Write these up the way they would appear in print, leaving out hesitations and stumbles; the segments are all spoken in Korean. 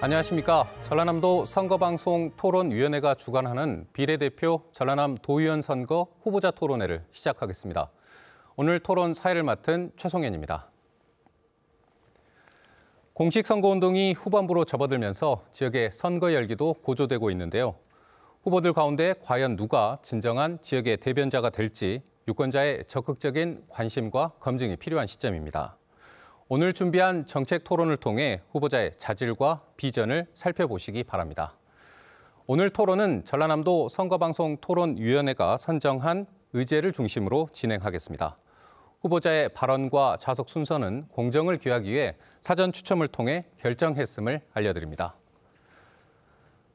안녕하십니까. 전라남도 선거방송 토론위원회가 주관하는 비례대표 전라남 도의원 선거 후보자 토론회를 시작하겠습니다. 오늘 토론 사회를 맡은 최송현입니다. 공식 선거운동이 후반부로 접어들면서 지역의 선거 열기도 고조되고 있는데요. 후보들 가운데 과연 누가 진정한 지역의 대변자가 될지 유권자의 적극적인 관심과 검증이 필요한 시점입니다. 오늘 준비한 정책 토론을 통해 후보자의 자질과 비전을 살펴보시기 바랍니다. 오늘 토론은 전라남도 선거방송 토론위원회가 선정한 의제를 중심으로 진행하겠습니다. 후보자의 발언과 좌석 순서는 공정을 기하기 위해 사전 추첨을 통해 결정했음을 알려드립니다.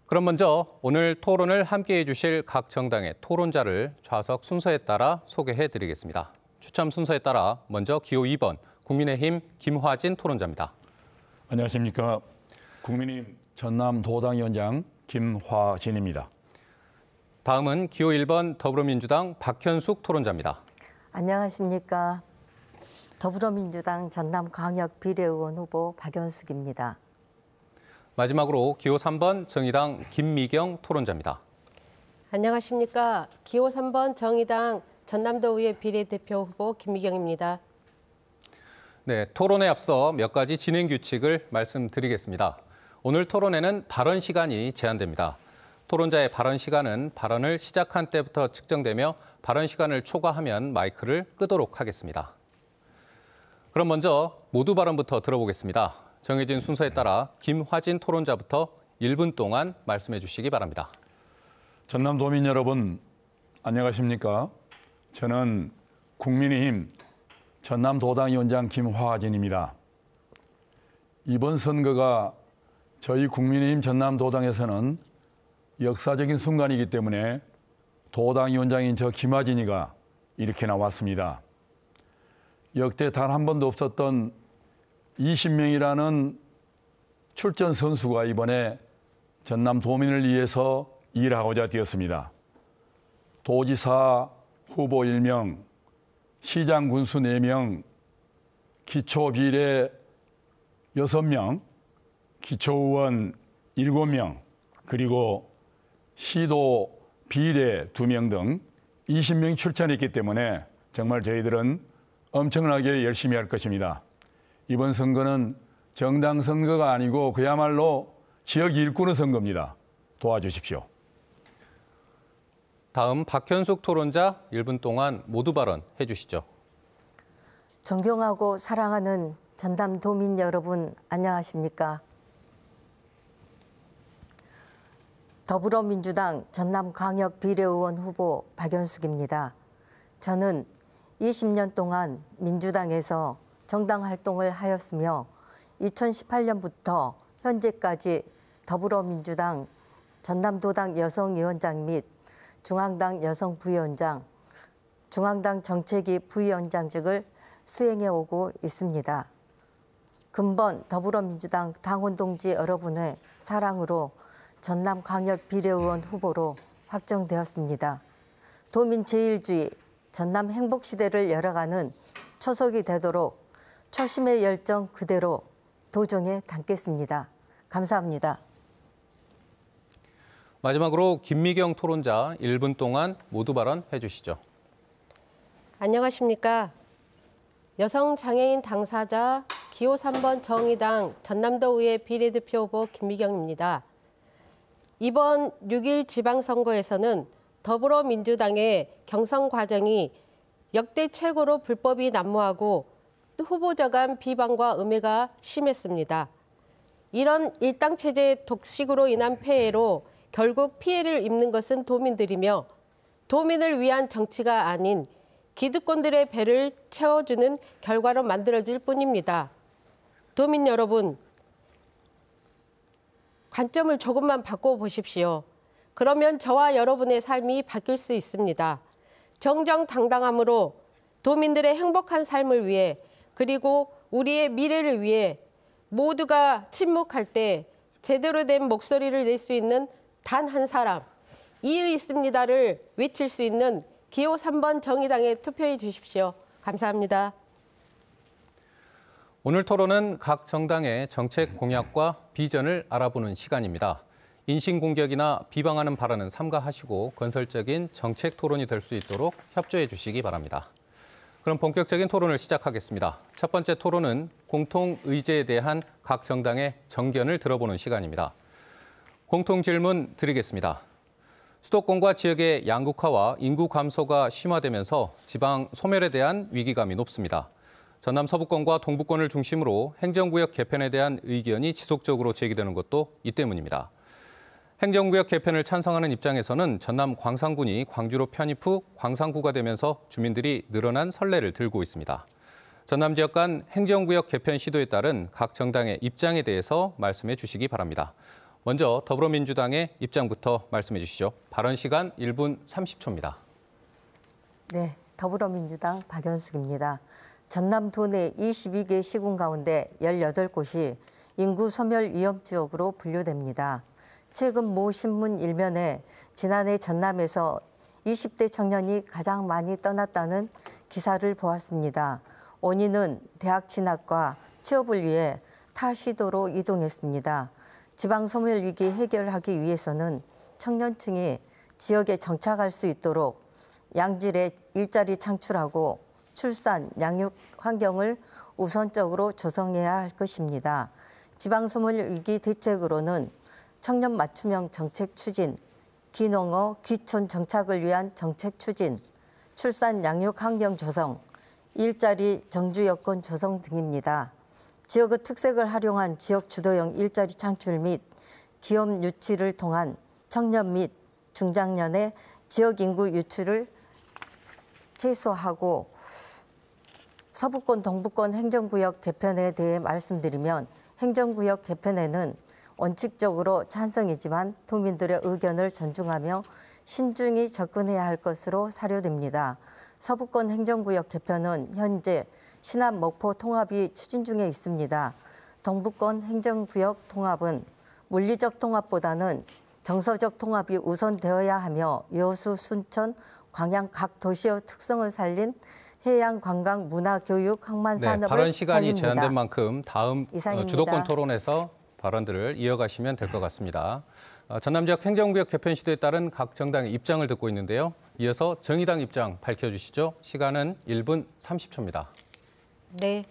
그럼 먼저 오늘 토론을 함께해 주실 각 정당의 토론자를 좌석 순서에 따라 소개해드리겠습니다. 추첨 순서에 따라 먼저 기호 2번 국민의힘 김화진 토론자입니다. 안녕하십니까. 국민의힘 전남도당위원장 김화진입니다. 다음은 기호 1번 더불어민주당 박현숙 토론자입니다. 안녕하십니까. 더불어민주당 전남광역 비례의원 후보 박연숙입니다. 마지막으로 기호 3번 정의당 김미경 토론자입니다. 안녕하십니까. 기호 3번 정의당 전남도의회 비례대표 후보 김미경입니다. 네, 토론에 앞서 몇 가지 진행 규칙을 말씀드리겠습니다. 오늘 토론에는 발언 시간이 제한됩니다. 토론자의 발언 시간은 발언을 시작한 때부터 측정되며 발언 시간을 초과하면 마이크를 끄도록 하겠습니다. 그럼 먼저 모두 발언부터 들어보겠습니다. 정해진 순서에 따라 김화진 토론자부터 1분 동안 말씀해 주시기 바랍니다. 전남도민 여러분, 안녕하십니까. 저는 국민의힘 전남도당위원장 김화진입니다. 이번 선거가 저희 국민의힘 전남도당에서는 역사적인 순간이기 때문에 도당위원장인 저 김화진이가 이렇게 나왔습니다. 역대 단 한 번도 없었던 20명이라는 출전 선수가 이번에 전남도민을 위해서 일하고자 뛰었습니다. 도지사 후보 1명, 시장 군수 4명, 기초비례 6명, 기초의원 7명, 그리고 시도 비례 2명 등 20명이 출전했기 때문에 정말 저희들은 엄청나게 열심히 할 것입니다. 이번 선거는 정당 선거가 아니고 그야말로 지역 일꾼의 선거입니다. 도와주십시오. 다음 박현숙 토론자 1분 동안 모두 발언해 주시죠. 존경하고 사랑하는 전남도민 여러분, 안녕하십니까. 더불어민주당 전남광역 비례의원 후보 박연숙입니다. 저는 20년 동안 민주당에서 정당 활동을 하였으며 2018년부터 현재까지 더불어민주당 전남도당 여성위원장 및 중앙당 여성부위원장, 중앙당 정책위 부위원장직을 수행해오고 있습니다. 근본 더불어민주당 당원 동지 여러분의 사랑으로 전남광역 비례의원 후보로 확정되었습니다. 도민 제일주의, 전남 행복시대를 열어가는 초석이 되도록 초심의 열정 그대로 도정에 담겠습니다. 감사합니다. 마지막으로 김미경 토론자 1분 동안 모두 발언해 주시죠. 안녕하십니까. 여성장애인 당사자 기호 3번 정의당 전남도의회 비례대표 후보 김미경입니다. 이번 6.1 지방선거에서는 더불어민주당의 경선 과정이 역대 최고로 불법이 난무하고 후보자 간 비방과 음해가 심했습니다. 이런 일당체제 독식으로 인한 폐해로 결국 피해를 입는 것은 도민들이며 도민을 위한 정치가 아닌 기득권들의 배를 채워주는 결과로 만들어질 뿐입니다. 도민 여러분, 관점을 조금만 바꿔보십시오. 그러면 저와 여러분의 삶이 바뀔 수 있습니다. 정정당당함으로 도민들의 행복한 삶을 위해 그리고 우리의 미래를 위해 모두가 침묵할 때 제대로 된 목소리를 낼 수 있는 단 한 사람, 이의 있습니다를 외칠 수 있는 기호 3번 정의당에 투표해 주십시오. 감사합니다. 오늘 토론은 각 정당의 정책 공약과 비전을 알아보는 시간입니다. 인신공격이나 비방하는 발언은 삼가하시고 건설적인 정책 토론이 될 수 있도록 협조해 주시기 바랍니다. 그럼 본격적인 토론을 시작하겠습니다. 첫 번째 토론은 공통의제에 대한 각 정당의 정견을 들어보는 시간입니다. 공통질문 드리겠습니다. 수도권과 지역의 양극화와 인구 감소가 심화되면서 지방 소멸에 대한 위기감이 높습니다. 전남 서부권과 동부권을 중심으로 행정구역 개편에 대한 의견이 지속적으로 제기되는 것도 이 때문입니다. 행정구역 개편을 찬성하는 입장에서는 전남 광산군이 광주로 편입 후 광산구가 되면서 주민들이 늘어난 선례를 들고 있습니다. 전남 지역 간 행정구역 개편 시도에 따른 각 정당의 입장에 대해서 말씀해 주시기 바랍니다. 먼저 더불어민주당의 입장부터 말씀해 주시죠. 발언 시간 1분 30초입니다. 네, 더불어민주당 박연숙입니다. 전남 도내 22개 시군 가운데 18곳이 인구 소멸 위험 지역으로 분류됩니다. 최근 모 신문 일면에 지난해 전남에서 20대 청년이 가장 많이 떠났다는 기사를 보았습니다. 원인은 대학 진학과 취업을 위해 타 시도로 이동했습니다. 지방 소멸 위기 해결하기 위해서는 청년층이 지역에 정착할 수 있도록 양질의 일자리 창출하고 출산, 양육 환경을 우선적으로 조성해야 할 것입니다. 지방 소멸 위기 대책으로는 청년 맞춤형 정책 추진, 기농어, 귀촌 정착을 위한 정책 추진, 출산 양육 환경 조성, 일자리 정주 여건 조성 등입니다. 지역의 특색을 활용한 지역 주도형 일자리 창출 및 기업 유치를 통한 청년 및 중장년의 지역 인구 유출을 최소화하고 서부권, 동부권 행정구역 개편에 대해 말씀드리면 행정구역 개편에는 원칙적으로 찬성이지만 도민들의 의견을 존중하며 신중히 접근해야 할 것으로 사료됩니다. 서부권 행정구역 개편은 현재 신안 목포 통합이 추진 중에 있습니다. 동부권 행정구역 통합은 물리적 통합보다는 정서적 통합이 우선되어야 하며 여수, 순천, 광양 각 도시의 특성을 살린 해양, 관광, 문화, 교육, 항만 산업을 발언 시간이 살립니다. 제한된 만큼 다음 이상입니다. 주도권 토론에서 발언들을 이어가시면 될 것 같습니다. 전남 지역 행정구역 개편 시도에 따른 각 정당의 입장을 듣고 있는데요. 이어서 정의당 입장 밝혀주시죠. 시간은 1분 30초입니다. 네,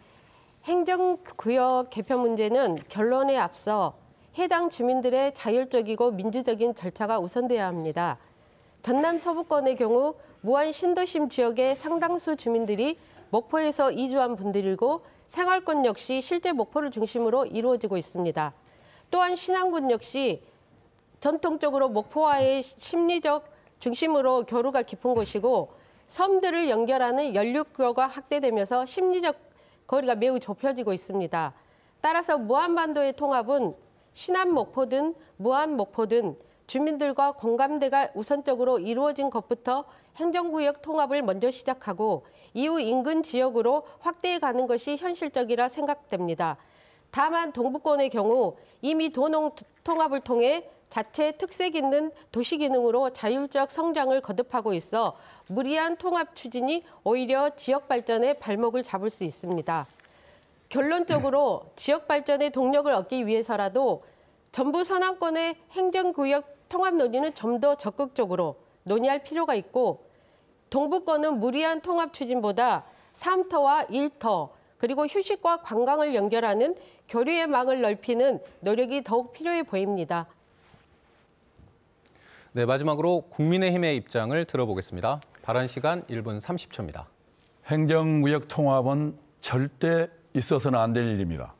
행정구역 개편 문제는 결론에 앞서 해당 주민들의 자율적이고 민주적인 절차가 우선돼야 합니다. 전남 서부권의 경우 무안 신도심 지역의 상당수 주민들이 목포에서 이주한 분들이고 생활권 역시 실제 목포를 중심으로 이루어지고 있습니다. 또한 신안군 역시 전통적으로 목포와의 심리적 중심으로 교류가 깊은 곳이고 섬들을 연결하는 연륙교가 확대되면서 심리적 거리가 매우 좁혀지고 있습니다. 따라서 무안반도의 통합은 신안 목포든 무안 목포든 주민들과 공감대가 우선적으로 이루어진 것부터 행정구역 통합을 먼저 시작하고 이후 인근 지역으로 확대해 가는 것이 현실적이라 생각됩니다. 다만 동부권의 경우 이미 도농 통합을 통해 자체 특색 있는 도시 기능으로 자율적 성장을 거듭하고 있어 무리한 통합 추진이 오히려 지역 발전에 발목을 잡을 수 있습니다. 결론적으로 지역 발전의 동력을 얻기 위해서라도 전부 서남권의 행정구역 통합 논의는 좀 더 적극적으로 논의할 필요가 있고 동부권은 무리한 통합 추진보다 3터와 1터 그리고 휴식과 관광을 연결하는 교류의 망을 넓히는 노력이 더욱 필요해 보입니다. 네, 마지막으로 국민의힘의 입장을 들어보겠습니다. 발언 시간 1분 30초입니다. 행정구역 통합은 절대 있어서는 안 될 일입니다.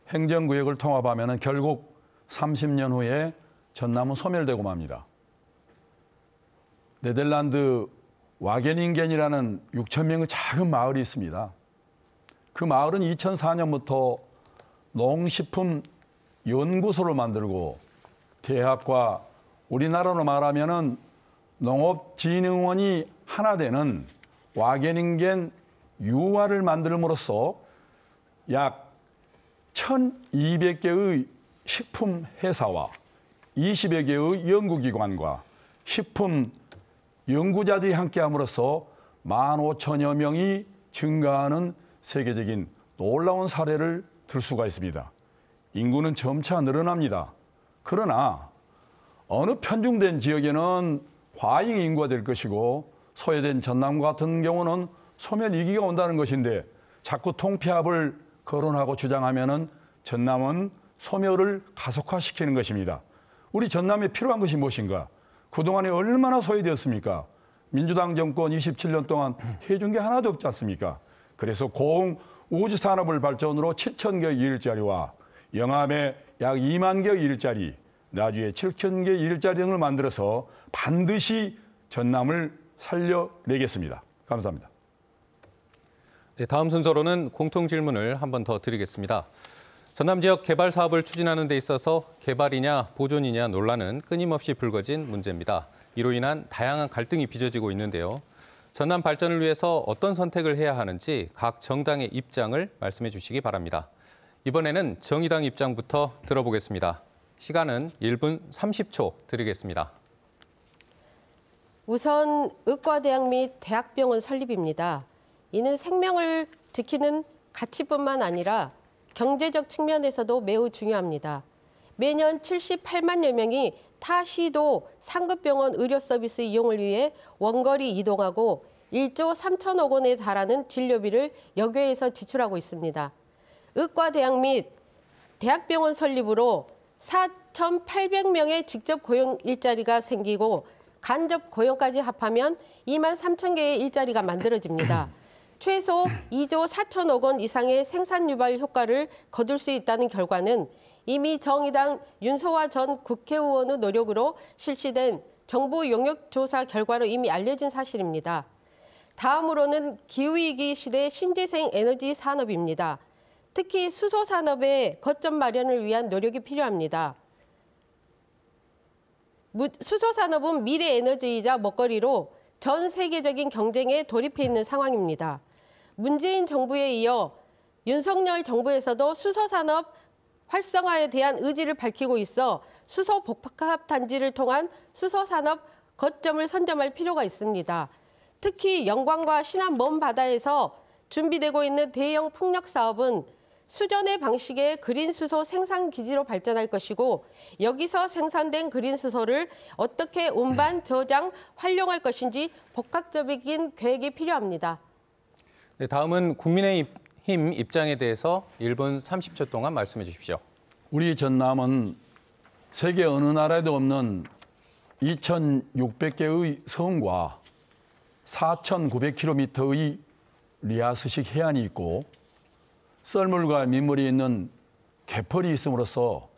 행정구역을 통합하면 결국 30년 후에 전남은 소멸되고 맙니다. 네덜란드 와게닝겐이라는 6천 명의 작은 마을이 있습니다. 그 마을은 2004년부터 농식품 연구소를 만들고 대학과 우리나라로 말하면은 농업진흥원이 하나 되는 와게닝겐 유화를 만들므로써 약 1,200개의 식품 회사와 20여 개의 연구기관과 식품 연구자들이 함께함으로써 15,000여 명이 증가하는 세계적인 놀라운 사례를 들 수가 있습니다. 인구는 점차 늘어납니다. 그러나 어느 편중된 지역에는 과잉 인구가 될 것이고 소외된 전남 같은 경우는 소멸 위기가 온다는 것인데 자꾸 통폐합을 거론하고 주장하면은 전남은 소멸을 가속화시키는 것입니다. 우리 전남에 필요한 것이 무엇인가? 그동안에 얼마나 소외되었습니까? 민주당 정권 27년 동안 해준 게 하나도 없지 않습니까? 그래서 고흥 우주산업을 발전으로 7,000개 일자리와 영암에 약 2만 개 일자리, 나주에 7,000개 일자리 등을 만들어서 반드시 전남을 살려내겠습니다. 감사합니다. 네, 다음 순서로는 공통 질문을 한 번 더 드리겠습니다. 전남 지역 개발 사업을 추진하는 데 있어서 개발이냐 보존이냐 논란은 끊임없이 불거진 문제입니다. 이로 인한 다양한 갈등이 빚어지고 있는데요. 전남 발전을 위해서 어떤 선택을 해야 하는지 각 정당의 입장을 말씀해 주시기 바랍니다. 이번에는 정의당 입장부터 들어보겠습니다. 시간은 1분 30초 드리겠습니다. 우선 의과대학 및 대학병원 설립입니다. 이는 생명을 지키는 가치뿐만 아니라 경제적 측면에서도 매우 중요합니다. 매년 78만여 명이 타 시도 상급병원 의료 서비스 이용을 위해 원거리 이동하고 1조 3천억 원에 달하는 진료비를 여교에서 지출하고 있습니다. 의과대학 및 대학병원 설립으로 4,800명의 직접 고용 일자리가 생기고 간접 고용까지 합하면 2만 3천 개의 일자리가 만들어집니다. 최소 2조 4천억 원 이상의 생산 유발 효과를 거둘 수 있다는 결과는 이미 정의당 윤소아 전 국회의원의 노력으로 실시된 정부 용역조사 결과로 이미 알려진 사실입니다. 다음으로는 기후위기 시대 신재생 에너지 산업입니다. 특히 수소 산업의 거점 마련을 위한 노력이 필요합니다. 수소 산업은 미래 에너지이자 먹거리로 전 세계적인 경쟁에 돌입해 있는 상황입니다. 문재인 정부에 이어 윤석열 정부에서도 수소 산업 활성화에 대한 의지를 밝히고 있어 수소 복합 단지를 통한 수소 산업 거점을 선점할 필요가 있습니다. 특히 영광과 신안 먼 바다에서 준비되고 있는 대형 풍력 사업은 수전의 방식의 그린 수소 생산 기지로 발전할 것이고 여기서 생산된 그린 수소를 어떻게 운반, 저장, 활용할 것인지 복합적인 계획이 필요합니다. 네, 다음은 국민의힘 입장에 대해서 1분 30초 동안 말씀해 주십시오. 우리 전남은 세계 어느 나라에도 없는 2,600개의 섬과 4,900km의 리아스식 해안이 있고 썰물과 민물이 있는 개펄이 있음으로써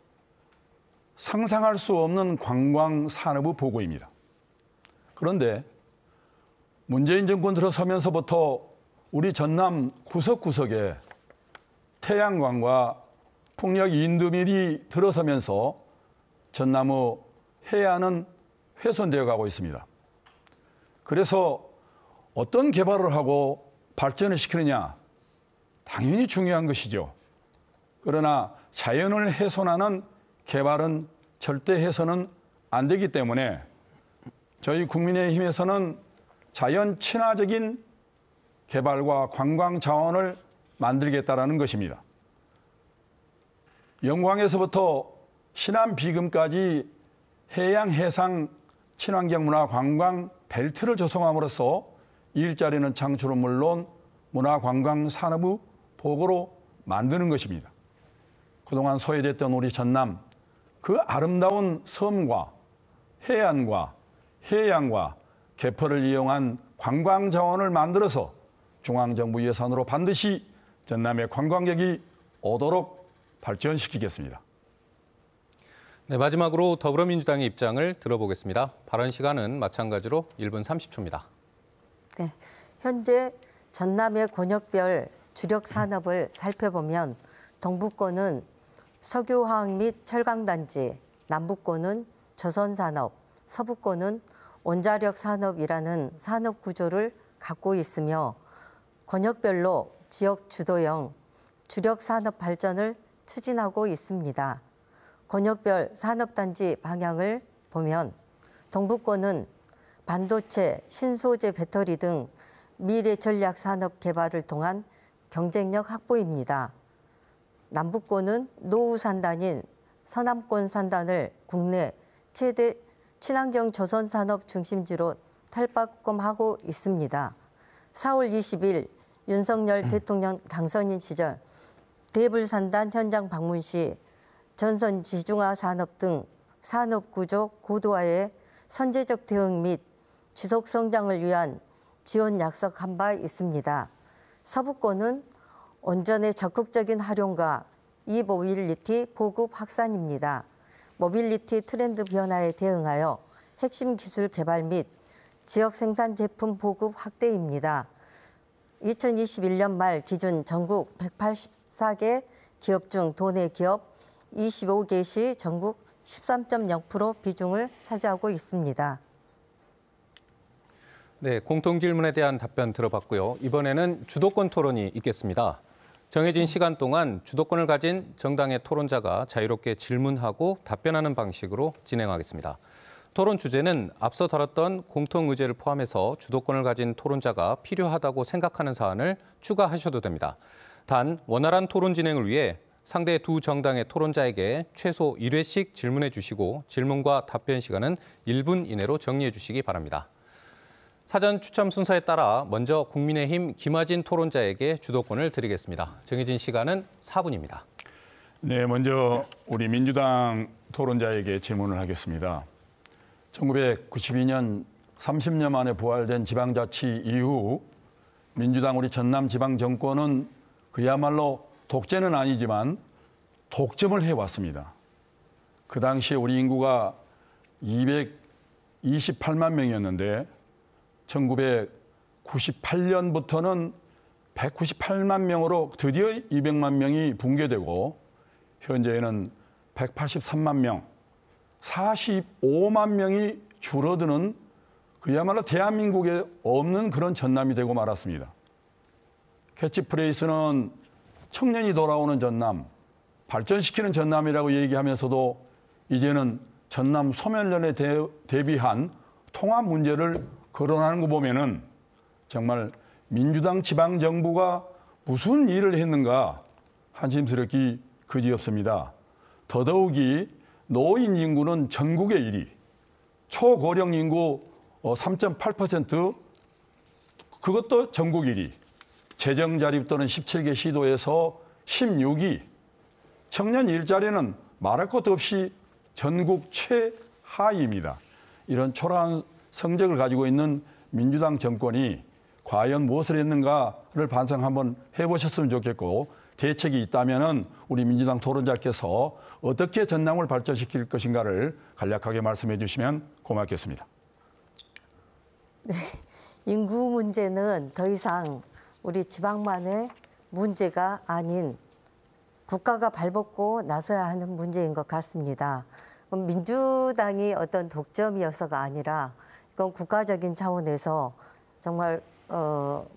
상상할 수 없는 관광 산업의 보고입니다. 그런데 문재인 정권 들어서면서부터 우리 전남 구석구석에 태양광과 풍력 인두밀이 들어서면서 전남의 해안은 훼손되어 가고 있습니다. 그래서 어떤 개발을 하고 발전을 시키느냐 당연히 중요한 것이죠. 그러나 자연을 훼손하는 개발은 절대 해서는 안 되기 때문에 저희 국민의힘에서는 자연 친화적인 개발과 관광 자원을 만들겠다라는 것입니다. 영광에서부터 신안 비금까지 해양 해상 친환경 문화 관광 벨트를 조성함으로써 일자리는 창출은 물론 문화 관광 산업의 보고로 만드는 것입니다. 그동안 소외됐던 우리 전남, 그 아름다운 섬과 해안과 해양과 개펄을 이용한 관광 자원을 만들어서 중앙정부 예산으로 반드시 전남의 관광객이 오도록 발전시키겠습니다. 네, 마지막으로 더불어민주당의 입장을 들어보겠습니다. 발언 시간은 마찬가지로 1분 30초입니다. 네, 현재 전남의 권역별 주력 산업을 살펴보면 동북권은 석유화학 및 철강단지, 남북권은 조선산업, 서북권은 원자력 산업이라는 산업 구조를 갖고 있으며 권역별로 지역 주도형 주력 산업 발전을 추진하고 있습니다. 권역별 산업단지 방향을 보면 동북권은 반도체, 신소재 배터리 등 미래 전략 산업 개발을 통한 경쟁력 확보입니다. 남북권은 노후 산단인 서남권 산단을 국내 최대 친환경 조선 산업 중심지로 탈바꿈하고 있습니다. 4월 20일 윤석열 대통령 당선인 시절 대불산단 현장 방문 시 전선 지중화 산업 등 산업 구조 고도화에 선제적 대응 및 지속 성장을 위한 지원 약속한 바 있습니다. 서부권은 원전의 적극적인 활용과 e-모빌리티 보급 확산입니다. 모빌리티 트렌드 변화에 대응하여 핵심 기술 개발 및 지역 생산 제품 보급 확대입니다. 2021년 말 기준 전국 184개 기업 중 도내 기업 25개 시 전국 13.0% 비중을 차지하고 있습니다. 네, 공통 질문에 대한 답변 들어봤고요. 이번에는 주도권 토론이 있겠습니다. 정해진 시간 동안 주도권을 가진 정당의 토론자가 자유롭게 질문하고 답변하는 방식으로 진행하겠습니다. 토론 주제는 앞서 다뤘던 공통 의제를 포함해서 주도권을 가진 토론자가 필요하다고 생각하는 사안을 추가하셔도 됩니다. 단, 원활한 토론 진행을 위해 상대 두 정당의 토론자에게 최소 1회씩 질문해 주시고 질문과 답변 시간은 1분 이내로 정리해 주시기 바랍니다. 사전 추첨 순서에 따라 먼저 국민의힘 김하진 토론자에게 주도권을 드리겠습니다. 정해진 시간은 4분입니다. 네, 먼저 우리 민주당 토론자에게 질문을 하겠습니다. 1992년 30년 만에 부활된 지방자치 이후 민주당 우리 전남 지방 정권은 그야말로 독재는 아니지만 독점을 해왔습니다. 그 당시에 우리 인구가 228만 명이었는데 1998년부터는 198만 명으로 드디어 200만 명이 붕괴되고 현재는 183만 명, 45만 명이 줄어드는 그야말로 대한민국에 없는 그런 전남이 되고 말았습니다. 캐치프레이스는 청년이 돌아오는 전남, 발전시키는 전남이라고 얘기하면서도 이제는 전남 소멸련에 대비한 통합 문제를 거론하는 거 보면은 정말 민주당 지방정부가 무슨 일을 했는가 한심스럽기 그지없습니다. 더더욱이 노인 인구는 전국의 1위, 초고령 인구 3.8%, 그것도 전국 1위, 재정 자립 도는 17개 시도에서 16위, 청년 일자리는 말할 것도 없이 전국 최하위입니다. 이런 초라한 성적을 가지고 있는 민주당 정권이 과연 무엇을 했는가를 반성 한번 해보셨으면 좋겠고, 대책이 있다면 우리 민주당 토론자께서 어떻게 전남을 발전시킬 것인가를 간략하게 말씀해 주시면 고맙겠습니다. 네, 인구 문제는 더 이상 우리 지방만의 문제가 아닌 국가가 발벗고 나서야 하는 문제인 것 같습니다. 민주당이 어떤 독점이어서가 아니라 이건 국가적인 차원에서 정말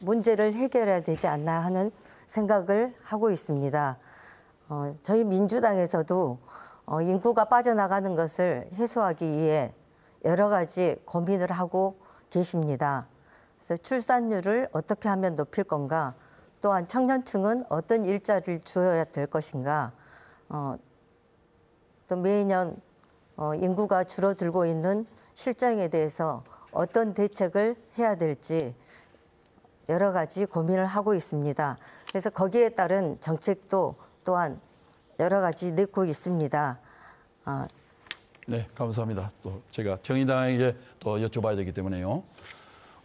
문제를 해결해야 되지 않나 하는 생각을 하고 있습니다. 저희 민주당에서도 인구가 빠져나가는 것을 해소하기 위해 여러 가지 고민을 하고 계십니다. 그래서 출산율을 어떻게 하면 높일 건가, 또한 청년층은 어떤 일자리를 주어야 될 것인가, 또 매년 인구가 줄어들고 있는 실정에 대해서 어떤 대책을 해야 될지 여러 가지 고민을 하고 있습니다. 그래서 거기에 따른 정책도 또한 여러 가지 내고 있습니다. 네, 감사합니다. 또 제가 정의당에게 또 여쭤봐야 되기 때문에요.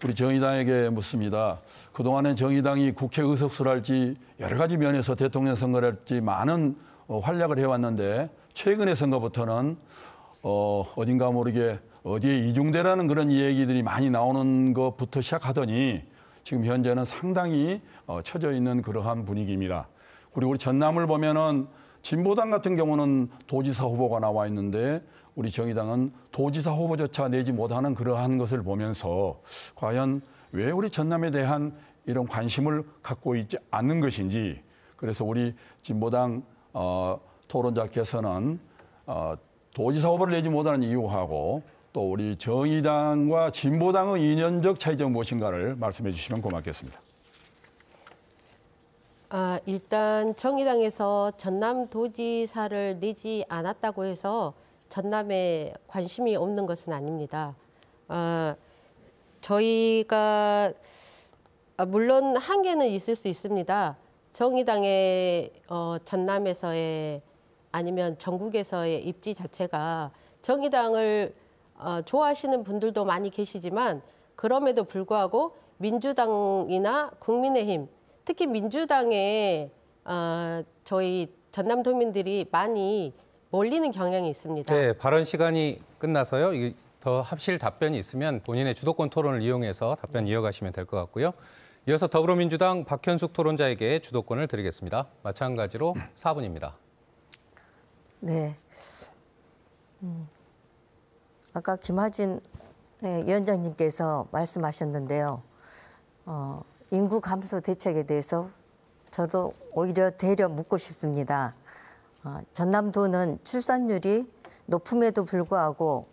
우리 정의당에게 묻습니다. 그동안에 정의당이 국회 의석수랄지 여러 가지 면에서 대통령 선거랄지 많은 활약을 해왔는데 최근의 선거부터는 어딘가 모르게 어디에 이중대라는 그런 얘기들이 많이 나오는 것부터 시작하더니 지금 현재는 상당히 처져 있는 그러한 분위기입니다. 그리고 우리 전남을 보면은 진보당 같은 경우는 도지사 후보가 나와 있는데 우리 정의당은 도지사 후보조차 내지 못하는 그러한 것을 보면서 과연 왜 우리 전남에 대한 이런 관심을 갖고 있지 않는 것인지, 그래서 우리 진보당 토론자께서는 도지사 후보를 내지 못하는 이유하고 또 우리 정의당과 진보당의 이념적 차이점 무엇인가를 말씀해 주시면 고맙겠습니다. 일단 정의당에서 전남도지사를 내지 않았다고 해서 전남에 관심이 없는 것은 아닙니다. 저희가 물론 한계는 있을 수 있습니다. 정의당의 전남에서의 아니면 전국에서의 입지 자체가 정의당을 좋아하시는 분들도 많이 계시지만 그럼에도 불구하고 민주당이나 국민의힘, 특히 민주당에 저희 전남도민들이 많이 몰리는 경향이 있습니다. 네, 발언 시간이 끝나서요. 더 합실 답변이 있으면 본인의 주도권 토론을 이용해서 답변 이어가시면 될 것 같고요. 이어서 더불어민주당 박현숙 토론자에게 주도권을 드리겠습니다. 마찬가지로 4분입니다. 네. 아까 김하진 위원장님께서 말씀하셨는데요. 인구 감소 대책에 대해서 저도 오히려 되려 묻고 싶습니다. 전남도는 출산율이 높음에도 불구하고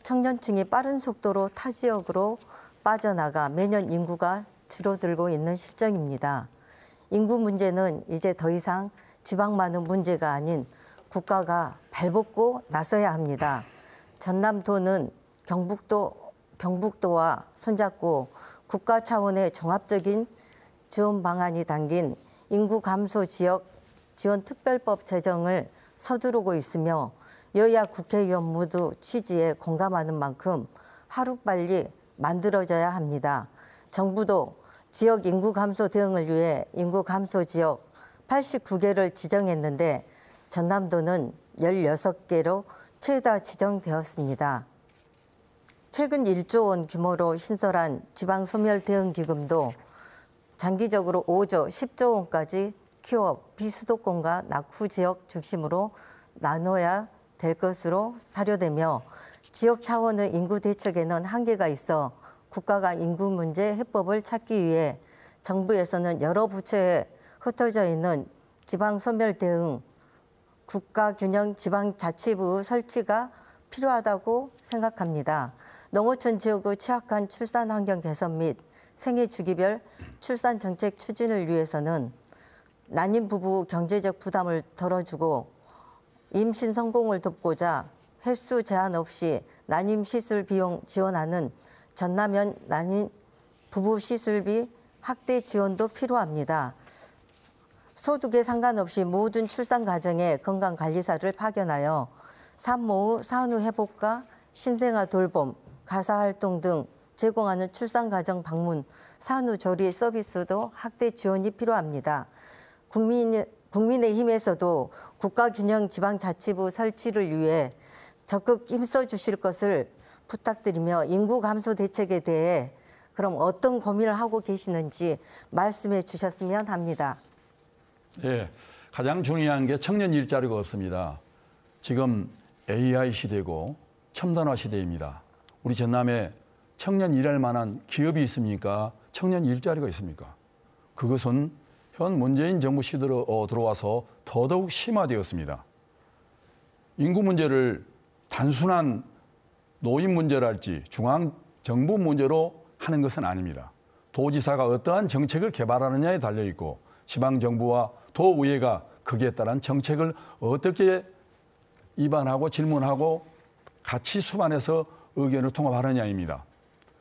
청년층이 빠른 속도로 타 지역으로 빠져나가 매년 인구가 줄어들고 있는 실정입니다. 인구 문제는 이제 더 이상 지방만의 문제가 아닌 국가가 발벗고 나서야 합니다. 전남도는 경북도와 손잡고 국가 차원의 종합적인 지원 방안이 담긴 인구 감소 지역 지원 특별법 제정을 서두르고 있으며 여야 국회의원 모두 취지에 공감하는 만큼 하루빨리 만들어져야 합니다. 정부도 지역 인구 감소 대응을 위해 인구 감소 지역 89개를 지정했는데 전남도는 16개로 최다 지정되었습니다. 최근 1조 원 규모로 신설한 지방소멸대응기금도 장기적으로 5조, 10조 원까지 키워 비수도권과 낙후 지역 중심으로 나눠야 될 것으로 사료되며 지역 차원의 인구 대책에는 한계가 있어 국가가 인구 문제 해법을 찾기 위해 정부에서는 여러 부처에 흩어져 있는 지방소멸대응 국가균형 지방자치부 설치가 필요하다고 생각합니다. 농어촌 지역의 취약한 출산 환경 개선 및 생애 주기별 출산 정책 추진을 위해서는 난임 부부 경제적 부담을 덜어주고 임신 성공을 돕고자 횟수 제한 없이 난임 시술 비용 지원하는 전남형 난임 부부 시술비 확대 지원도 필요합니다. 소득에 상관없이 모든 출산 가정에 건강관리사를 파견하여 산모 후 산후 회복과 신생아 돌봄, 가사활동 등 제공하는 출산가정 방문, 산후 조리 서비스도 확대 지원이 필요합니다. 국민의힘에서도 국가균형 지방자치부 설치를 위해 적극 힘써 주실 것을 부탁드리며 인구 감소 대책에 대해 그럼 어떤 고민을 하고 계시는지 말씀해 주셨으면 합니다. 예, 가장 중요한 게 청년 일자리가 없습니다. 지금 AI 시대고 첨단화 시대입니다. 우리 전남에 청년 일할 만한 기업이 있습니까? 청년 일자리가 있습니까? 그것은 현 문재인 정부 시대로 들어와서 더더욱 심화되었습니다. 인구 문제를 단순한 노인 문제랄지 중앙정부 문제로 하는 것은 아닙니다. 도지사가 어떠한 정책을 개발하느냐에 달려있고 지방정부와 도의회가 거기에 따른 정책을 어떻게 입안하고 질문하고 같이 수반해서 의견을 통합하느냐입니다.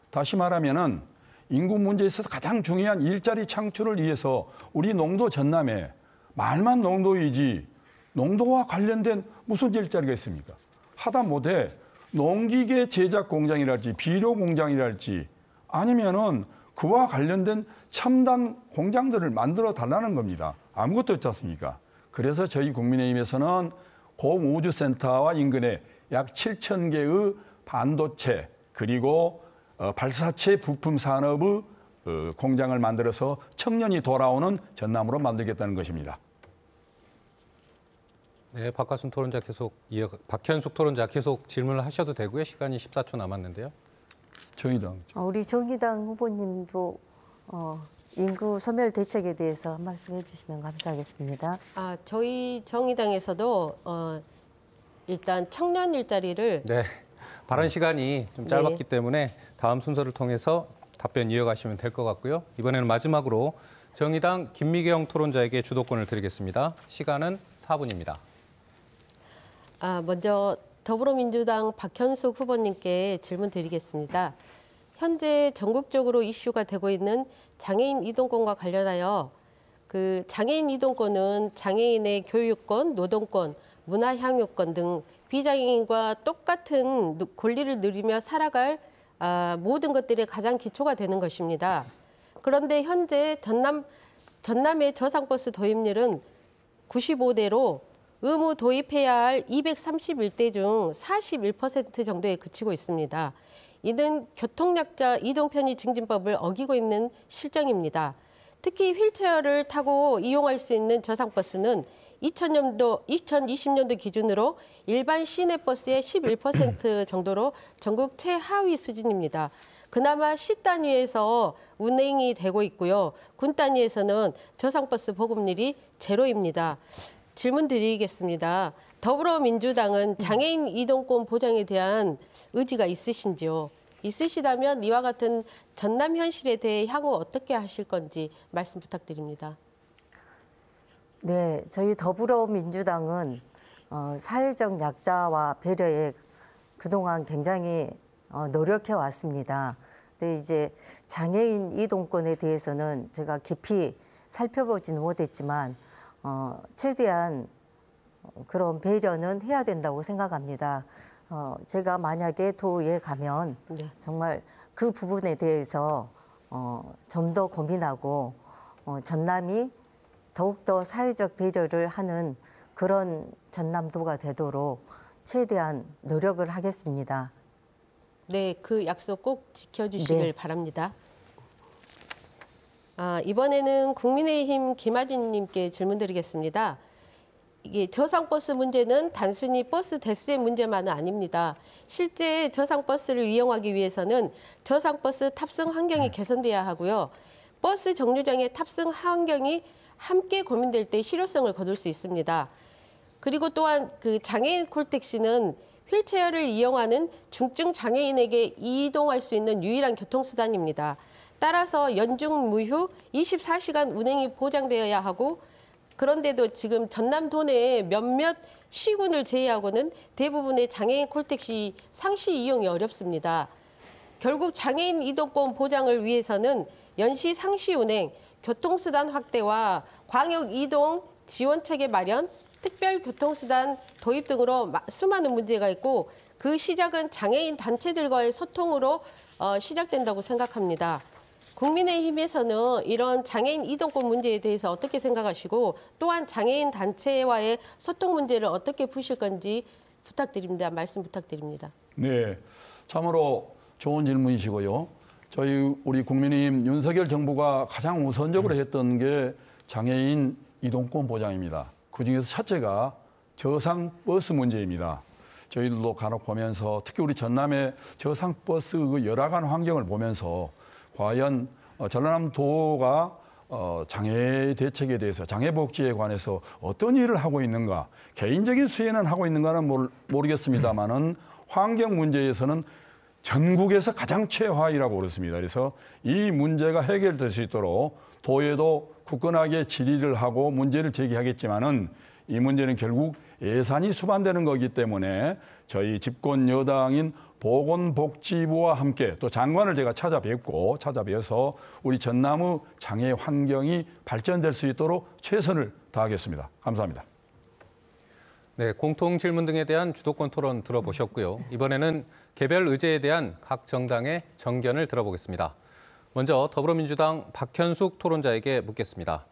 다시 말하면은 인구 문제에 있어서 가장 중요한 일자리 창출을 위해서 우리 농도 전남에 말만 농도이지 농도와 관련된 무슨 일자리가 있습니까? 하다못해 농기계 제작 공장이랄지 비료 공장이랄지 아니면은 그와 관련된 첨단 공장들을 만들어 달라는 겁니다. 아무것도 없지 않습니까? 그래서 저희 국민의힘에서는 공우주센터와 인근에 약 7,000개의 반도체 그리고 발사체 부품 산업의 공장을 만들어서 청년이 돌아오는 전남으로 만들겠다는 것입니다. 네, 박현숙 토론자 계속 질문을 하셔도 되고요. 시간이 14초 남았는데요. 정의당. 우리 정의당 후보님도 인구 소멸 대책에 대해서 한 말씀 해주시면 감사하겠습니다. 저희 정의당에서도 일단 청년 일자리를 네, 발언 시간이 좀 짧았기 네. 때문에 다음 순서를 통해서 답변 이어가시면 될 것 같고요. 이번에는 마지막으로 정의당 김미경 토론자에게 주도권을 드리겠습니다. 시간은 4분입니다. 먼저 더불어민주당 박현숙 후보님께 질문 드리겠습니다. 현재 전국적으로 이슈가 되고 있는 장애인 이동권과 관련하여 그 장애인 이동권은 장애인의 교육권, 노동권, 문화향유권 등 비장애인과 똑같은 권리를 누리며 살아갈 모든 것들의 가장 기초가 되는 것입니다. 그런데 현재 전남의 저상버스 도입률은 95대로 의무 도입해야 할 231대 중 41% 정도에 그치고 있습니다. 이는 교통약자 이동편의 증진법을 어기고 있는 실정입니다. 특히 휠체어를 타고 이용할 수 있는 저상버스는 2020년도 기준으로 일반 시내버스의 11% 정도로 전국 최하위 수준입니다. 그나마 시 단위에서 운행이 되고 있고요. 군 단위에서는 저상버스 보급률이 제로입니다. 질문 드리겠습니다. 더불어민주당은 장애인 이동권 보장에 대한 의지가 있으신지요? 있으시다면 이와 같은 전남 현실에 대해 향후 어떻게 하실 건지 말씀 부탁드립니다. 네, 저희 더불어민주당은 사회적 약자와 배려에 그동안 굉장히 노력해 왔습니다. 근데 이제 장애인 이동권에 대해서는 제가 깊이 살펴보지는 못했지만 최대한 그런 배려는 해야 된다고 생각합니다. 제가 만약에 도에 가면 정말 그 부분에 대해서 좀 더 고민하고 전남이 더욱더 사회적 배려를 하는 그런 전남도가 되도록 최대한 노력을 하겠습니다. 네, 그 약속 꼭 지켜주시길 네. 바랍니다. 이번에는 국민의힘 김아진님께 질문드리겠습니다. 이게 저상버스 문제는 단순히 버스 대수의 문제만은 아닙니다. 실제 저상버스를 이용하기 위해서는 저상버스 탑승 환경이 개선돼야 하고요. 버스 정류장의 탑승 환경이 함께 고민될 때 실효성을 거둘 수 있습니다. 그리고 또한 그 장애인 콜택시는 휠체어를 이용하는 중증 장애인에게 이동할 수 있는 유일한 교통수단입니다. 따라서 연중 무휴 24시간 운행이 보장되어야 하고 그런데도 지금 전남 도내의 몇몇 시군을 제외하고는 대부분의 장애인 콜택시 상시 이용이 어렵습니다. 결국 장애인 이동권 보장을 위해서는 연시 상시 운행, 교통수단 확대와 광역 이동 지원체계 마련, 특별 교통수단 도입 등으로 수많은 문제가 있고 그 시작은 장애인 단체들과의 소통으로 시작된다고 생각합니다. 국민의힘에서는 이런 장애인 이동권 문제에 대해서 어떻게 생각하시고 또한 장애인 단체와의 소통 문제를 어떻게 푸실 건지 부탁드립니다. 말씀 부탁드립니다. 네, 참으로 좋은 질문이시고요. 우리 국민의힘 윤석열 정부가 가장 우선적으로 했던 게 장애인 이동권 보장입니다. 그중에서 첫째가 저상버스 문제입니다. 저희들도 간혹 보면서 특히 우리 전남의 저상버스 그 열악한 환경을 보면서 과연 전남도가 장애 대책에 대해서 장애복지에 관해서 어떤 일을 하고 있는가, 개인적인 수혜는 하고 있는가는 모르겠습니다만은 환경 문제에서는 전국에서 가장 최하위라고 그렇습니다. 그래서 이 문제가 해결될 수 있도록 도에도 굳건하게 질의를 하고 문제를 제기하겠지만은 이 문제는 결국 예산이 수반되는 거기 때문에 저희 집권 여당인 보건복지부와 함께 또 장관을 제가 찾아뵈서 우리 전남의 장애 환경이 발전될 수 있도록 최선을 다하겠습니다. 감사합니다. 네, 공통 질문 등에 대한 주도권 토론 들어보셨고요. 이번에는 개별 의제에 대한 각 정당의 정견을 들어보겠습니다. 먼저 더불어민주당 박현숙 토론자에게 묻겠습니다.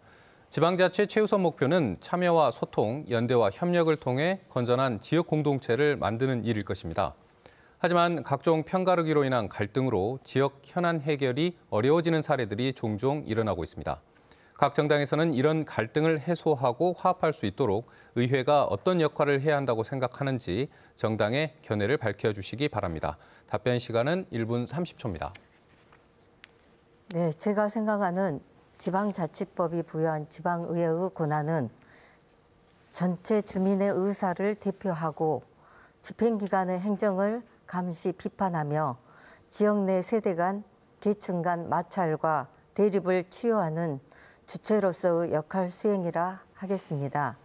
지방자치 최우선 목표는 참여와 소통, 연대와 협력을 통해 건전한 지역 공동체를 만드는 일일 것입니다. 하지만 각종 편가르기로 인한 갈등으로 지역 현안 해결이 어려워지는 사례들이 종종 일어나고 있습니다. 각 정당에서는 이런 갈등을 해소하고 화합할 수 있도록 의회가 어떤 역할을 해야 한다고 생각하는지 정당의 견해를 밝혀주시기 바랍니다. 답변 시간은 1분 30초입니다. 네, 제가 생각하는 지방자치법이 부여한 지방의회의 권한은 전체 주민의 의사를 대표하고 집행기관의 행정을 감시 비판하며 지역 내 세대 간, 계층 간 마찰과 대립을 치유하는 주체로서의 역할 수행이라 하겠습니다.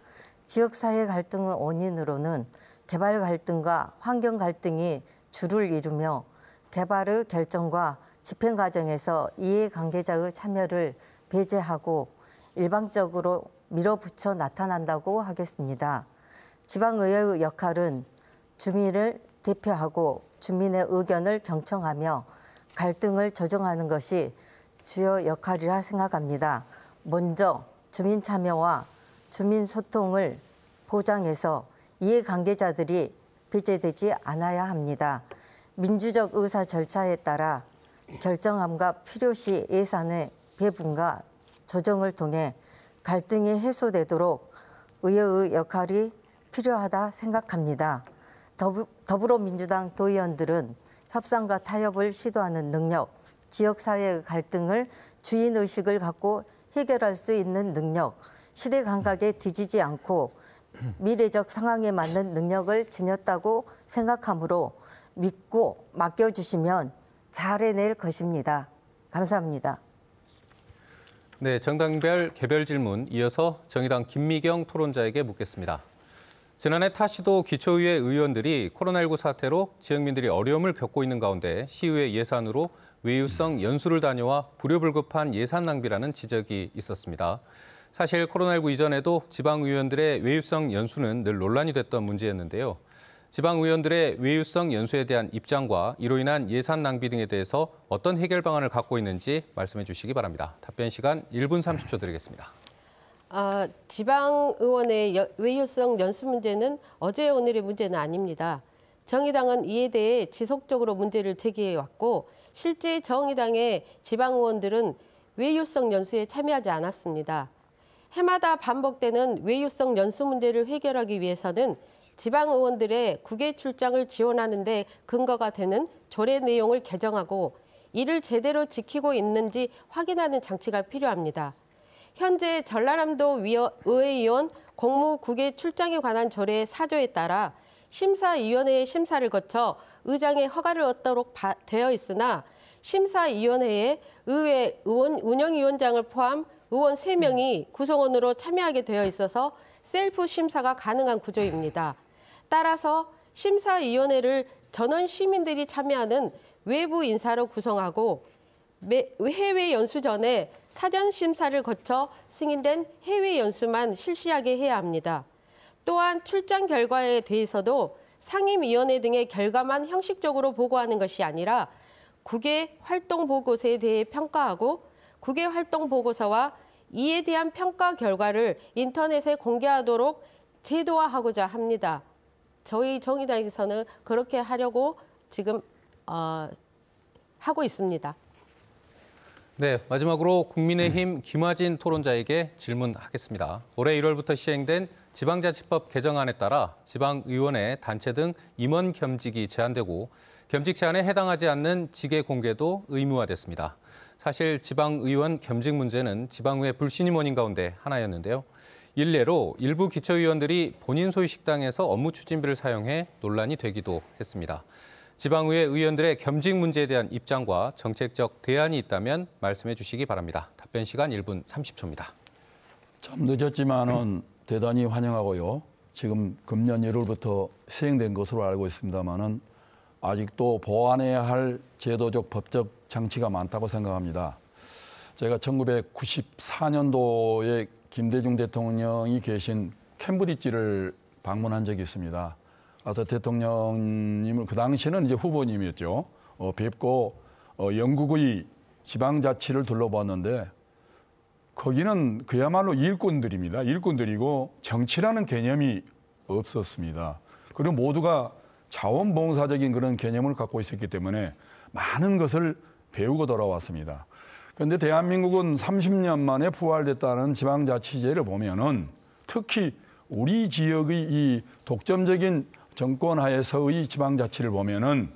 지역사회 갈등의 원인으로는 개발 갈등과 환경 갈등이 주를 이루며 개발의 결정과 집행 과정에서 이해관계자의 참여를 배제하고 일방적으로 밀어붙여 나타난다고 하겠습니다. 지방의회의 역할은 주민을 대표하고 주민의 의견을 경청하며 갈등을 조정하는 것이 주요 역할이라 생각합니다. 먼저 주민 참여와 주민 소통을 보장해서 이해관계자들이 배제되지 않아야 합니다. 민주적 의사 절차에 따라 결정함과 필요시 예산의 배분과 조정을 통해 갈등이 해소되도록 의회의 역할이 필요하다 생각합니다. 더불어민주당 도의원들은 협상과 타협을 시도하는 능력, 지역사회의 갈등을 주인의식을 갖고 해결할 수 있는 능력, 시대 감각에 뒤지지 않고 미래적 상황에 맞는 능력을 지녔다고 생각하므로 믿고 맡겨주시면 잘 해낼 것입니다. 감사합니다. 네, 정당별 개별 질문 이어서 정의당 김미경 토론자에게 묻겠습니다. 지난해 타시도 기초의회 의원들이 코로나19 사태로 지역민들이 어려움을 겪고 있는 가운데 시의회 예산으로 외유성 연수를 다녀와 불효불급한 예산 낭비라는 지적이 있었습니다. 사실 코로나19 이전에도 지방의원들의 외유성 연수는 늘 논란이 됐던 문제였는데요. 지방의원들의 외유성 연수에 대한 입장과 이로 인한 예산 낭비 등에 대해서 어떤 해결 방안을 갖고 있는지 말씀해 주시기 바랍니다. 답변 시간 1분 30초 드리겠습니다. 지방의원의 외유성 연수 문제는 어제 오늘의 문제는 아닙니다. 정의당은 이에 대해 지속적으로 문제를 제기해왔고 실제 정의당의 지방의원들은 외유성 연수에 참여하지 않았습니다. 해마다 반복되는 외유성 연수 문제를 해결하기 위해서는 지방의원들의 국외 출장을 지원하는 데 근거가 되는 조례 내용을 개정하고 이를 제대로 지키고 있는지 확인하는 장치가 필요합니다. 현재 전라남도 의회의원 공무 국외 출장에 관한 조례의 4조에 따라 심사위원회의 심사를 거쳐 의장의 허가를 얻도록 되어 있으나 심사위원회에 의회 의원 운영위원장을 포함 의원 3명이 구성원으로 참여하게 되어 있어서 셀프 심사가 가능한 구조입니다. 따라서 심사위원회를 전원 시민들이 참여하는 외부 인사로 구성하고 해외 연수 전에 사전 심사를 거쳐 승인된 해외 연수만 실시하게 해야 합니다. 또한 출장 결과에 대해서도 상임위원회 등의 결과만 형식적으로 보고하는 것이 아니라 국외 활동 보고서에 대해 평가하고 국외 활동 보고서와 이에 대한 평가 결과를 인터넷에 공개하도록 제도화하고자 합니다. 저희 정의당에서는 그렇게 하려고 지금 하고 있습니다. 네, 마지막으로 국민의힘 김화진 토론자에게 질문하겠습니다. 올해 1월부터 시행된 지방자치법 개정안에 따라 지방의원회, 단체 등 임원 겸직이 제한되고 겸직 제한에 해당하지 않는 직계 공개도 의무화됐습니다. 사실 지방의원 겸직 문제는 지방의회 불신임 원인 가운데 하나였는데요. 일례로 일부 기초의원들이 본인 소유 식당에서 업무 추진비를 사용해 논란이 되기도 했습니다. 지방의회 의원들의 겸직 문제에 대한 입장과 정책적 대안이 있다면 말씀해 주시기 바랍니다. 답변 시간 1분 30초입니다. 좀 늦었지만은 대단히 환영하고요. 지금 금년 1월부터 시행된 것으로 알고 있습니다만은 아직도 보완해야 할 제도적 법적 장치가 많다고 생각합니다. 제가 1994년도에 김대중 대통령이 계신 캠브리지를 방문한 적이 있습니다. 그래서 대통령님을 그 당시에는 이제 후보님이었죠. 뵙고 영국의 지방자치를 둘러봤는데 거기는 그야말로 일꾼들입니다. 일꾼들이고 정치라는 개념이 없었습니다. 그리고 모두가 자원봉사적인 그런 개념을 갖고 있었기 때문에 많은 것을 배우고 돌아왔습니다. 그런데 대한민국은 30년 만에 부활됐다는 지방자치제를 보면은 특히 우리 지역의 이 독점적인 정권 하에서의 지방자치를 보면은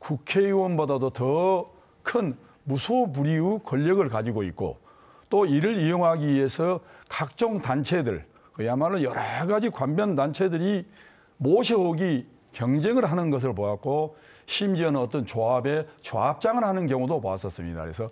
국회의원보다도 더 큰 무소불위의 권력을 가지고 있고 또 이를 이용하기 위해서 각종 단체들, 그야말로 여러 가지 관변 단체들이 모셔오기 경쟁을 하는 것을 보았고 심지어는 어떤 조합에 조합장을 하는 경우도 봤었습니다. 그래서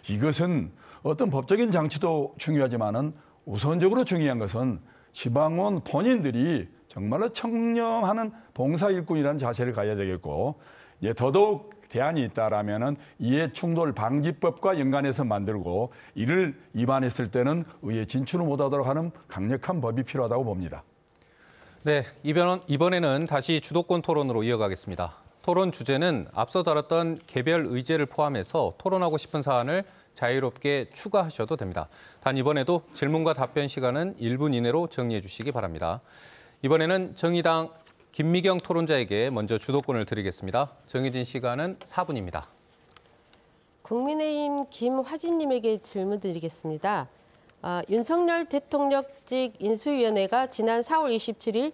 이것은 어떤 법적인 장치도 중요하지만은 우선적으로 중요한 것은 지방원 본인들이 정말로 청렴하는 봉사일꾼이라는 자세를 가져야 되겠고, 이제 더더욱 대안이 있다라면은 이해 충돌 방지법과 연관해서 만들고 이를 위반했을 때는 의회 진출을 못하도록 하는 강력한 법이 필요하다고 봅니다. 네, 이번에는 다시 주도권 토론으로 이어가겠습니다. 토론 주제는 앞서 다뤘던 개별 의제를 포함해서 토론하고 싶은 사안을 자유롭게 추가하셔도 됩니다. 단 이번에도 질문과 답변 시간은 1분 이내로 정리해 주시기 바랍니다. 이번에는 정의당 김미경 토론자에게 먼저 주도권을 드리겠습니다. 정해진 시간은 4분입니다. 국민의힘 김화진님에게 질문 드리겠습니다. 윤석열 대통령직 인수위원회가 지난 4월 27일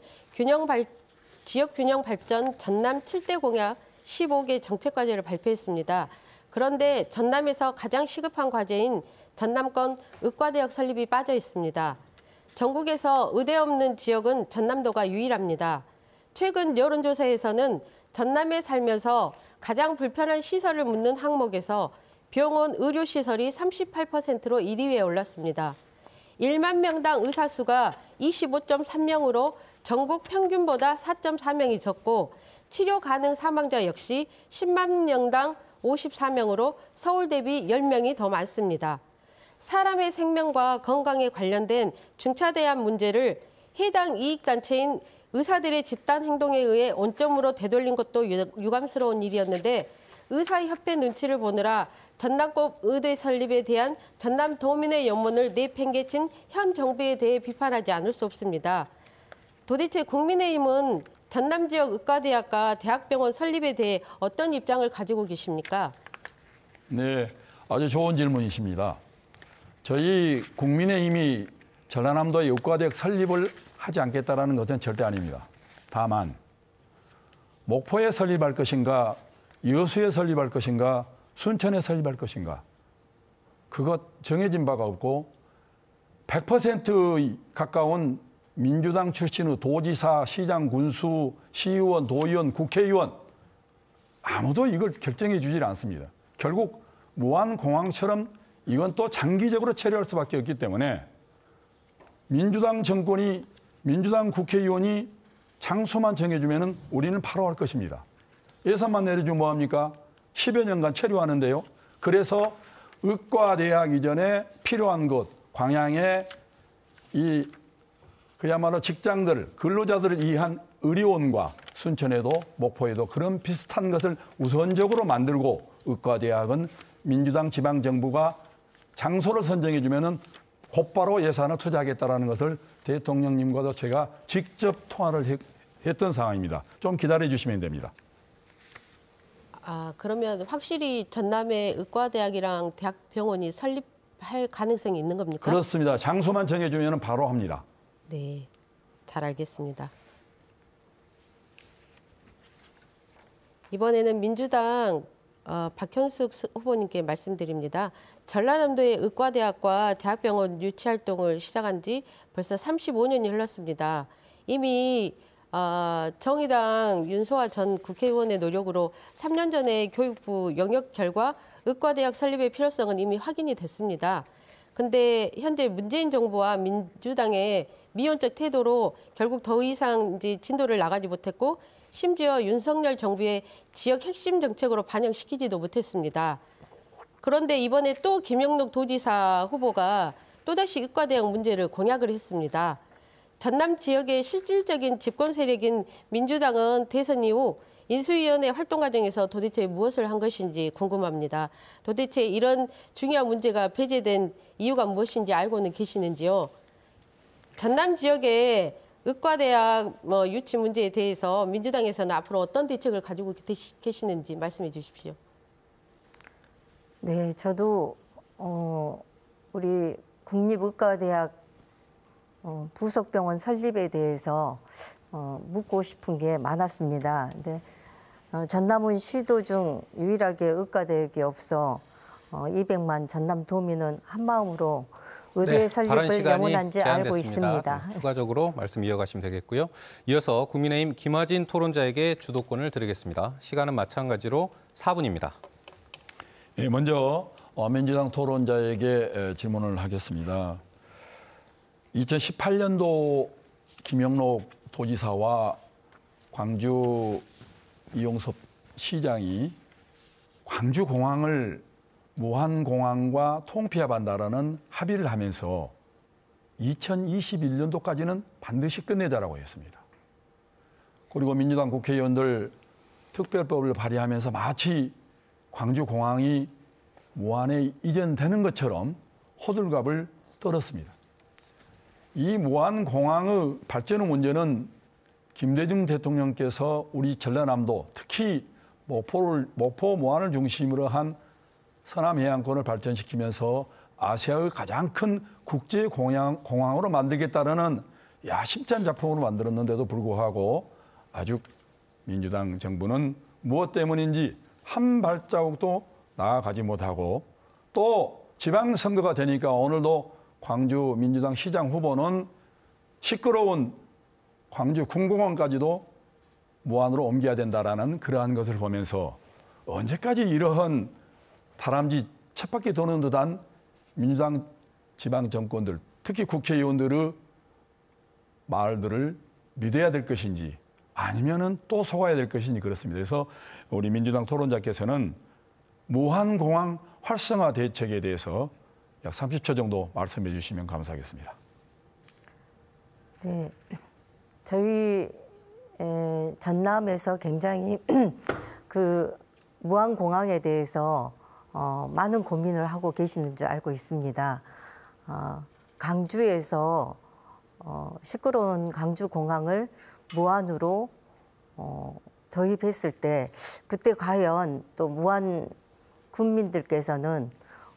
지역균형 발전 전남 7대 공약 15개 정책 과제를 발표했습니다. 그런데 전남에서 가장 시급한 과제인 전남권 의과대학 설립이 빠져 있습니다. 전국에서 의대 없는 지역은 전남도가 유일합니다. 최근 여론조사에서는 전남에 살면서 가장 불편한 시설을 묻는 항목에서 병원 의료시설이 38%로 1위에 올랐습니다. 1만 명당 의사 수가 25.3명으로 전국 평균보다 4.4명이 적고 치료 가능 사망자 역시 10만 명당 54명으로 서울 대비 10명이 더 많습니다. 사람의 생명과 건강에 관련된 중차대한 문제를 해당 이익단체인 의사들의 집단 행동에 의해 원점으로 되돌린 것도 유감스러운 일이었는데 의사협회 눈치를 보느라 전남권 의대 설립에 대한 전남도민의 염원을 내팽개친 현 정부에 대해 비판하지 않을 수 없습니다. 도대체 국민의힘은 전남 지역 의과대학과 대학병원 설립에 대해 어떤 입장을 가지고 계십니까? 네, 아주 좋은 질문이십니다. 저희 국민의힘이 전라남도의 의과대학 설립을 하지 않겠다라는 것은 절대 아닙니다. 다만 목포에 설립할 것인가, 여수에 설립할 것인가, 순천에 설립할 것인가, 그것 정해진 바가 없고 100% 가까운 민주당 출신의 도지사, 시장, 군수, 시의원, 도의원, 국회의원 아무도 이걸 결정해 주질 않습니다. 결국 무한공항처럼 이건 또 장기적으로 처리할 수밖에 없기 때문에 민주당 정권이, 민주당 국회의원이 장소만 정해주면 우리는 바로 할 것입니다. 예산만 내려주면 뭐합니까? 10여 년간 체류하는데요. 그래서 의과대학 이전에 필요한 곳, 광양에 이 그야말로 직장들, 근로자들을 위한 의료원과 순천에도 목포에도 그런 비슷한 것을 우선적으로 만들고 의과대학은 민주당 지방정부가 장소를 선정해주면 곧바로 예산을 투자하겠다는 것을 대통령님과도 제가 직접 통화를 했던 상황입니다. 좀 기다려 주시면 됩니다. 그러면 확실히 전남에 의과대학이랑 대학병원이 설립할 가능성이 있는 겁니까? 그렇습니다. 장소만 정해주면 바로 합니다. 네, 잘 알겠습니다. 이번에는 민주당 박현숙 후보님께 말씀드립니다. 전라남도의 의과대학과 대학병원 유치활동을 시작한 지 벌써 35년이 흘렀습니다. 이미 정의당 윤소아 전 국회의원의 노력으로 3년 전에 교육부 영역 결과 의과대학 설립의 필요성은 이미 확인이 됐습니다. 근데 현재 문재인 정부와 민주당의 미온적 태도로 결국 더 이상 이제 진도를 나가지 못했고 심지어 윤석열 정부의 지역 핵심 정책으로 반영시키지도 못했습니다. 그런데 이번에 또 김영록 도지사 후보가 또다시 의과대학 문제를 공약을 했습니다. 전남 지역의 실질적인 집권 세력인 민주당은 대선 이후 인수위원회 활동 과정에서 도대체 무엇을 한 것인지 궁금합니다. 도대체 이런 중요한 문제가 배제된 이유가 무엇인지 알고는 계시는지요? 전남 지역의 의과대학 유치 문제에 대해서 민주당에서는 앞으로 어떤 대책을 가지고 계시는지 말씀해 주십시오. 네, 저도 우리 국립의과대학 부속병원 설립에 대해서 묻고 싶은 게 많았습니다. 근데 전남은 시도 중 유일하게 의과대학이 없어 200만 전남 도민은 한 마음으로 의대 설립을 염원한지 알고 있습니다. 추가적으로 말씀 이어가시면 되겠고요. 이어서 국민의힘 김화진 토론자에게 주도권을 드리겠습니다. 시간은 마찬가지로 4분입니다. 예, 먼저 민주당 토론자에게 질문을 하겠습니다. 2018년도 김영록 도지사와 광주 이용섭 시장이 광주공항을 무한공항과 통폐합한다라는 합의를 하면서 2021년도까지는 반드시 끝내자라고 했습니다. 그리고 민주당 국회의원들 특별법을 발의하면서 마치 광주공항이 무한에 이전되는 것처럼 호들갑을 떨었습니다. 이 무한공항의 발전의 문제는 김대중 대통령께서 우리 전라남도, 특히 목포 무안을 중심으로 한 서남해안권을 발전시키면서 아시아의 가장 큰 국제공항으로 만들겠다는 야심찬 작품으로 만들었는데도 불구하고 아직 민주당 정부는 무엇 때문인지 한 발자국도 나아가지 못하고, 또 지방선거가 되니까 오늘도 광주 민주당 시장 후보는 시끄러운 광주 군공항까지도 무안으로 옮겨야 된다라는 그러한 것을 보면서 언제까지 이러한 다람쥐 쳇바퀴 도는 듯한 민주당 지방 정권들, 특히 국회의원들의 말들을 믿어야 될 것인지 아니면은 또 속아야 될 것인지 그렇습니다. 그래서 우리 민주당 토론자께서는 무한공항 활성화 대책에 대해서 약 30초 정도 말씀해 주시면 감사하겠습니다. 네, 저희 전남에서 굉장히 그 무한공항에 대해서 많은 고민을 하고 계시는 줄 알고 있습니다. 강주에서 시끄러운 강주공항을 무안으로 도입했을 때 그때 과연 또 무안 국민들께서는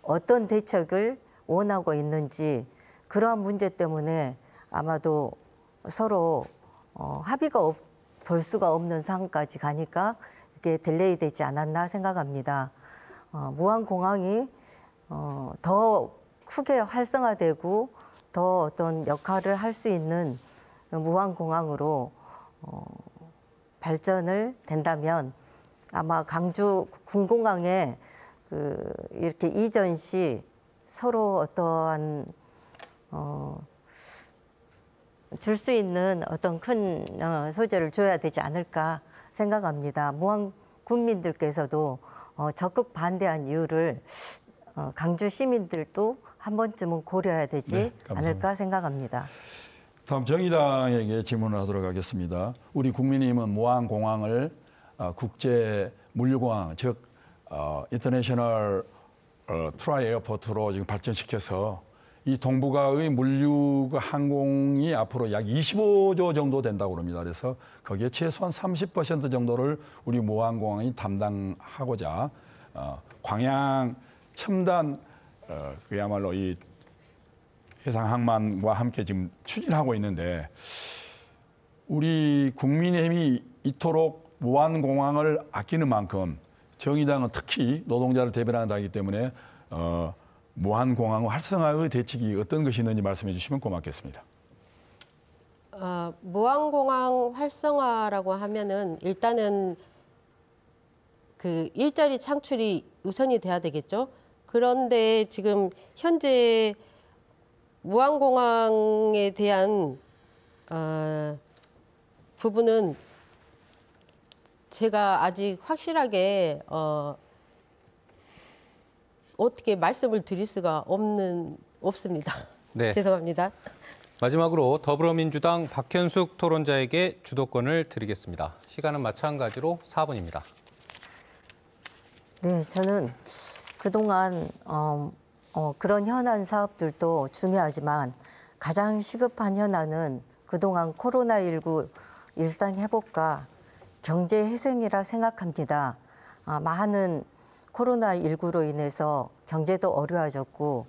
어떤 대책을 원하고 있는지, 그러한 문제 때문에 아마도 서로 합의가 볼 수가 없는 상황까지 가니까 이게 딜레이 되지 않았나 생각합니다. 무안공항이 더 크게 활성화되고 더 어떤 역할을 할 수 있는 무안공항으로 발전을 된다면 아마 강주 군공항에 이렇게 이전 시 서로 어떠한 줄 수 있는 어떤 큰 소재를 줘야 되지 않을까 생각합니다. 무안 국민들께서도 적극 반대한 이유를 강주 시민들도 한 번쯤은 고려해야 되지 않을까 생각합니다. 다음 정의당에게 질문을 하도록 하겠습니다. 우리 국민의힘은 무안공항을 국제 물류공항, 즉 인터내셔널 트라이 에어포트로 지금 발전시켜서 이 동북아의 물류 항공이 앞으로 약 25조 정도 된다고 합니다. 그래서 거기에 최소한 30% 정도를 우리 무안공항이 담당하고자 광양 첨단 그야말로 이 해상항만과 함께 지금 추진하고 있는데, 우리 국민의힘이 이토록 무안공항을 아끼는 만큼 정의당은 특히 노동자를 대변한다기 때문에 무안공항 활성화의 대책이 어떤 것이 있는지 말씀해 주시면 고맙겠습니다. 무안공항 활성화라고 하면은 일단은 그 일자리 창출이 우선이 돼야 되겠죠. 그런데 지금 현재 무안공항에 대한 부분은 제가 아직 확실하게 어떻게 말씀을 드릴 수가 없습니다. 네. 죄송합니다. 마지막으로 더불어민주당 박현숙 토론자에게 주도권을 드리겠습니다. 시간은 마찬가지로 4분입니다. 네, 저는 그동안 그런 현안 사업들도 중요하지만 가장 시급한 현안은 그동안 코로나19 일상 회복과 경제 회생이라 생각합니다. 많은 코로나19로 인해서 경제도 어려워졌고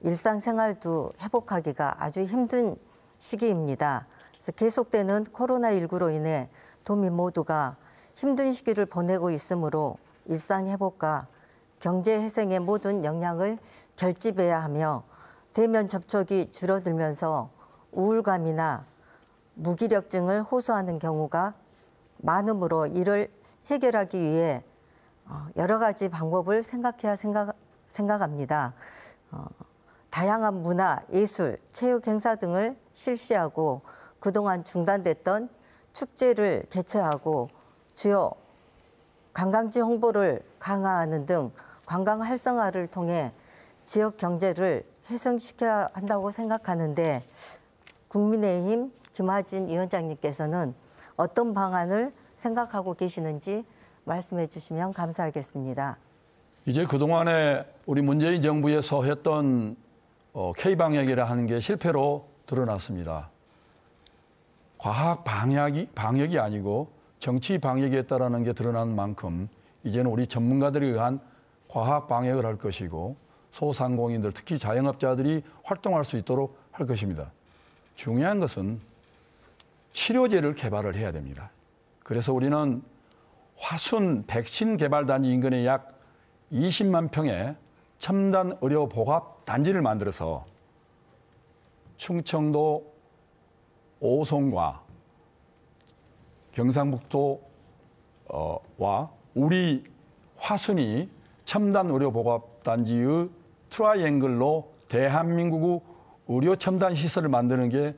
일상생활도 회복하기가 아주 힘든 시기입니다. 그래서 계속되는 코로나19로 인해 도민 모두가 힘든 시기를 보내고 있으므로 일상 회복과 경제 회생의 모든 역량을 결집해야 하며 대면 접촉이 줄어들면서 우울감이나 무기력증을 호소하는 경우가 많으므로 이를 해결하기 위해 여러 가지 방법을 생각합니다. 다양한 문화, 예술, 체육 행사 등을 실시하고 그동안 중단됐던 축제를 개최하고 주요 관광지 홍보를 강화하는 등 관광 활성화를 통해 지역 경제를 회생시켜야 한다고 생각하는데 국민의힘 김하진 위원장님께서는 어떤 방안을 생각하고 계시는지 말씀해 주시면 감사하겠습니다. 이제 그동안에 우리 문재인 정부에서 했던 K방역이라 하는 게 실패로 드러났습니다. 과학 방역이 아니고 정치 방역이었다라는 게 드러난 만큼 이제는 우리 전문가들에 의한 과학 방역을 할 것이고 소상공인들 특히 자영업자들이 활동할 수 있도록 할 것입니다. 중요한 것은 치료제를 개발을 해야 됩니다. 그래서 우리는 화순 백신 개발 단지 인근에 약 20만 평의 첨단 의료 복합 단지를 만들어서 충청도 오송과 경상북도와 우리 화순이 첨단 의료 복합 단지의 트라이앵글로 대한민국의 의료 첨단 시설을 만드는 게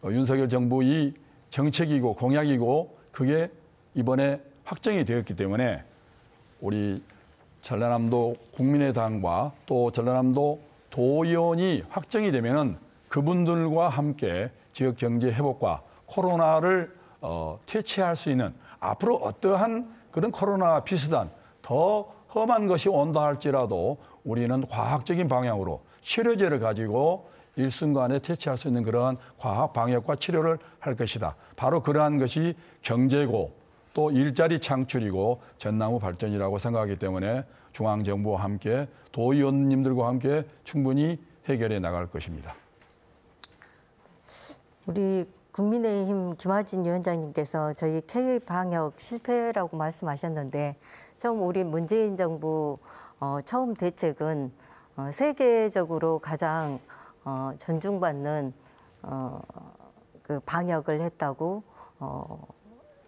윤석열 정부의 정책이고 공약이고 그게 이번에 확정이 되었기 때문에 우리 전라남도 국민의당과 또 전라남도 도의원이 확정이 되면은 그분들과 함께 지역 경제 회복과 코로나를 퇴치할 수 있는 앞으로 어떠한 그런 코로나 비슷한 더 험한 것이 온다 할지라도 우리는 과학적인 방향으로 치료제를 가지고 일순간에 퇴치할 수 있는 그러한 과학 방역과 치료를 할 것이다. 바로 그러한 것이 경제고 또 일자리 창출이고 전남의 발전이라고 생각하기 때문에 중앙정부와 함께 도의원님들과 함께 충분히 해결해 나갈 것입니다. 우리 국민의힘 김하진 위원장님께서 저희 K방역 실패라고 말씀하셨는데 처음 우리 문재인 정부 처음 대책은 세계적으로 가장 존중받는 그 방역을 했다고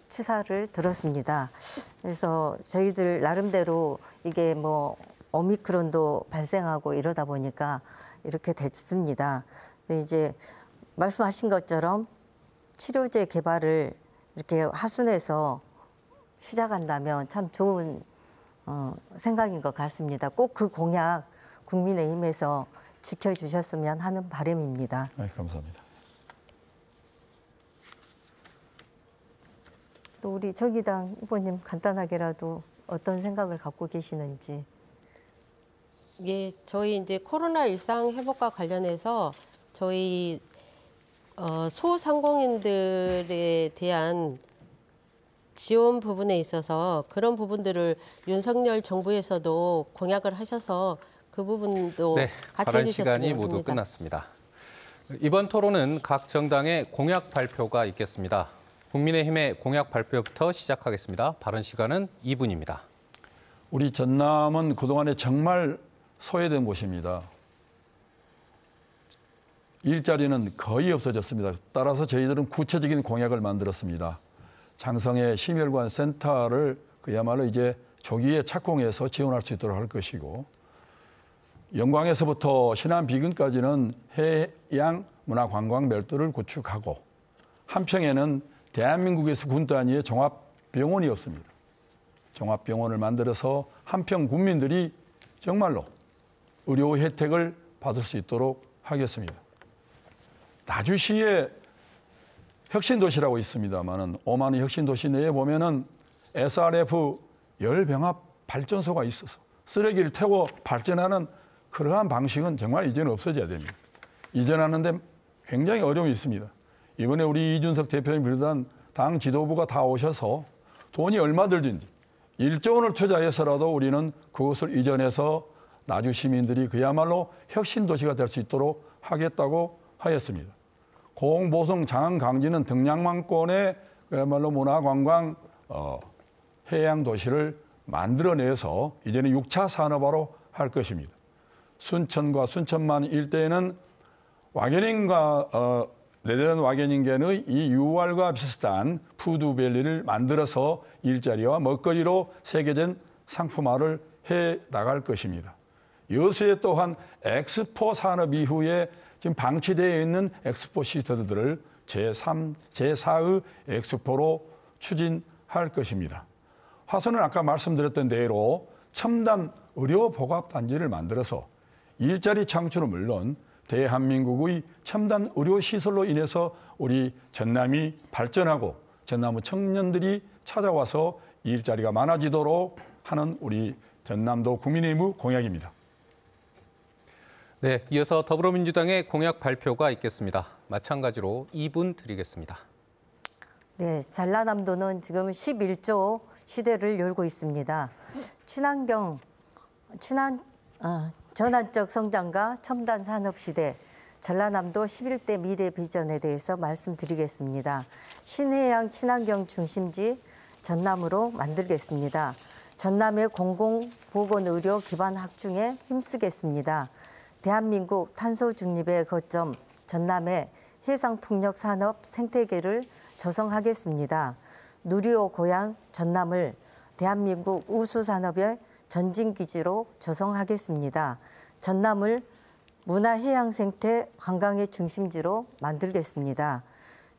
치사를 들었습니다. 그래서 저희들 나름대로 이게 뭐 오미크론도 발생하고 이러다 보니까 이렇게 됐습니다. 근데 이제 말씀하신 것처럼 치료제 개발을 이렇게 하순에서 시작한다면 참 좋은 생각인 것 같습니다. 꼭 그 공약 국민의힘에서 지켜주셨으면 하는 바람입니다. 네, 감사합니다. 또 우리 정의당 후보님 간단하게라도 어떤 생각을 갖고 계시는지. 예, 저희 이제 코로나 일상 회복과 관련해서 저희 소상공인들에 대한 지원 부분에 있어서 그런 부분들을 윤석열 정부에서도 공약을 하셔서 그 부분도 네, 같이 발언 해주셨으면 시간이 모두 합니다. 끝났습니다. 이번 토론은 각 정당의 공약 발표가 있겠습니다. 국민의힘의 공약 발표부터 시작하겠습니다. 발언 시간은 2분입니다. 우리 전남은 그동안에 정말 소외된 곳입니다. 일자리는 거의 없어졌습니다. 따라서 저희들은 구체적인 공약을 만들었습니다. 장성의 심혈관 센터를 그야말로 이제 조기에 착공해서 지원할 수 있도록 할 것이고 영광에서부터 신안 비근까지는 해양 문화 관광 멜도를 구축하고 한평에는 대한민국에서 군 단위의 종합병원이 없습니다. 종합병원을 만들어서 한평 국민들이 정말로 의료 혜택을 받을 수 있도록 하겠습니다. 나주시에 혁신도시라고 있습니다만은 오만의 혁신도시 내에 보면은 SRF 열병합 발전소가 있어서 쓰레기를 태워 발전하는 그러한 방식은 정말 이제는 없어져야 됩니다. 이전하는데 굉장히 어려움이 있습니다. 이번에 우리 이준석 대표님 비롯한 당 지도부가 다 오셔서 돈이 얼마 들든지 1조 원을 투자해서라도 우리는 그것을 이전해서 나주 시민들이 그야말로 혁신도시가 될 수 있도록 하겠다고 하였습니다. 고흥보성 장안 강진은 등량만권의 그야말로 문화관광 해양도시를 만들어내서 이제는 6차 산업화로 할 것입니다. 순천과 순천만 일대에는 와게닝과 네덜란드 와게닝겐의 이 유월과 비슷한 푸드밸리를 만들어서 일자리와 먹거리로 세계된 상품화를 해 나갈 것입니다. 여수에 또한 엑스포 산업 이후에 지금 방치되어 있는 엑스포 시설들을 제3, 제4의 엑스포로 추진할 것입니다. 화성은 아까 말씀드렸던 대로 첨단 의료복합단지를 만들어서 일자리 창출은 물론 대한민국의 첨단 의료시설로 인해서 우리 전남이 발전하고 전남의 청년들이 찾아와서 일자리가 많아지도록 하는 우리 전남도 국민의힘의 공약입니다. 네, 이어서 더불어민주당의 공약 발표가 있겠습니다. 마찬가지로 2분 드리겠습니다. 네, 전라남도는 지금 11조 시대를 열고 있습니다. 전환적 성장과 첨단 산업 시대, 전라남도 11대 미래 비전에 대해서 말씀드리겠습니다. 신해양 친환경 중심지 전남으로 만들겠습니다. 전남의 공공보건의료 기반 확충에 힘쓰겠습니다. 대한민국 탄소 중립의 거점 전남의 해상풍력 산업 생태계를 조성하겠습니다. 누리호 고향 전남을 대한민국 우수산업의 전진기지로 조성하겠습니다. 전남을 문화해양생태 관광의 중심지로 만들겠습니다.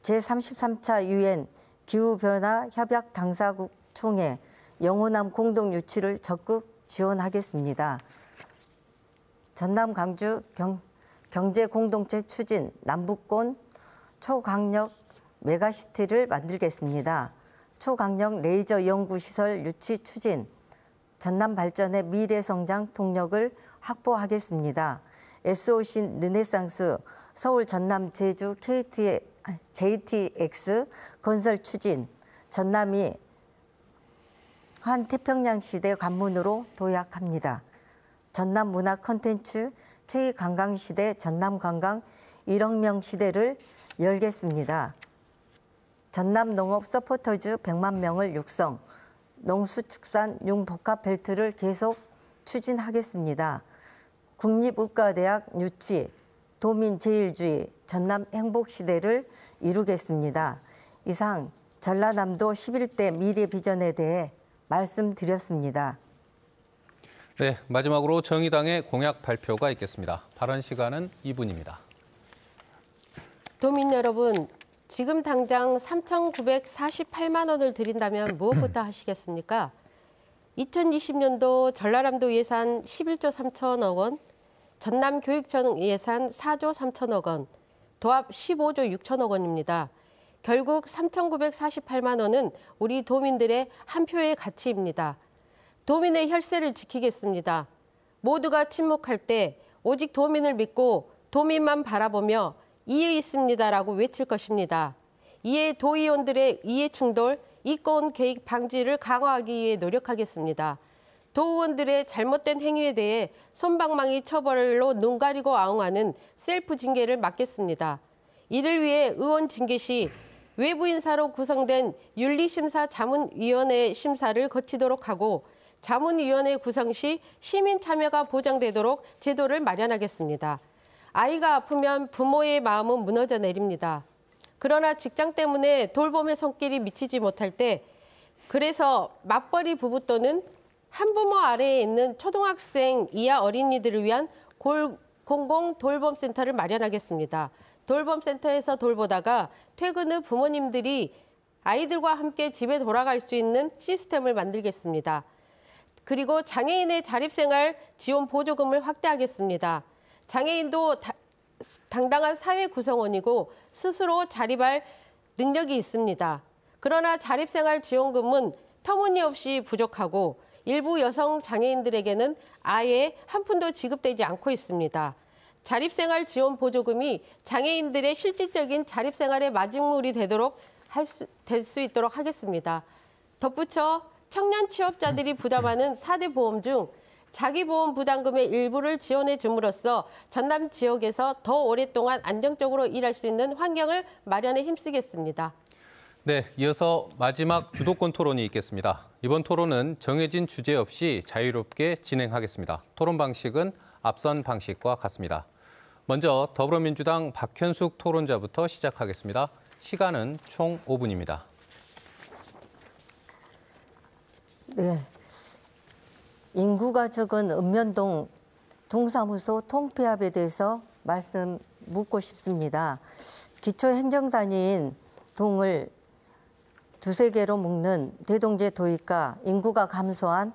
제33차 유엔 기후변화 협약 당사국 총회 영호남 공동 유치를 적극 지원하겠습니다. 전남 광주 경제 공동체 추진 남북권 초강력 메가시티를 만들겠습니다. 초강력 레이저 연구시설 유치 추진, 전남 발전의 미래 성장 동력을 확보하겠습니다. SOC 르네상스 서울 전남 제주 JTX 건설 추진, 전남이 환태평양 시대 관문으로 도약합니다. 전남 문화 콘텐츠 K관광시대 전남관광 1억 명 시대를 열겠습니다. 전남 농업 서포터즈 100만 명을 육성, 농수축산 융복합벨트를 계속 추진하겠습니다. 국립의과대학 유치, 도민제일주의, 전남 행복시대를 이루겠습니다. 이상 전라남도 11대 미래 비전에 대해 말씀드렸습니다. 네, 마지막으로 정의당의 공약 발표가 있겠습니다. 발언 시간은 2분입니다. 도민 여러분, 지금 당장 3,948만 원을 드린다면 무엇부터 하시겠습니까? 2020년도 전라남도 예산 11조 3천억 원, 전남교육청 예산 4조 3천억 원, 도합 15조 6천억 원입니다. 결국 3,948만 원은 우리 도민들의 한 표의 가치입니다. 도민의 혈세를 지키겠습니다. 모두가 침묵할 때 오직 도민을 믿고 도민만 바라보며 이해 있습니다라고 외칠 것입니다. 이에 도의원들의 이해 충돌, 이권 개입 방지를 강화하기 위해 노력하겠습니다. 도의원들의 잘못된 행위에 대해 솜방망이 처벌로 눈 가리고 아웅하는 셀프 징계를 막겠습니다. 이를 위해 의원 징계 시 외부 인사로 구성된 윤리심사 자문위원회 심사를 거치도록 하고 자문위원회 구성 시 시민 참여가 보장되도록 제도를 마련하겠습니다. 아이가 아프면 부모의 마음은 무너져 내립니다. 그러나 직장 때문에 돌봄의 손길이 미치지 못할 때 그래서 맞벌이 부부 또는 한부모 아래에 있는 초등학생 이하 어린이들을 위한 공공 돌봄센터를 마련하겠습니다. 돌봄센터에서 돌보다가 퇴근 후 부모님들이 아이들과 함께 집에 돌아갈 수 있는 시스템을 만들겠습니다. 그리고 장애인의 자립생활 지원 보조금을 확대하겠습니다. 장애인도 당당한 사회 구성원이고 스스로 자립할 능력이 있습니다. 그러나 자립생활 지원금은 터무니없이 부족하고 일부 여성 장애인들에게는 아예 한 푼도 지급되지 않고 있습니다. 자립생활 지원 보조금이 장애인들의 실질적인 자립생활의 마중물이 되도록 될 수 있도록 하겠습니다. 덧붙여 청년 취업자들이 부담하는 4대 보험 중 자기보험 부담금의 일부를 지원해 줌으로써 전남 지역에서 더 오랫동안 안정적으로 일할 수 있는 환경을 마련에 힘쓰겠습니다. 네, 이어서 마지막 주도권 토론이 있겠습니다. 이번 토론은 정해진 주제 없이 자유롭게 진행하겠습니다. 토론 방식은 앞선 방식과 같습니다. 먼저 더불어민주당 박현숙 토론자부터 시작하겠습니다. 시간은 총 5분입니다. 네. 인구가 적은 읍면동 동사무소 통폐합에 대해서 말씀 묻고 싶습니다. 기초행정단위인 동을 두세 개로 묶는 대동제 도입과 인구가 감소한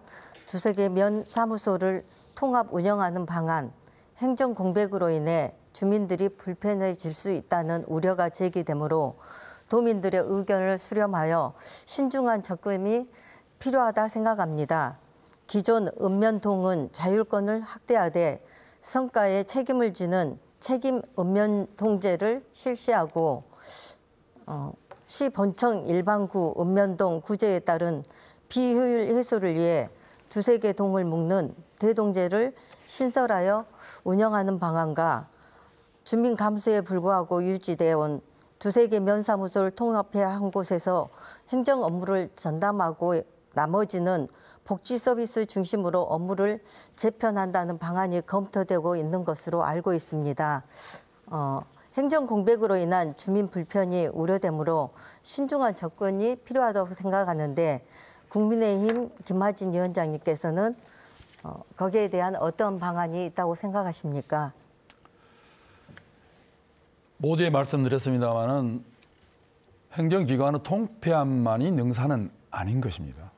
두세 개 면 사무소를 통합 운영하는 방안, 행정 공백으로 인해 주민들이 불편해질 수 있다는 우려가 제기되므로 도민들의 의견을 수렴하여 신중한 접근이 필요하다 생각합니다. 기존 읍면동은 자율권을 확대하되 성과에 책임을 지는 책임 읍면동제를 실시하고 시 본청 일반구 읍면동 구제에 따른 비효율 해소를 위해 두세 개 동을 묶는 대동제를 신설하여 운영하는 방안과 주민 감소에 불구하고 유지되어 온 두세 개 면사무소를 통합해 한 곳에서 행정 업무를 전담하고 나머지는 복지 서비스 중심으로 업무를 재편한다는 방안이 검토되고 있는 것으로 알고 있습니다. 행정 공백으로 인한 주민 불편이 우려되므로 신중한 접근이 필요하다고 생각하는데 국민의힘 김하진 위원장님께서는 거기에 대한 어떤 방안이 있다고 생각하십니까? 모두에 말씀드렸습니다마는 행정기관의 통폐합만이 능사는 아닌 것입니다.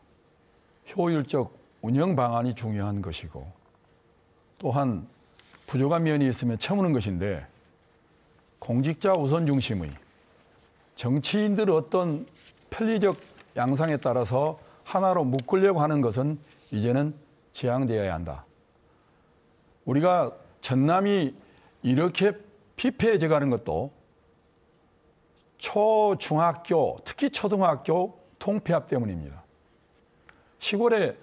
효율적 운영 방안이 중요한 것이고 또한 부족한 면이 있으면 채우는 것인데 공직자 우선 중심의 정치인들의 어떤 편리적 양상에 따라서 하나로 묶으려고 하는 것은 이제는 지양되어야 한다. 우리가 전남이 이렇게 피폐해져 가는 것도 초중학교, 특히 초등학교 통폐합 때문입니다. 시골에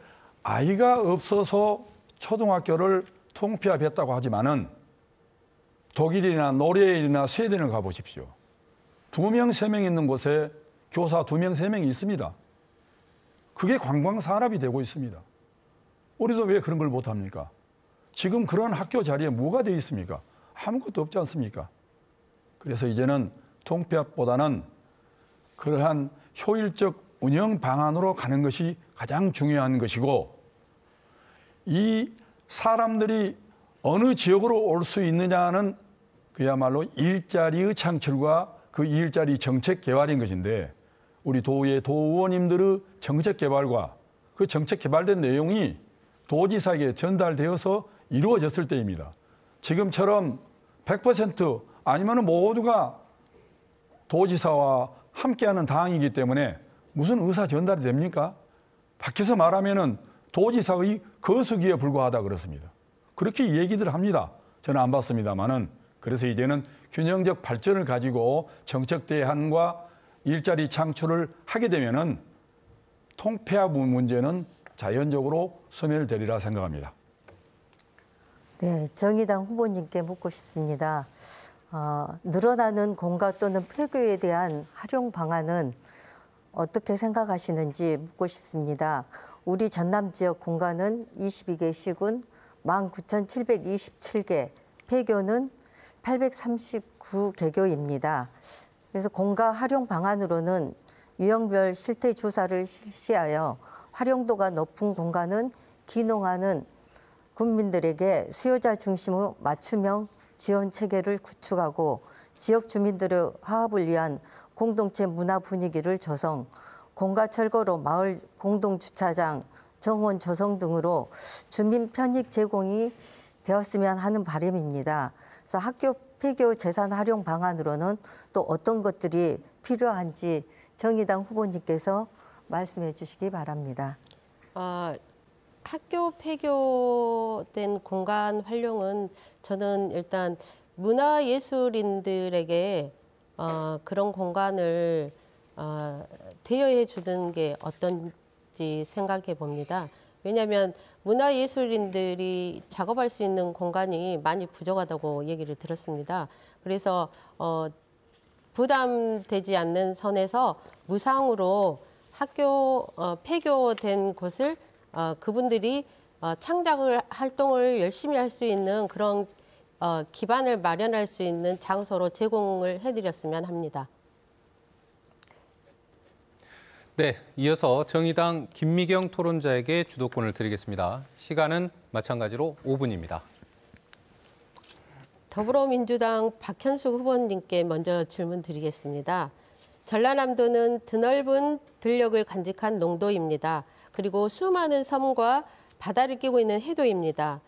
아이가 없어서 초등학교를 통폐합했다고 하지만은 독일이나 노르웨이나 스웨덴을 가보십시오. 2명, 3명 있는 곳에 교사 2명, 3명이 있습니다. 그게 관광 산업이 되고 있습니다. 우리도 왜 그런 걸 못합니까? 지금 그런 학교 자리에 뭐가 되어 있습니까? 아무것도 없지 않습니까? 그래서 이제는 통폐합보다는 그러한 효율적 운영 방안으로 가는 것이 가장 중요한 것이고 이 사람들이 어느 지역으로 올 수 있느냐는 그야말로 일자리의 창출과 그 일자리 정책 개발인 것인데 우리 도의 도의원님들의 정책 개발과 그 정책 개발된 내용이 도지사에게 전달되어서 이루어졌을 때입니다. 지금처럼 100% 아니면 모두가 도지사와 함께하는 당이기 때문에 무슨 의사 전달이 됩니까? 밖에서 말하면은 도지사의 거수기에 불과하다 그렇습니다. 그렇게 얘기들 합니다. 저는 안 봤습니다만은 그래서 이제는 균형적 발전을 가지고 정책 대안과 일자리 창출을 하게 되면은 통폐합 문제는 자연적으로 소멸되리라 생각합니다. 네, 정의당 후보님께 묻고 싶습니다. 늘어나는 공가 또는 폐교에 대한 활용 방안은 어떻게 생각하시는지 묻고 싶습니다. 우리 전남 지역 공가는 22개 시군 19,727개, 폐교는 839개교입니다. 그래서 공가 활용 방안으로는 유형별 실태 조사를 실시하여 활용도가 높은 공간은 기농하는 국민들에게 수요자 중심의 맞춤형 지원 체계를 구축하고 지역 주민들의 화합을 위한 공동체 문화 분위기를 조성, 공가 철거로 마을 공동주차장, 정원 조성 등으로 주민 편익 제공이 되었으면 하는 바람입니다. 그래서 학교 폐교 재산 활용 방안으로는 또 어떤 것들이 필요한지 정의당 후보님께서 말씀해 주시기 바랍니다. 학교 폐교된 공간 활용은 저는 일단 문화예술인들에게 그런 공간을 대여해 주는 게 어떤지 생각해 봅니다. 왜냐하면 문화예술인들이 작업할 수 있는 공간이 많이 부족하다고 얘기를 들었습니다. 그래서 부담되지 않는 선에서 무상으로 학교 폐교된 곳을 그분들이 창작 활동을 열심히 할 수 있는 그런 기반을 마련할 수 있는 장소로 제공을 해드렸으면 합니다. 네, 이어서 정의당 김미경 토론자에게 주도권을 드리겠습니다. 시간은 마찬가지로 5분입니다. 더불어민주당 박현숙 후보님께 먼저 질문 드리겠습니다. 전라남도는 드넓은 들녘을 간직한 농도입니다. 그리고 수많은 섬과 바다를 끼고 있는 해도입니다.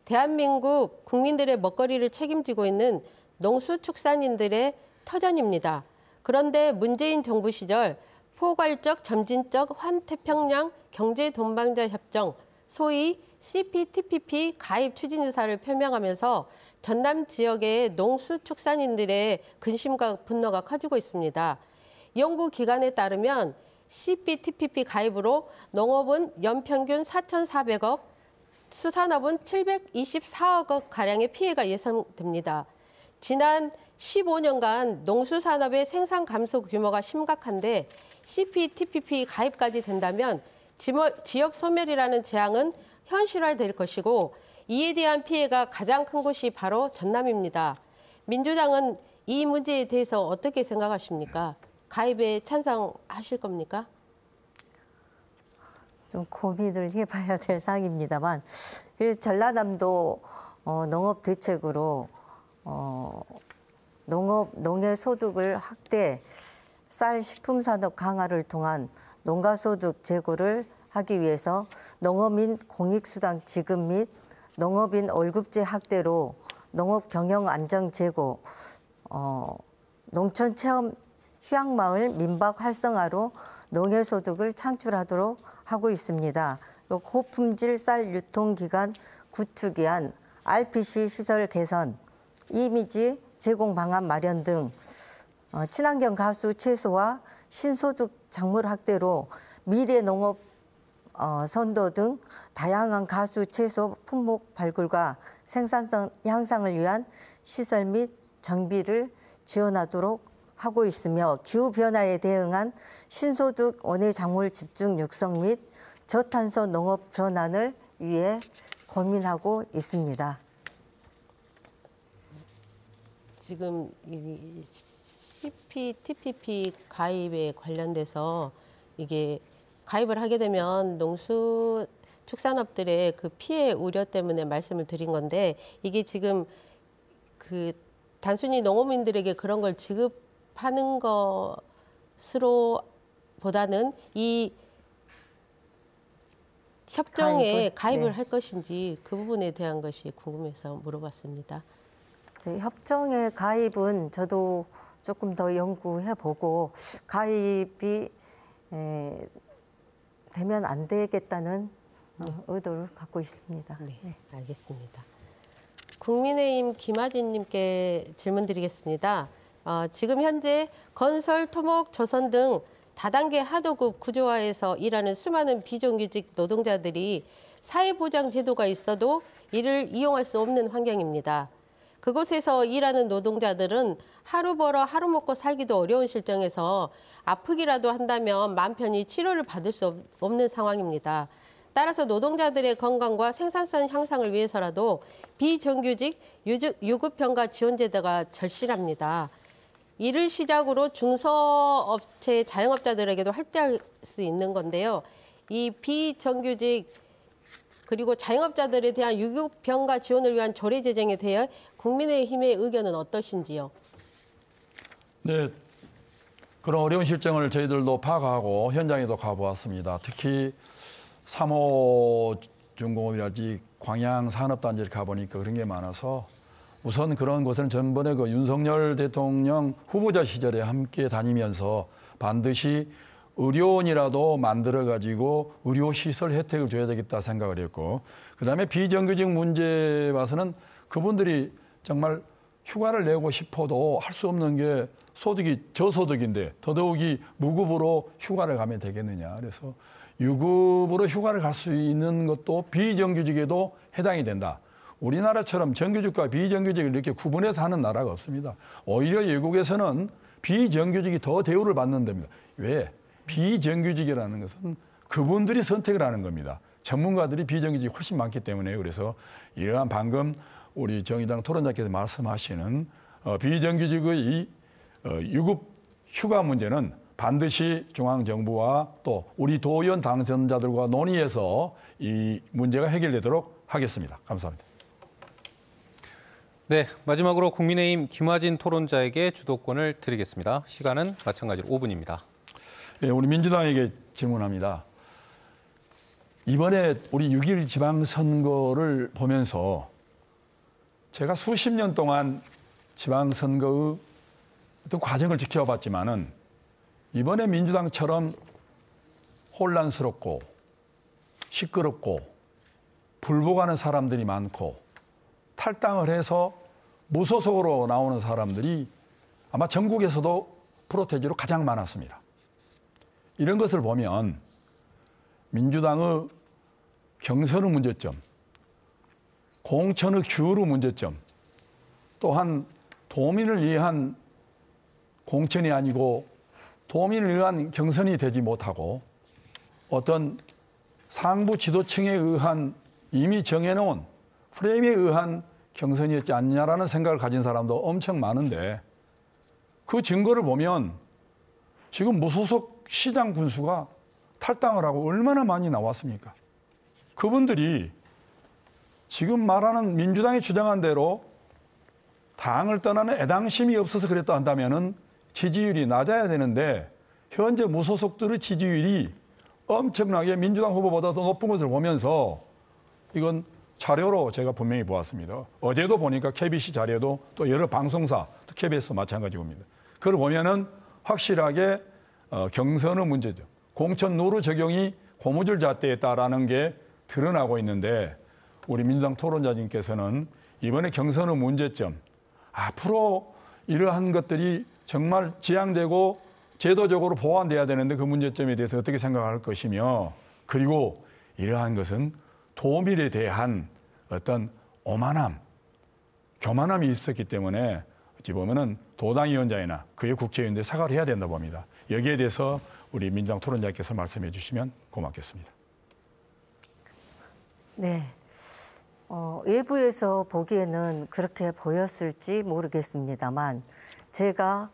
대한민국 국민들의 먹거리를 책임지고 있는 농수축산인들의 터전입니다. 그런데 문재인 정부 시절 포괄적 점진적 환태평양 경제동반자 협정, 소위 CPTPP 가입 추진 의사를 표명하면서 전남 지역의 농수축산인들의 근심과 분노가 커지고 있습니다. 연구기관에 따르면 CPTPP 가입으로 농업은 연평균 4,400억, 수산업은 724억 원 가량의 피해가 예상됩니다. 지난 15년간 농수산업의 생산 감소 규모가 심각한데 CPTPP 가입까지 된다면 지역 소멸이라는 재앙은 현실화될 것이고 이에 대한 피해가 가장 큰 곳이 바로 전남입니다. 민주당은 이 문제에 대해서 어떻게 생각하십니까? 가입에 찬성하실 겁니까? 좀 고민을 해봐야 될 사항입니다만, 그래서 전라남도 농업 대책으로 농해 소득을 확대, 쌀 식품 산업 강화를 통한 농가 소득 제고를 하기 위해서 농어민 공익수당 지급 및 농업인 월급제 확대로 농업 경영 안정 제고, 농촌 체험 휴양마을 민박 활성화로 농해 소득을 창출하도록 하고 있습니다. 고품질 쌀 유통기간 구축위한 RPC 시설 개선, 이미지 제공 방안 마련 등 친환경 가수 최소화, 신소득 작물 확대로 미래 농업 선도 등 다양한 가수 채소 품목 발굴과 생산성 향상을 위한 시설 및 정비를 지원하도록 하고 있으며 기후변화에 대응한 신소득 원예 작물 집중 육성 및 저탄소 농업 전환을 위해 고민하고 있습니다. 지금 이 CPTPP 가입에 관련돼서 이게 가입을 하게 되면 농수축산업들의 그 피해 우려 때문에 말씀을 드린 건데 이게 지금 그 단순히 농어민들에게 그런 걸 지급하는 것으로 보다는 이 협정에 가입을 할 것인지 그 부분에 대한 것이 궁금해서 물어봤습니다. 협정의 가입은 저도 조금 더 연구해보고 가입이 되면 안 되겠다는 의도를 갖고 있습니다. 네, 알겠습니다. 국민의힘 김하진님께 질문 드리겠습니다. 지금 현재 건설, 토목, 조선 등 다단계 하도급 구조화에서 일하는 수많은 비정규직 노동자들이 사회보장 제도가 있어도 이를 이용할 수 없는 환경입니다. 그곳에서 일하는 노동자들은 하루 벌어 하루 먹고 살기도 어려운 실정에서 아프기라도 한다면 맘 편히 치료를 받을 수 없는 상황입니다. 따라서 노동자들의 건강과 생산성 향상을 위해서라도 비정규직 유급평가 지원제도가 절실합니다. 이를 시작으로 중소업체 자영업자들에게도 할당할 수 있는 건데요. 이 비정규직 그리고 자영업자들에 대한 유급평가 지원을 위한 조례 제정에 대해 국민의힘의 의견은 어떠신지요? 네, 그런 어려운 실정을 저희들도 파악하고 현장에도 가보았습니다. 특히 3호 중공업이랄지 광양산업단지를 가보니까 그런 게 많아서 우선 그런 곳은 전번에 그 윤석열 대통령 후보자 시절에 함께 다니면서 반드시 의료원이라도 만들어가지고 의료시설 혜택을 줘야 되겠다 생각을 했고, 그다음에 비정규직 문제에 봐서는 그분들이 정말 휴가를 내고 싶어도 할 수 없는 게 소득이 저소득인데 더더욱이 무급으로 휴가를 가면 되겠느냐. 그래서 유급으로 휴가를 갈 수 있는 것도 비정규직에도 해당이 된다. 우리나라처럼 정규직과 비정규직을 이렇게 구분해서 하는 나라가 없습니다. 오히려 외국에서는 비정규직이 더 대우를 받는 데입니다. 왜? 비정규직이라는 것은 그분들이 선택을 하는 겁니다. 전문가들이 비정규직이 훨씬 많기 때문에. 그래서 이러한 방금 우리 정의당 토론자께서 말씀하시는 비정규직의 유급 휴가 문제는 반드시 중앙정부와 또 우리 도의원 당선자들과 논의해서 이 문제가 해결되도록 하겠습니다. 감사합니다. 네, 마지막으로 국민의힘 김화진 토론자에게 주도권을 드리겠습니다. 시간은 마찬가지로 5분입니다. 네, 우리 민주당에게 질문합니다. 이번에 우리 6.1 지방선거를 보면서 제가 수십 년 동안 지방선거의 어떤 과정을 지켜봤지만은 이번에 민주당처럼 혼란스럽고 시끄럽고 불복하는 사람들이 많고 탈당을 해서 무소속으로 나오는 사람들이 아마 전국에서도 프로테지로 가장 많았습니다. 이런 것을 보면 민주당의 경선의 문제점, 공천의 규율의 문제점, 또한 도민을 위한 공천이 아니고 도민을 위한 경선이 되지 못하고 어떤 상부 지도층에 의한 이미 정해놓은 프레임에 의한 경선이었지 않냐라는 생각을 가진 사람도 엄청 많은데 그 증거를 보면 지금 무소속 시장 군수가 탈당을 하고 얼마나 많이 나왔습니까? 그분들이 지금 말하는 민주당이 주장한 대로 당을 떠나는 애당심이 없어서 그랬다 한다면은 지지율이 낮아야 되는데 현재 무소속들의 지지율이 엄청나게 민주당 후보보다 더 높은 것을 보면서 이건 자료로 제가 분명히 보았습니다. 어제도 보니까 KBC 자료도 또 여러 방송사, 또 KBS도 마찬가지고 봅니다. 그걸 보면은 확실하게 경선의 문제죠. 공천 룰의 적용이 고무줄 잣대였다라는 게 드러나고 있는데 우리 민주당 토론자님께서는 이번에 경선의 문제점, 앞으로 이러한 것들이 정말 지향되고 제도적으로 보완돼야 되는데 그 문제점에 대해서 어떻게 생각할 것이며 그리고 이러한 것은 도민에 대한 어떤 오만함, 교만함이 있었기 때문에 어찌 보면은 도당위원장이나 그의 국회의원들 사과를 해야 된다 봅니다. 여기에 대해서 우리 민주당 토론자께서 말씀해 주시면 고맙겠습니다. 네. 외부에서 보기에는 그렇게 보였을지 모르겠습니다만 제가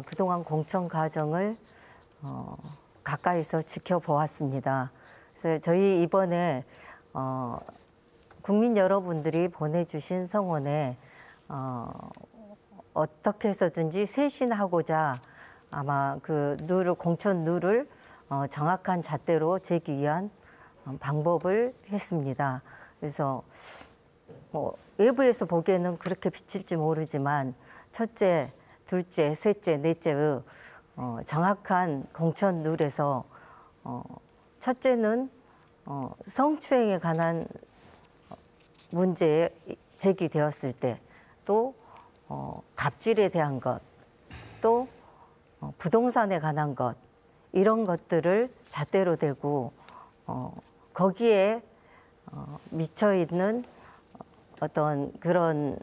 그동안 공천 과정을 가까이서 지켜보았습니다. 그래서 저희 이번에 국민 여러분들이 보내주신 성원에 어떻게 해서든지 쇄신하고자 아마 그 공천 룰을 정확한 잣대로 재기 위한 방법을 했습니다. 그래서 외부에서 보기에는 그렇게 비칠지 모르지만 첫째, 둘째, 셋째, 넷째의 정확한 공천 룰에서 첫째는 성추행에 관한 문제에 제기되었을 때 또 갑질에 대한 것, 또 부동산에 관한 것 이런 것들을 잣대로 대고 거기에 미쳐 있는 어떤 그런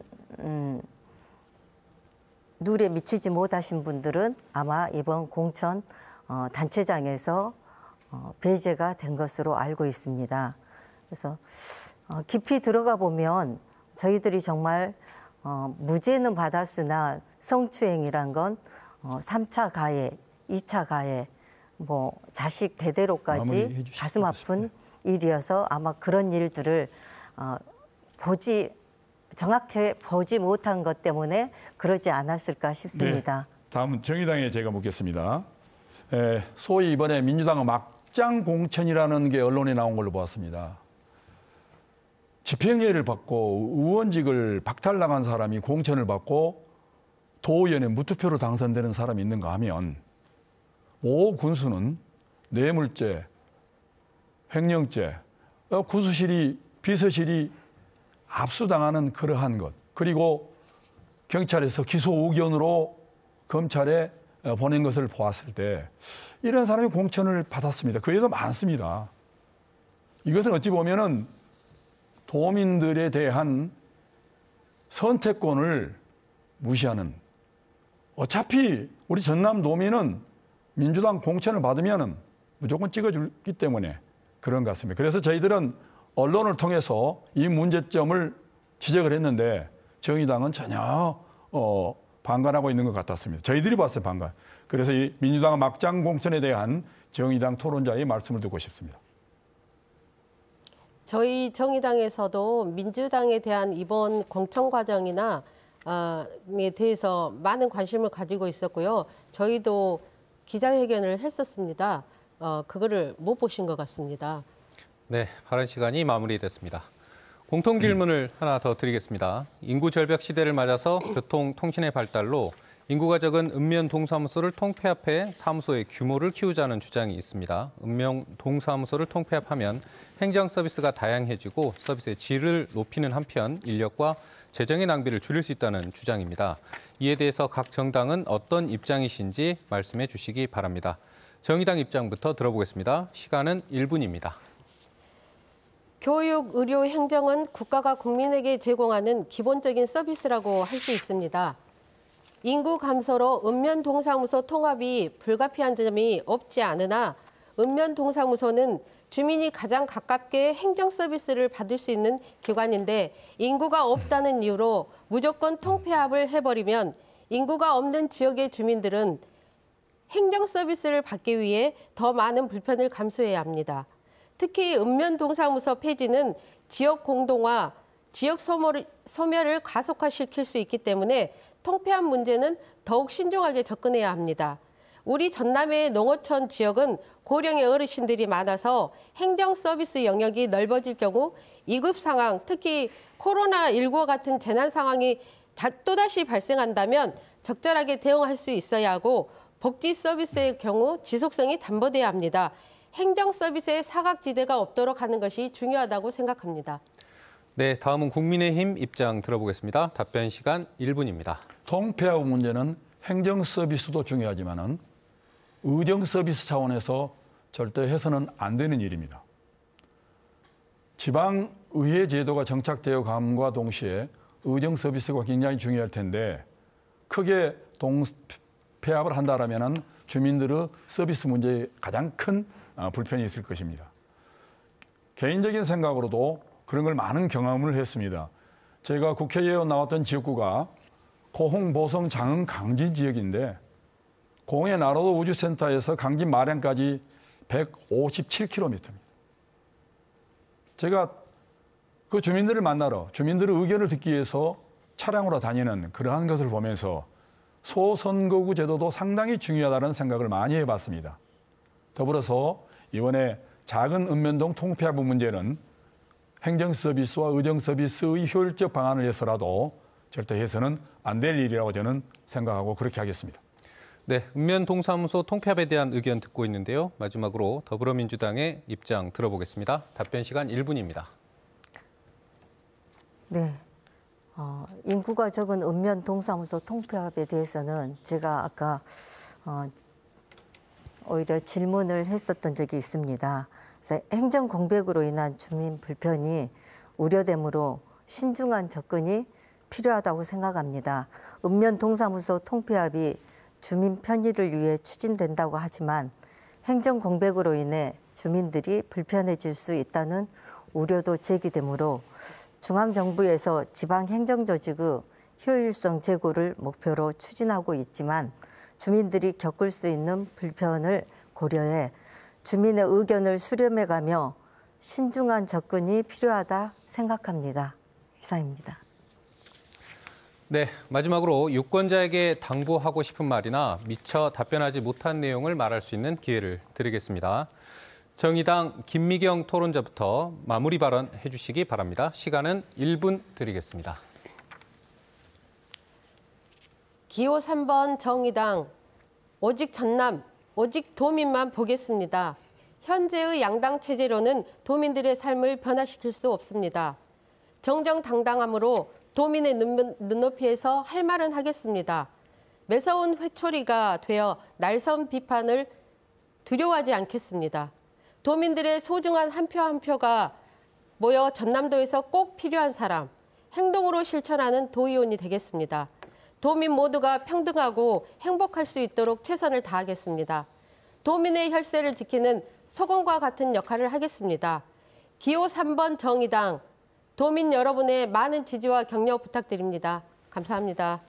룰에 미치지 못하신 분들은 아마 이번 공천 단체장에서 배제가 된 것으로 알고 있습니다. 그래서 깊이 들어가 보면 저희들이 정말 무죄는 받았으나 성추행이란 건 3차 가해, 2차 가해, 뭐 자식 대대로까지 가슴 아픈 일이어서 아마 그런 일들을 정확히 보지 못한 것 때문에 그러지 않았을까 싶습니다. 네, 다음은 정의당에 제가 묻겠습니다. 소위 이번에 민주당은 막장 공천이라는 게 언론에 나온 걸로 보았습니다. 집행유예를 받고 의원직을 박탈당한 사람이 공천을 받고 도의원에 무투표로 당선되는 사람이 있는가 하면 모 군수는 뇌물죄, 횡령죄, 군수실이 비서실이 압수당하는 그러한 것 그리고 경찰에서 기소 의견으로 검찰에 보낸 것을 보았을 때 이런 사람이 공천을 받았습니다. 그 외에도 많습니다. 이것은 어찌 보면은 도민들에 대한 선택권을 무시하는 어차피 우리 전남 도민은 민주당 공천을 받으면 무조건 찍어주기 때문에 그런 것 같습니다. 그래서 저희들은 언론을 통해서 이 문제점을 지적을 했는데 정의당은 전혀 방관하고 있는 것 같았습니다. 저희들이 봤어요, 방관. 그래서 이 민주당 막장 공천에 대한 정의당 토론자의 말씀을 듣고 싶습니다. 저희 정의당에서도 민주당에 대한 이번 공천 과정이나 에 대해서 많은 관심을 가지고 있었고요. 저희도 기자회견을 했었습니다. 그거를 못 보신 것 같습니다. 네, 발언 시간이 마무리됐습니다. 공통 질문을 하나 더 드리겠습니다. 인구 절벽 시대를 맞아서 교통, 통신의 발달로 인구가 적은 읍면 동사무소를 통폐합해 사무소의 규모를 키우자는 주장이 있습니다. 읍면 동사무소를 통폐합하면 행정 서비스가 다양해지고 서비스의 질을 높이는 한편 인력과 재정의 낭비를 줄일 수 있다는 주장입니다. 이에 대해서 각 정당은 어떤 입장이신지 말씀해 주시기 바랍니다. 정의당 입장부터 들어보겠습니다. 시간은 1분입니다. 교육, 의료, 행정은 국가가 국민에게 제공하는 기본적인 서비스라고 할 수 있습니다. 인구 감소로 읍면 동사무소 통합이 불가피한 점이 없지 않으나 읍면 동사무소는 주민이 가장 가깝게 행정 서비스를 받을 수 있는 기관인데 인구가 없다는 이유로 무조건 통폐합을 해버리면 인구가 없는 지역의 주민들은 행정 서비스를 받기 위해 더 많은 불편을 감수해야 합니다. 특히 읍면 동사무소 폐지는 지역 공동화, 지역 소멸을 가속화시킬 수 있기 때문에 통폐합 문제는 더욱 신중하게 접근해야 합니다. 우리 전남의 농어촌 지역은 고령의 어르신들이 많아서 행정 서비스 영역이 넓어질 경우 위급 상황, 특히 코로나19와 같은 재난 상황이 또다시 발생한다면 적절하게 대응할 수 있어야 하고 복지 서비스의 경우 지속성이 담보돼야 합니다. 행정 서비스의 사각지대가 없도록 하는 것이 중요하다고 생각합니다. 네, 다음은 국민의힘 입장 들어보겠습니다. 답변 시간 1분입니다. 통폐합 문제는 행정 서비스도 중요하지만은 의정 서비스 차원에서 절대 해서는 안 되는 일입니다. 지방의회 제도가 정착되어 감과 동시에 의정 서비스가 굉장히 중요할 텐데 크게 통폐합을 한다라면은 주민들의 서비스 문제에 가장 큰 불편이 있을 것입니다. 개인적인 생각으로도 그런 걸 많은 경험을 했습니다. 제가 국회의원 나왔던 지역구가 고흥, 보성, 장흥, 강진 지역인데 공해 나로도 우주센터에서 강진 마량까지 157km입니다. 제가 그 주민들을 만나러 주민들의 의견을 듣기 위해서 차량으로 다니는 그러한 것을 보면서 소선거구 제도도 상당히 중요하다는 생각을 많이 해봤습니다. 더불어서 이번에 작은 읍면동 통폐합 문제는 행정 서비스와 의정 서비스의 효율적 방안을 위해서라도 절대 해서는 안 될 일이라고 저는 생각하고 그렇게 하겠습니다. 네, 읍면 동사무소 통폐합에 대한 의견 듣고 있는데요. 마지막으로 더불어민주당의 입장 들어보겠습니다. 답변 시간 1분입니다. 네. 인구가 적은 읍면 동사무소 통폐합에 대해서는 제가 아까 오히려 질문을 했었던 적이 있습니다. 그래서 행정 공백으로 인한 주민 불편이 우려되므로 신중한 접근이 필요하다고 생각합니다. 읍면 동사무소 통폐합이 주민 편의를 위해 추진된다고 하지만 행정 공백으로 인해 주민들이 불편해질 수 있다는 우려도 제기되므로 중앙정부에서 지방행정조직의 효율성 제고를 목표로 추진하고 있지만 주민들이 겪을 수 있는 불편을 고려해 주민의 의견을 수렴해가며 신중한 접근이 필요하다 생각합니다. 이상입니다. 네, 마지막으로 유권자에게 당부하고 싶은 말이나 미처 답변하지 못한 내용을 말할 수 있는 기회를 드리겠습니다. 정의당 김미경 토론자부터 마무리 발언 해주시기 바랍니다. 시간은 1분 드리겠습니다. 기호 3번 정의당, 오직 전남, 오직 도민만 보겠습니다. 현재의 양당 체제로는 도민들의 삶을 변화시킬 수 없습니다. 정정당당함으로 도민의 눈높이에서 할 말은 하겠습니다. 매서운 회초리가 되어 날선 비판을 두려워하지 않겠습니다. 도민들의 소중한 한 표 한 표가 모여 전남도에서 꼭 필요한 사람, 행동으로 실천하는 도의원이 되겠습니다. 도민 모두가 평등하고 행복할 수 있도록 최선을 다하겠습니다. 도민의 혈세를 지키는 소금과 같은 역할을 하겠습니다. 기호 3번 정의당, 도민 여러분의 많은 지지와 격려 부탁드립니다. 감사합니다.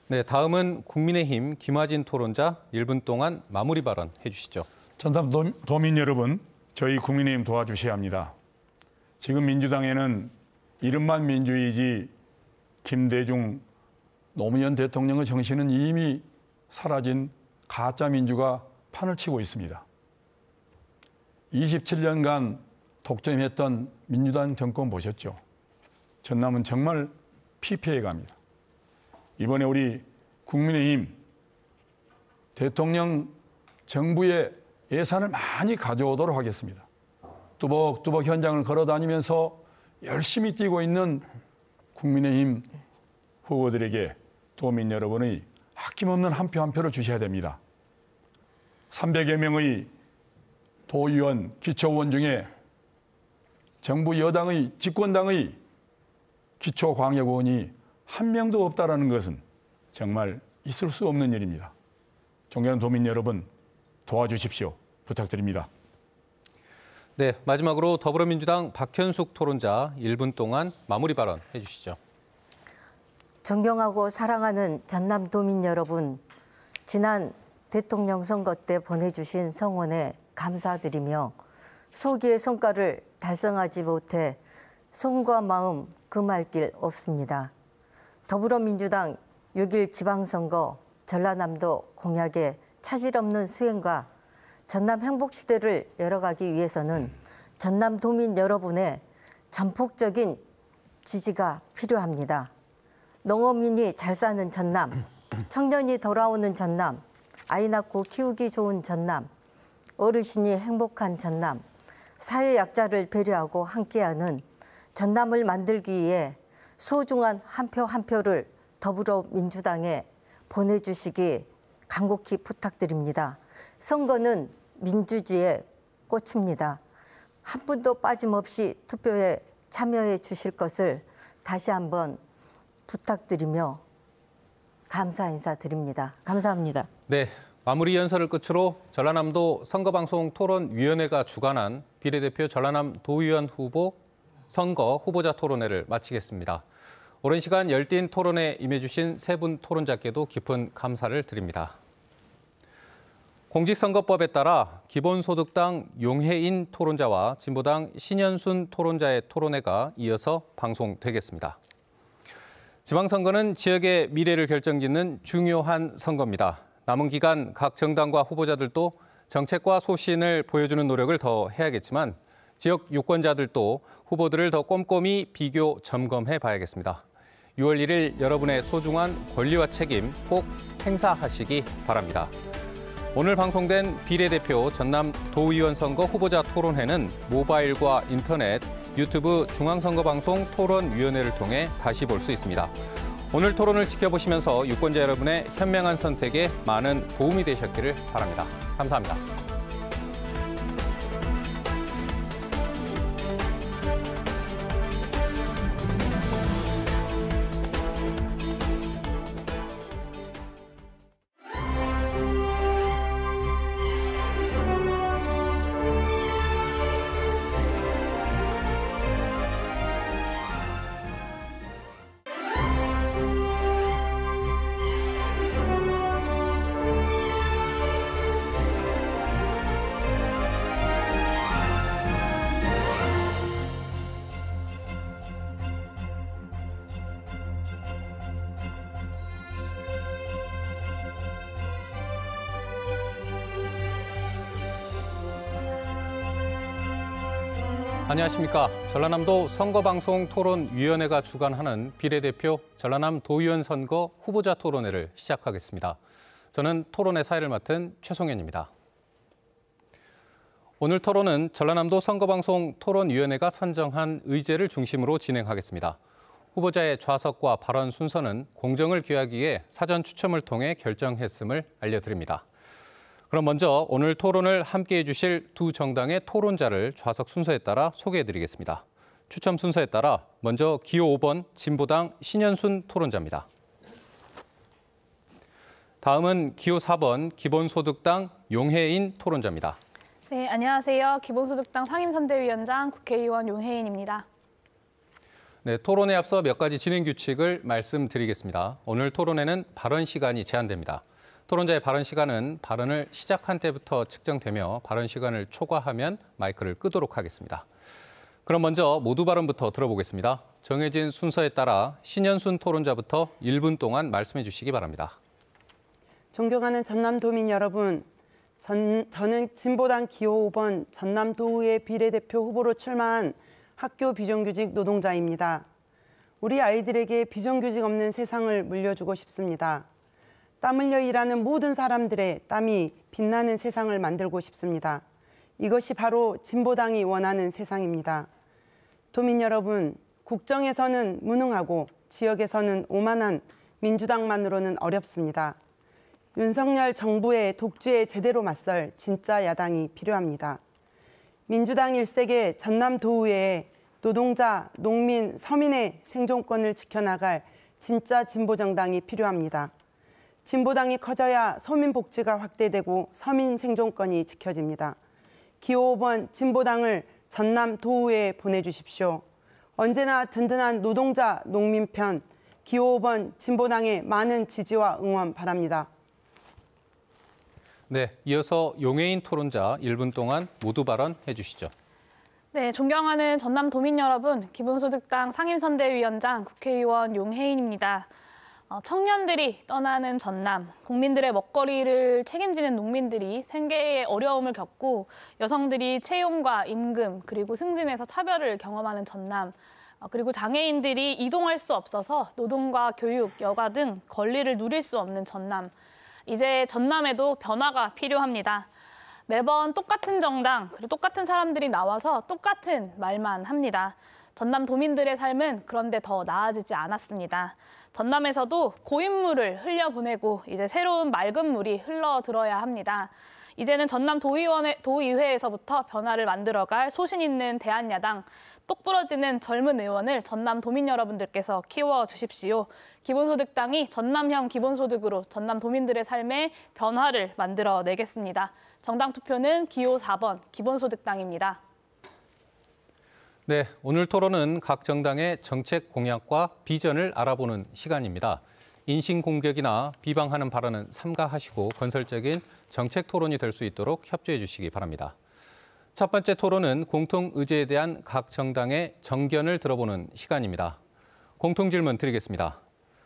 네, 다음은 국민의힘 김화진 토론자 1분 동안 마무리 발언 해주시죠. 전남 도민 여러분, 저희 국민의힘 도와주셔야 합니다. 지금 민주당에는 이름만 민주이지 김대중 노무현 대통령의 정신은 이미 사라진 가짜 민주가 판을 치고 있습니다. 27년간 독점했던 민주당 정권 보셨죠? 전남은 정말 피폐해 갑니다. 이번에 우리 국민의힘 대통령 정부의 예산을 많이 가져오도록 하겠습니다. 뚜벅뚜벅 현장을 걸어다니면서 열심히 뛰고 있는 국민의힘 후보들에게 도민 여러분의 아낌없는 한 표 한 표를 주셔야 됩니다. 300여 명의 도의원, 기초의원 중에 정부 여당의 집권당의 기초광역의원이 한 명도 없다라는 것은 정말 있을 수 없는 일입니다. 존경하는 도민 여러분, 도와주십시오. 부탁드립니다. 네, 마지막으로 더불어민주당 박현숙 토론자 1분 동안 마무리 발언 해주시죠. 존경하고 사랑하는 전남 도민 여러분, 지난 대통령 선거 때 보내주신 성원에 감사드리며 소기의 성과를 달성하지 못해 손과 마음 금할 길 없습니다. 더불어민주당 6.1 지방선거 전라남도 공약의 차질 없는 수행과 전남 행복시대를 열어가기 위해서는 전남 도민 여러분의 전폭적인 지지가 필요합니다. 농어민이 잘 사는 전남, 청년이 돌아오는 전남, 아이 낳고 키우기 좋은 전남, 어르신이 행복한 전남, 사회 약자를 배려하고 함께하는 전남을 만들기 위해 소중한 한 표 한 표를 더불어민주당에 보내주시기 간곡히 부탁드립니다. 선거는 민주주의의 꽃입니다. 한 분도 빠짐없이 투표에 참여해 주실 것을 다시 한번 부탁드리며 감사 인사드립니다. 감사합니다. 네, 마무리 연설을 끝으로 전라남도 선거방송 토론위원회가 주관한 비례대표 전라남 도의원 후보 선거 후보자 토론회를 마치겠습니다. 오랜 시간 열띤 토론에 임해주신 세 분 토론자께도 깊은 감사를 드립니다. 공직선거법에 따라 기본소득당 용해인 토론자와 진보당 신현순 토론자의 토론회가 이어서 방송되겠습니다. 지방선거는 지역의 미래를 결정짓는 중요한 선거입니다. 남은 기간 각 정당과 후보자들도 정책과 소신을 보여주는 노력을 더 해야겠지만 지역 유권자들도 후보들을 더 꼼꼼히 비교 점검해 봐야겠습니다. 6월 1일 여러분의 소중한 권리와 책임 꼭 행사하시기 바랍니다. 오늘 방송된 비례대표 전남 도의원 선거 후보자 토론회는 모바일과 인터넷, 유튜브 중앙선거방송 토론위원회를 통해 다시 볼 수 있습니다. 오늘 토론을 지켜보시면서 유권자 여러분의 현명한 선택에 많은 도움이 되셨기를 바랍니다. 감사합니다. 안녕하십니까. 전라남도 선거방송 토론위원회가 주관하는 비례대표 전라남 도의원 선거 후보자 토론회를 시작하겠습니다. 저는 토론회 사회를 맡은 최송현입니다. 오늘 토론은 전라남도 선거방송 토론위원회가 선정한 의제를 중심으로 진행하겠습니다. 후보자의 좌석과 발언 순서는 공정을 기하기 위해 사전 추첨을 통해 결정했음을 알려드립니다. 그럼 먼저 오늘 토론을 함께해 주실 두 정당의 토론자를 좌석 순서에 따라 소개해드리겠습니다. 추첨 순서에 따라 먼저 기호 5번 진보당 신현순 토론자입니다. 다음은 기호 4번 기본소득당 용해인 토론자입니다. 네, 안녕하세요. 기본소득당 상임선대위원장 국회의원 용해인입니다. 네, 토론에 앞서 몇 가지 진행 규칙을 말씀드리겠습니다. 오늘 토론회는 발언 시간이 제한됩니다. 토론자의 발언 시간은 발언을 시작한 때부터 측정되며 발언 시간을 초과하면 마이크를 끄도록 하겠습니다. 그럼 먼저 모두 발언부터 들어보겠습니다. 정해진 순서에 따라 신현순 토론자부터 1분 동안 말씀해 주시기 바랍니다. 존경하는 전남도민 여러분, 저는 진보당 기호 5번 전남도의회 비례대표 후보로 출마한 학교 비정규직 노동자입니다. 우리 아이들에게 비정규직 없는 세상을 물려주고 싶습니다. 땀 흘려 일하는 모든 사람들의 땀이 빛나는 세상을 만들고 싶습니다. 이것이 바로 진보당이 원하는 세상입니다. 도민 여러분, 국정에서는 무능하고 지역에서는 오만한 민주당만으로는 어렵습니다. 윤석열 정부의 독주에 제대로 맞설 진짜 야당이 필요합니다. 민주당 일색의 전남도의회에 노동자, 농민, 서민의 생존권을 지켜나갈 진짜 진보정당이 필요합니다. 진보당이 커져야 서민 복지가 확대되고 서민 생존권이 지켜집니다. 기호 5번 진보당을 전남도의회에 보내주십시오. 언제나 든든한 노동자, 농민 편 기호 5번 진보당의 많은 지지와 응원 바랍니다. 네, 이어서 용해인 토론자 1분 동안 모두 발언해 주시죠. 네, 존경하는 전남도민 여러분, 기본소득당 상임선대위원장 국회의원 용해인입니다. 청년들이 떠나는 전남, 국민들의 먹거리를 책임지는 농민들이 생계에 어려움을 겪고 여성들이 채용과 임금 그리고 승진에서 차별을 경험하는 전남, 그리고 장애인들이 이동할 수 없어서 노동과 교육, 여가 등 권리를 누릴 수 없는 전남. 이제 전남에도 변화가 필요합니다. 매번 똑같은 정당, 그리고 똑같은 사람들이 나와서 똑같은 말만 합니다. 전남 도민들의 삶은 그런데 더 나아지지 않았습니다. 전남에서도 고인물을 흘려보내고 이제 새로운 맑은 물이 흘러들어야 합니다. 이제는 전남 도의회에서부터 변화를 만들어갈 소신 있는 대한야당, 똑부러지는 젊은 의원을 전남 도민 여러분들께서 키워주십시오. 기본소득당이 전남형 기본소득으로 전남 도민들의 삶에 변화를 만들어내겠습니다. 정당 투표는 기호 4번 기본소득당입니다. 네, 오늘 토론은 각 정당의 정책 공약과 비전을 알아보는 시간입니다. 인신공격이나 비방하는 발언은 삼가하시고 건설적인 정책 토론이 될 수 있도록 협조해 주시기 바랍니다. 첫 번째 토론은 공통의제에 대한 각 정당의 정견을 들어보는 시간입니다. 공통질문 드리겠습니다.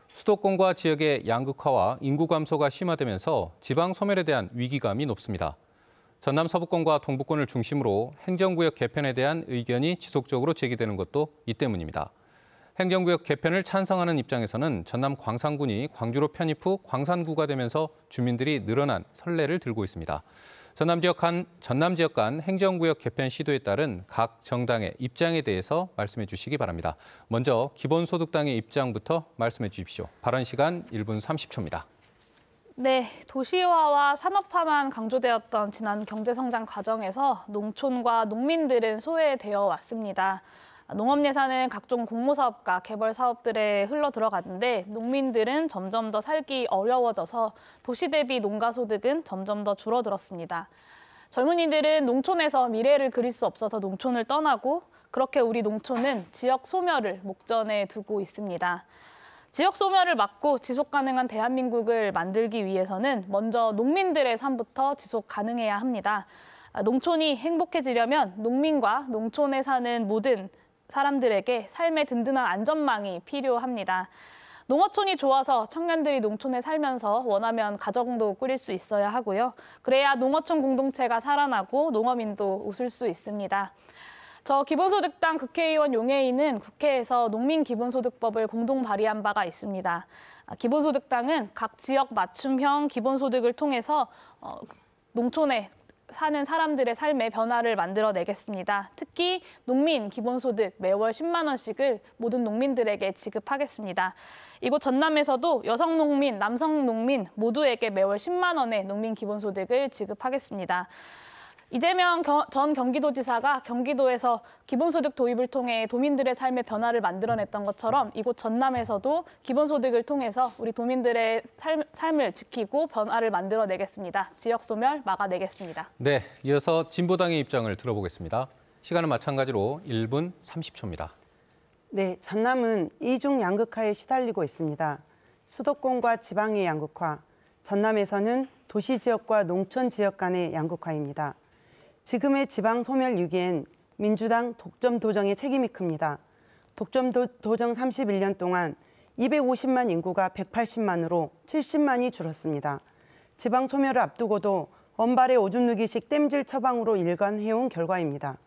수도권과 지역의 양극화와 인구 감소가 심화되면서 지방 소멸에 대한 위기감이 높습니다. 전남 서부권과 동부권을 중심으로 행정구역 개편에 대한 의견이 지속적으로 제기되는 것도 이 때문입니다. 행정구역 개편을 찬성하는 입장에서는 전남 광산군이 광주로 편입 후 광산구가 되면서 주민들이 늘어난 선례를 들고 있습니다. 전남 지역 간 행정구역 개편 시도에 따른 각 정당의 입장에 대해서 말씀해 주시기 바랍니다. 먼저 기본소득당의 입장부터 말씀해 주십시오. 발언 시간 1분 30초입니다. 네, 도시화와 산업화만 강조되었던 지난 경제성장 과정에서 농촌과 농민들은 소외되어 왔습니다. 농업 예산은 각종 공모사업과 개발 사업들에 흘러 들어갔는데 농민들은 점점 더 살기 어려워져서 도시 대비 농가 소득은 점점 더 줄어들었습니다. 젊은이들은 농촌에서 미래를 그릴 수 없어서 농촌을 떠나고 그렇게 우리 농촌은 지역 소멸을 목전에 두고 있습니다. 지역 소멸을 막고 지속 가능한 대한민국을 만들기 위해서는 먼저 농민들의 삶부터 지속 가능해야 합니다. 농촌이 행복해지려면 농민과 농촌에 사는 모든 사람들에게 삶의 든든한 안전망이 필요합니다. 농어촌이 좋아서 청년들이 농촌에 살면서 원하면 가정도 꾸릴 수 있어야 하고요. 그래야 농어촌 공동체가 살아나고 농어민도 웃을 수 있습니다. 저 기본소득당 국회의원 용해인은 국회에서 농민기본소득법을 공동 발의한 바가 있습니다. 기본소득당은 각 지역 맞춤형 기본소득을 통해서 농촌에 사는 사람들의 삶의 변화를 만들어내겠습니다. 특히 농민 기본소득 매월 10만 원씩을 모든 농민들에게 지급하겠습니다. 이곳 전남에서도 여성 농민, 남성 농민 모두에게 매월 10만 원의 농민 기본소득을 지급하겠습니다. 이재명 전 경기도지사가 경기도에서 기본소득 도입을 통해 도민들의 삶의 변화를 만들어냈던 것처럼 이곳 전남에서도 기본소득을 통해서 우리 도민들의 삶을 지키고 변화를 만들어내겠습니다. 지역 소멸 막아내겠습니다. 네, 이어서 진보당의 입장을 들어보겠습니다. 시간은 마찬가지로 1분 30초입니다. 네, 전남은 이중 양극화에 시달리고 있습니다. 수도권과 지방의 양극화, 전남에서는 도시 지역과 농촌 지역 간의 양극화입니다. 지금의 지방 소멸 위기엔 민주당 독점 도정의 책임이 큽니다. 독점 도정 31년 동안 250만 인구가 180만으로 70만이 줄었습니다. 지방 소멸을 앞두고도 언발의 오줌 누기식 땜질 처방으로 일관해온 결과입니다.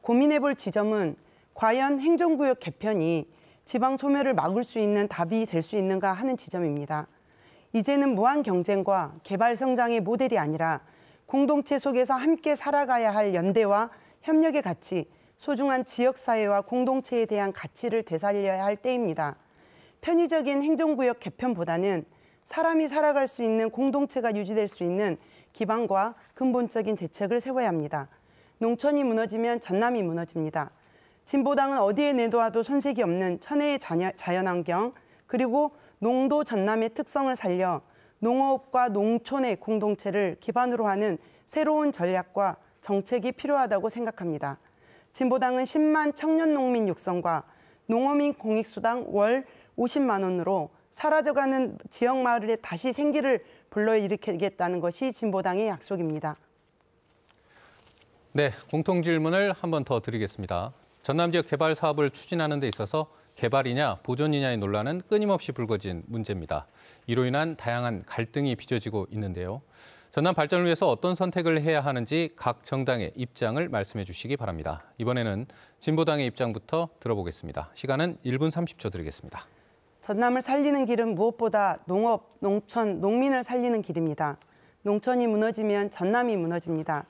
고민해볼 지점은 과연 행정구역 개편이 지방 소멸을 막을 수 있는 답이 될 수 있는가 하는 지점입니다. 이제는 무한 경쟁과 개발 성장의 모델이 아니라 공동체 속에서 함께 살아가야 할 연대와 협력의 가치, 소중한 지역사회와 공동체에 대한 가치를 되살려야 할 때입니다. 편의적인 행정구역 개편보다는 사람이 살아갈 수 있는 공동체가 유지될 수 있는 기반과 근본적인 대책을 세워야 합니다. 농촌이 무너지면 전남이 무너집니다. 진보당은 어디에 내놓아도 손색이 없는 천혜의 자연환경, 그리고 농도 전남의 특성을 살려 농업과 농촌의 공동체를 기반으로 하는 새로운 전략과 정책이 필요하다고 생각합니다. 진보당은 10만 청년 농민 육성과 농어민 공익수당 월 50만 원으로 사라져가는 지역 마을에 다시 생기를 불러일으키겠다는 것이 진보당의 약속입니다. 네, 공통 질문을 한 번 더 드리겠습니다. 전남 지역 개발 사업을 추진하는 데 있어서 개발이냐 보존이냐의 논란은 끊임없이 불거진 문제입니다. 이로 인한 다양한 갈등이 빚어지고 있는데요. 전남 발전을 위해서 어떤 선택을 해야 하는지 각 정당의 입장을 말씀해 주시기 바랍니다. 이번에는 진보당의 입장부터 들어보겠습니다. 시간은 1분 30초 드리겠습니다. 전남을 살리는 길은 무엇보다 농업, 농촌, 농민을 살리는 길입니다. 농촌이 무너지면 전남이 무너집니다.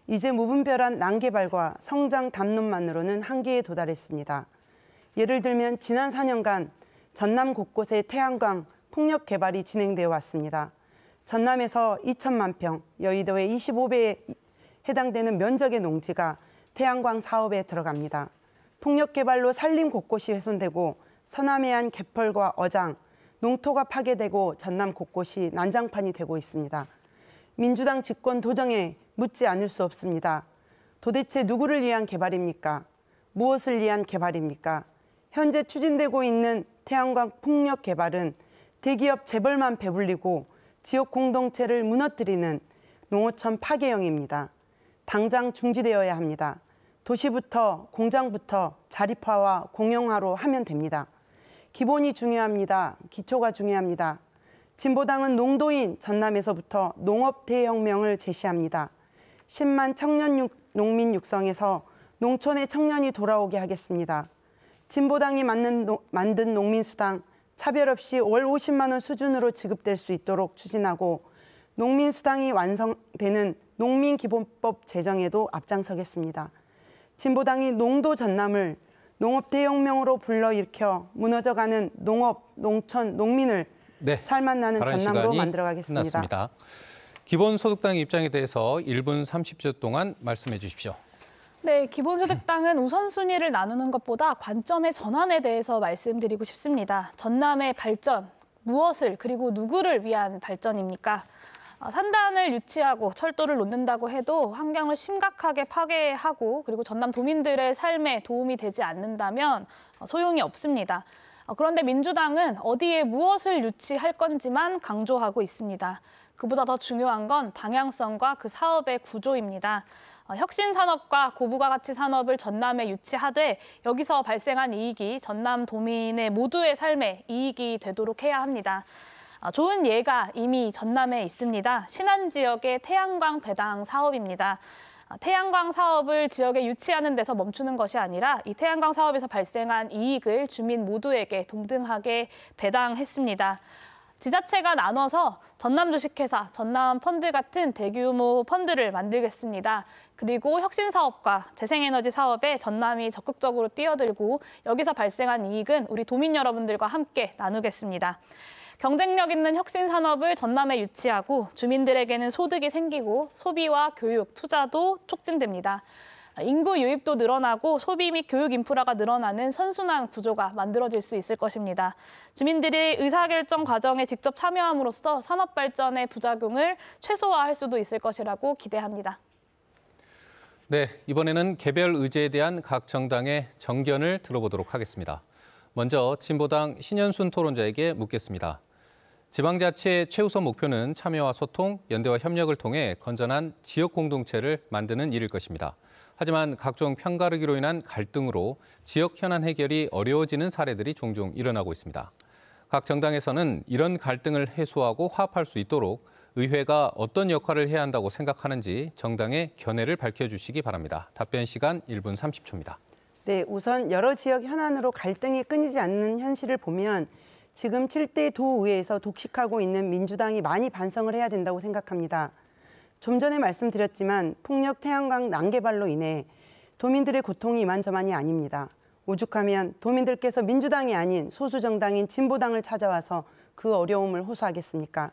이제 무분별한 난개발과 성장 담론만으로는 한계에 도달했습니다. 예를 들면 지난 4년간 전남 곳곳에 태양광, 풍력 개발이 진행되어 왔습니다. 전남에서 2천만 평, 여의도의 25배에 해당되는 면적의 농지가 태양광 사업에 들어갑니다. 풍력 개발로 산림 곳곳이 훼손되고 서남해안 개펄과 어장, 농토가 파괴되고 전남 곳곳이 난장판이 되고 있습니다. 민주당 집권 도정에 묻지 않을 수 없습니다. 도대체 누구를 위한 개발입니까? 무엇을 위한 개발입니까? 현재 추진되고 있는 태양광 풍력 개발은 대기업 재벌만 배불리고 지역 공동체를 무너뜨리는 농어촌 파괴형입니다. 당장 중지되어야 합니다. 도시부터 공장부터 자립화와 공영화로 하면 됩니다. 기본이 중요합니다. 기초가 중요합니다. 진보당은 농도인 전남에서부터 농업 대혁명을 제시합니다. 10만 청년 농민 육성에서 농촌의 청년이 돌아오게 하겠습니다. 진보당이 만든 농민수당 차별 없이 월 50만 원 수준으로 지급될 수 있도록 추진하고 농민수당이 완성되는 농민기본법 제정에도 앞장서겠습니다. 진보당이 농도 전남을 농업 대혁명으로 불러일으켜 무너져가는 농업, 농촌, 농민을 살맛나는 전남으로 만들어가겠습니다. 끝났습니다. 기본소득당 입장에 대해서 1분 30초 동안 말씀해 주십시오. 네, 기본소득당은 우선순위를 나누는 것보다 관점의 전환에 대해서 말씀드리고 싶습니다. 전남의 발전, 무엇을 그리고 누구를 위한 발전입니까? 산단을 유치하고 철도를 놓는다고 해도 환경을 심각하게 파괴하고 그리고 전남 도민들의 삶에 도움이 되지 않는다면 소용이 없습니다. 그런데 민주당은 어디에 무엇을 유치할 건지만 강조하고 있습니다. 그보다 더 중요한 건 방향성과 그 사업의 구조입니다. 혁신산업과 고부가가치 산업을 전남에 유치하되 여기서 발생한 이익이 전남 도민의 모두의 삶에 이익이 되도록 해야 합니다. 좋은 예가 이미 전남에 있습니다. 신안 지역의 태양광 배당 사업입니다. 태양광 사업을 지역에 유치하는 데서 멈추는 것이 아니라 이 태양광 사업에서 발생한 이익을 주민 모두에게 동등하게 배당했습니다. 지자체가 나눠서 전남 주식회사, 전남 펀드 같은 대규모 펀드를 만들겠습니다. 그리고 혁신사업과 재생에너지 사업에 전남이 적극적으로 뛰어들고 여기서 발생한 이익은 우리 도민 여러분들과 함께 나누겠습니다. 경쟁력 있는 혁신산업을 전남에 유치하고 주민들에게는 소득이 생기고 소비와 교육, 투자도 촉진됩니다. 인구 유입도 늘어나고 소비 및 교육 인프라가 늘어나는 선순환 구조가 만들어질 수 있을 것입니다. 주민들이 의사결정 과정에 직접 참여함으로써 산업 발전의 부작용을 최소화할 수도 있을 것이라고 기대합니다. 네, 이번에는 개별 의제에 대한 각 정당의 정견을 들어보도록 하겠습니다. 먼저 진보당 신현순 토론자에게 묻겠습니다. 지방자치의 최우선 목표는 참여와 소통, 연대와 협력을 통해 건전한 지역 공동체를 만드는 일일 것입니다. 하지만 각종 편가르기로 인한 갈등으로 지역 현안 해결이 어려워지는 사례들이 종종 일어나고 있습니다. 각 정당에서는 이런 갈등을 해소하고 화합할 수 있도록 의회가 어떤 역할을 해야 한다고 생각하는지 정당의 견해를 밝혀주시기 바랍니다. 답변 시간 1분 30초입니다. 네, 우선 여러 지역 현안으로 갈등이 끊이지 않는 현실을 보면 지금 7대 도의회에서 독식하고 있는 민주당이 많이 반성을 해야 된다고 생각합니다. 좀 전에 말씀드렸지만 폭력 태양광 난개발로 인해 도민들의 고통이 이만저만이 아닙니다. 오죽하면 도민들께서 민주당이 아닌 소수 정당인 진보당을 찾아와서 그 어려움을 호소하겠습니까?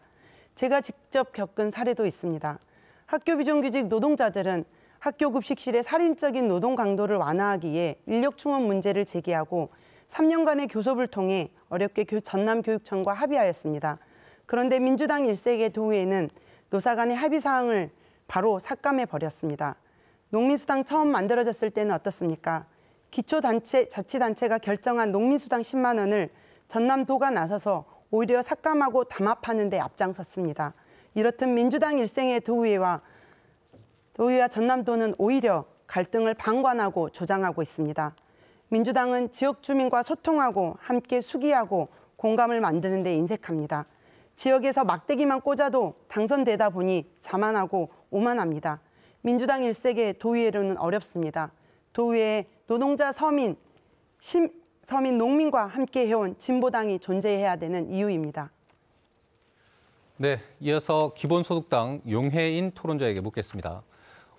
제가 직접 겪은 사례도 있습니다. 학교 비정규직 노동자들은 학교 급식실의 살인적인 노동 강도를 완화하기 위해 인력 충원 문제를 제기하고 3년간의 교섭을 통해 어렵게 전남교육청과 합의하였습니다. 그런데 민주당 1세계 도의회는 노사 간의 합의 사항을 바로 삭감해 버렸습니다. 농민수당 처음 만들어졌을 때는 어떻습니까? 기초자치단체가 결정한 농민수당 10만 원을 전남도가 나서서 오히려 삭감하고 담합하는 데 앞장섰습니다. 이렇듯 민주당 1세계 도의회와 전남도는 오히려 갈등을 방관하고 조장하고 있습니다. 민주당은 지역 주민과 소통하고 함께 수기하고 공감을 만드는 데 인색합니다. 지역에서 막대기만 꽂아도 당선되다 보니 자만하고 오만합니다. 민주당 1세계 도의회로는 어렵습니다. 도의회에 노동자, 서민, 농민과 함께 해온 진보당이 존재해야 되는 이유입니다. 네, 이어서 기본소득당 용혜인 토론자에게 묻겠습니다.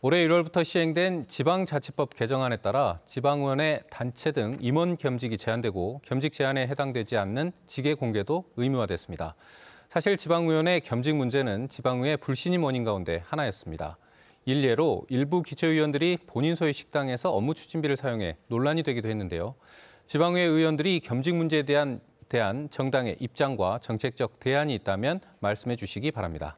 올해 1월부터 시행된 지방자치법 개정안에 따라 지방의원의 단체 등 임원 겸직이 제한되고 겸직 제한에 해당되지 않는 직계 공개도 의무화됐습니다. 사실 지방의원의 겸직 문제는 지방의회 불신임 원인 가운데 하나였습니다. 일례로 일부 기초의원들이 본인 소유 식당에서 업무 추진비를 사용해 논란이 되기도 했는데요. 지방의회 의원들이 겸직 문제에 대한 정당의 입장과 정책적 대안이 있다면 말씀해 주시기 바랍니다.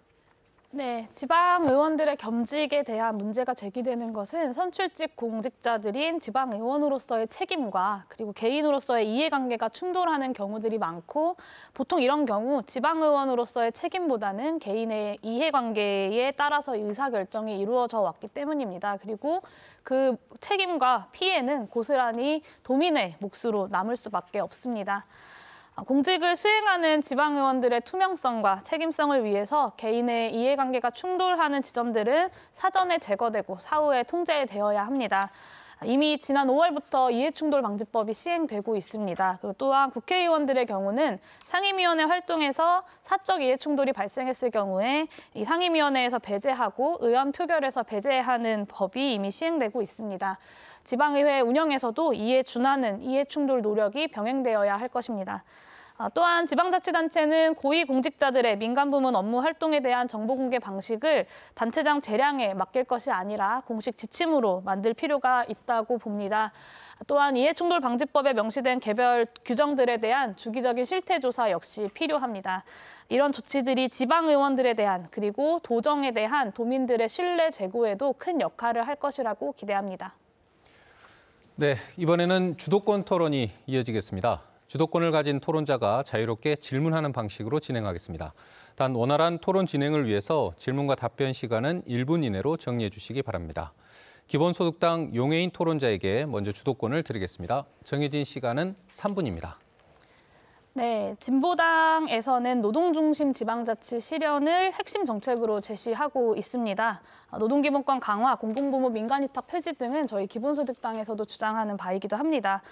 네, 지방 의원들의 겸직에 대한 문제가 제기되는 것은 선출직 공직자들인 지방 의원으로서의 책임과 그리고 개인으로서의 이해관계가 충돌하는 경우들이 많고 보통 이런 경우 지방 의원으로서의 책임보다는 개인의 이해관계에 따라서 의사결정이 이루어져 왔기 때문입니다. 그리고 그 책임과 피해는 고스란히 도민의 몫으로 남을 수밖에 없습니다. 공직을 수행하는 지방의원들의 투명성과 책임성을 위해서 개인의 이해관계가 충돌하는 지점들은 사전에 제거되고 사후에 통제되어야 합니다. 이미 지난 5월부터 이해충돌방지법이 시행되고 있습니다. 그리고 또한 국회의원들의 경우는 상임위원회 활동에서 사적 이해충돌이 발생했을 경우에 이 상임위원회에서 배제하고 의원 표결에서 배제하는 법이 이미 시행되고 있습니다. 지방의회 운영에서도 이에 준하는 이해충돌 노력이 병행되어야 할 것입니다. 또한 지방자치단체는 고위공직자들의 민간부문 업무 활동에 대한 정보 공개 방식을 단체장 재량에 맡길 것이 아니라 공식 지침으로 만들 필요가 있다고 봅니다. 또한 이해충돌방지법에 명시된 개별 규정들에 대한 주기적인 실태조사 역시 필요합니다. 이런 조치들이 지방의원들에 대한 그리고 도정에 대한 도민들의 신뢰 제고에도 큰 역할을 할 것이라고 기대합니다. 네, 이번에는 주도권 토론이 이어지겠습니다. 주도권을 가진 토론자가 자유롭게 질문하는 방식으로 진행하겠습니다. 단 원활한 토론 진행을 위해서 질문과 답변 시간은 1분 이내로 정리해 주시기 바랍니다. 기본소득당 용혜인 토론자에게 먼저 주도권을 드리겠습니다. 정해진 시간은 3분입니다. 네, 진보당에서는 노동중심 지방자치 실현을 핵심 정책으로 제시하고 있습니다. 노동기본권 강화, 공공부문 민간위탁 폐지 등은 저희 기본소득당에서도 주장하는 바이기도 합니다.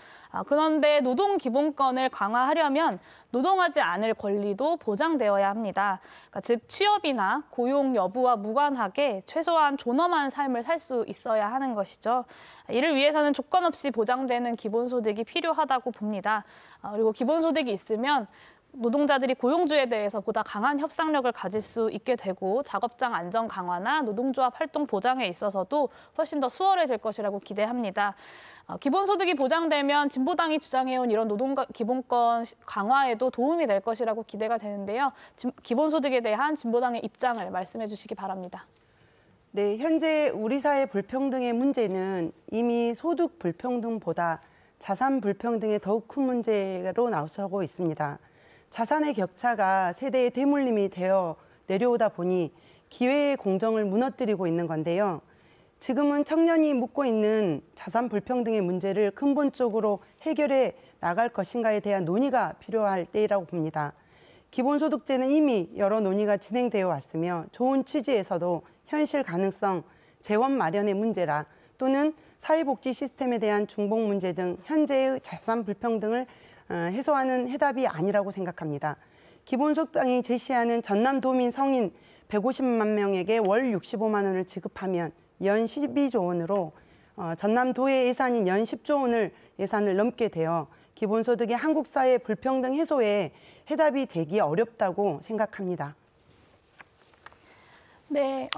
그런데 노동기본권을 강화하려면 노동하지 않을 권리도 보장되어야 합니다. 그러니까 즉 취업이나 고용 여부와 무관하게 최소한 존엄한 삶을 살 수 있어야 하는 것이죠. 이를 위해서는 조건 없이 보장되는 기본소득이 필요하다고 봅니다. 그리고 기본소득이 있으면 노동자들이 고용주에 대해서 보다 강한 협상력을 가질 수 있게 되고 작업장 안전 강화나 노동조합 활동 보장에 있어서도 훨씬 더 수월해질 것이라고 기대합니다. 기본소득이 보장되면 진보당이 주장해온 이런 노동기본권 강화에도 도움이 될 것이라고 기대가 되는데요. 기본소득에 대한 진보당의 입장을 말씀해 주시기 바랍니다. 네, 현재 우리 사회 불평등의 문제는 이미 소득 불평등보다 자산 불평등의 더욱 큰 문제로 나서고 있습니다. 자산의 격차가 세대의 대물림이 되어 내려오다 보니 기회의 공정을 무너뜨리고 있는 건데요. 지금은 청년이 묻고 있는 자산 불평등의 문제를 근본적으로 해결해 나갈 것인가에 대한 논의가 필요할 때라고 봅니다. 기본소득제는 이미 여러 논의가 진행되어 왔으며 좋은 취지에서도 현실 가능성, 재원 마련의 문제라 또는 사회복지 시스템에 대한 중복 문제 등 현재의 자산 불평등을 해소하는 해답이 아니라고 생각합니다. 기본소득당이 제시하는 전남도민 성인 150만 명에게 월 65만 원을 지급하면 연 12조 원으로 전남도의 예산인 연 10조 원을 예산을 넘게 되어 기본소득의 한국 사회 불평등 해소에 해답이 되기 어렵다고 생각합니다. 네,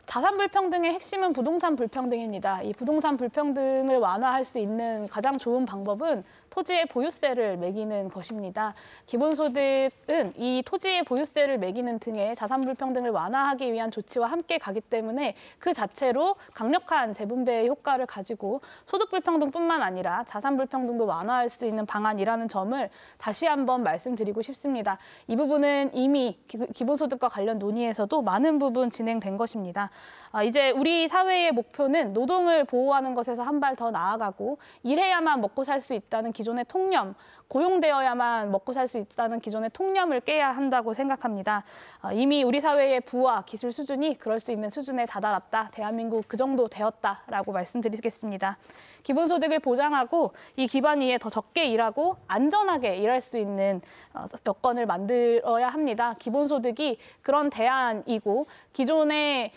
자산 불평등의 핵심은 부동산 불평등입니다. 이 부동산 불평등을 완화할 수 있는 가장 좋은 방법은 토지의 보유세를 매기는 것입니다. 기본소득은 이 토지의 보유세를 매기는 등의 자산 불평등을 완화하기 위한 조치와 함께 가기 때문에 그 자체로 강력한 재분배의 효과를 가지고 소득 불평등뿐만 아니라 자산 불평등도 완화할 수 있는 방안이라는 점을 다시 한번 말씀드리고 싶습니다. 이 부분은 이미 기본소득과 관련 논의에서도 많은 부분 진행된 것입니다. 이제 우리 사회의 목표는 노동을 보호하는 것에서 한 발 더 나아가고 일해야만 먹고 살 수 있다는 기존의 통념, 고용되어야만 먹고 살 수 있다는 기존의 통념을 깨야 한다고 생각합니다. 이미 우리 사회의 부와 기술 수준이 그럴 수 있는 수준에 다다랐다. 대한민국 그 정도 되었다라고 말씀드리겠습니다. 기본소득을 보장하고 이 기반 위에 더 적게 일하고 안전하게 일할 수 있는 여건을 만들어야 합니다. 기본소득이 그런 대안이고 기존의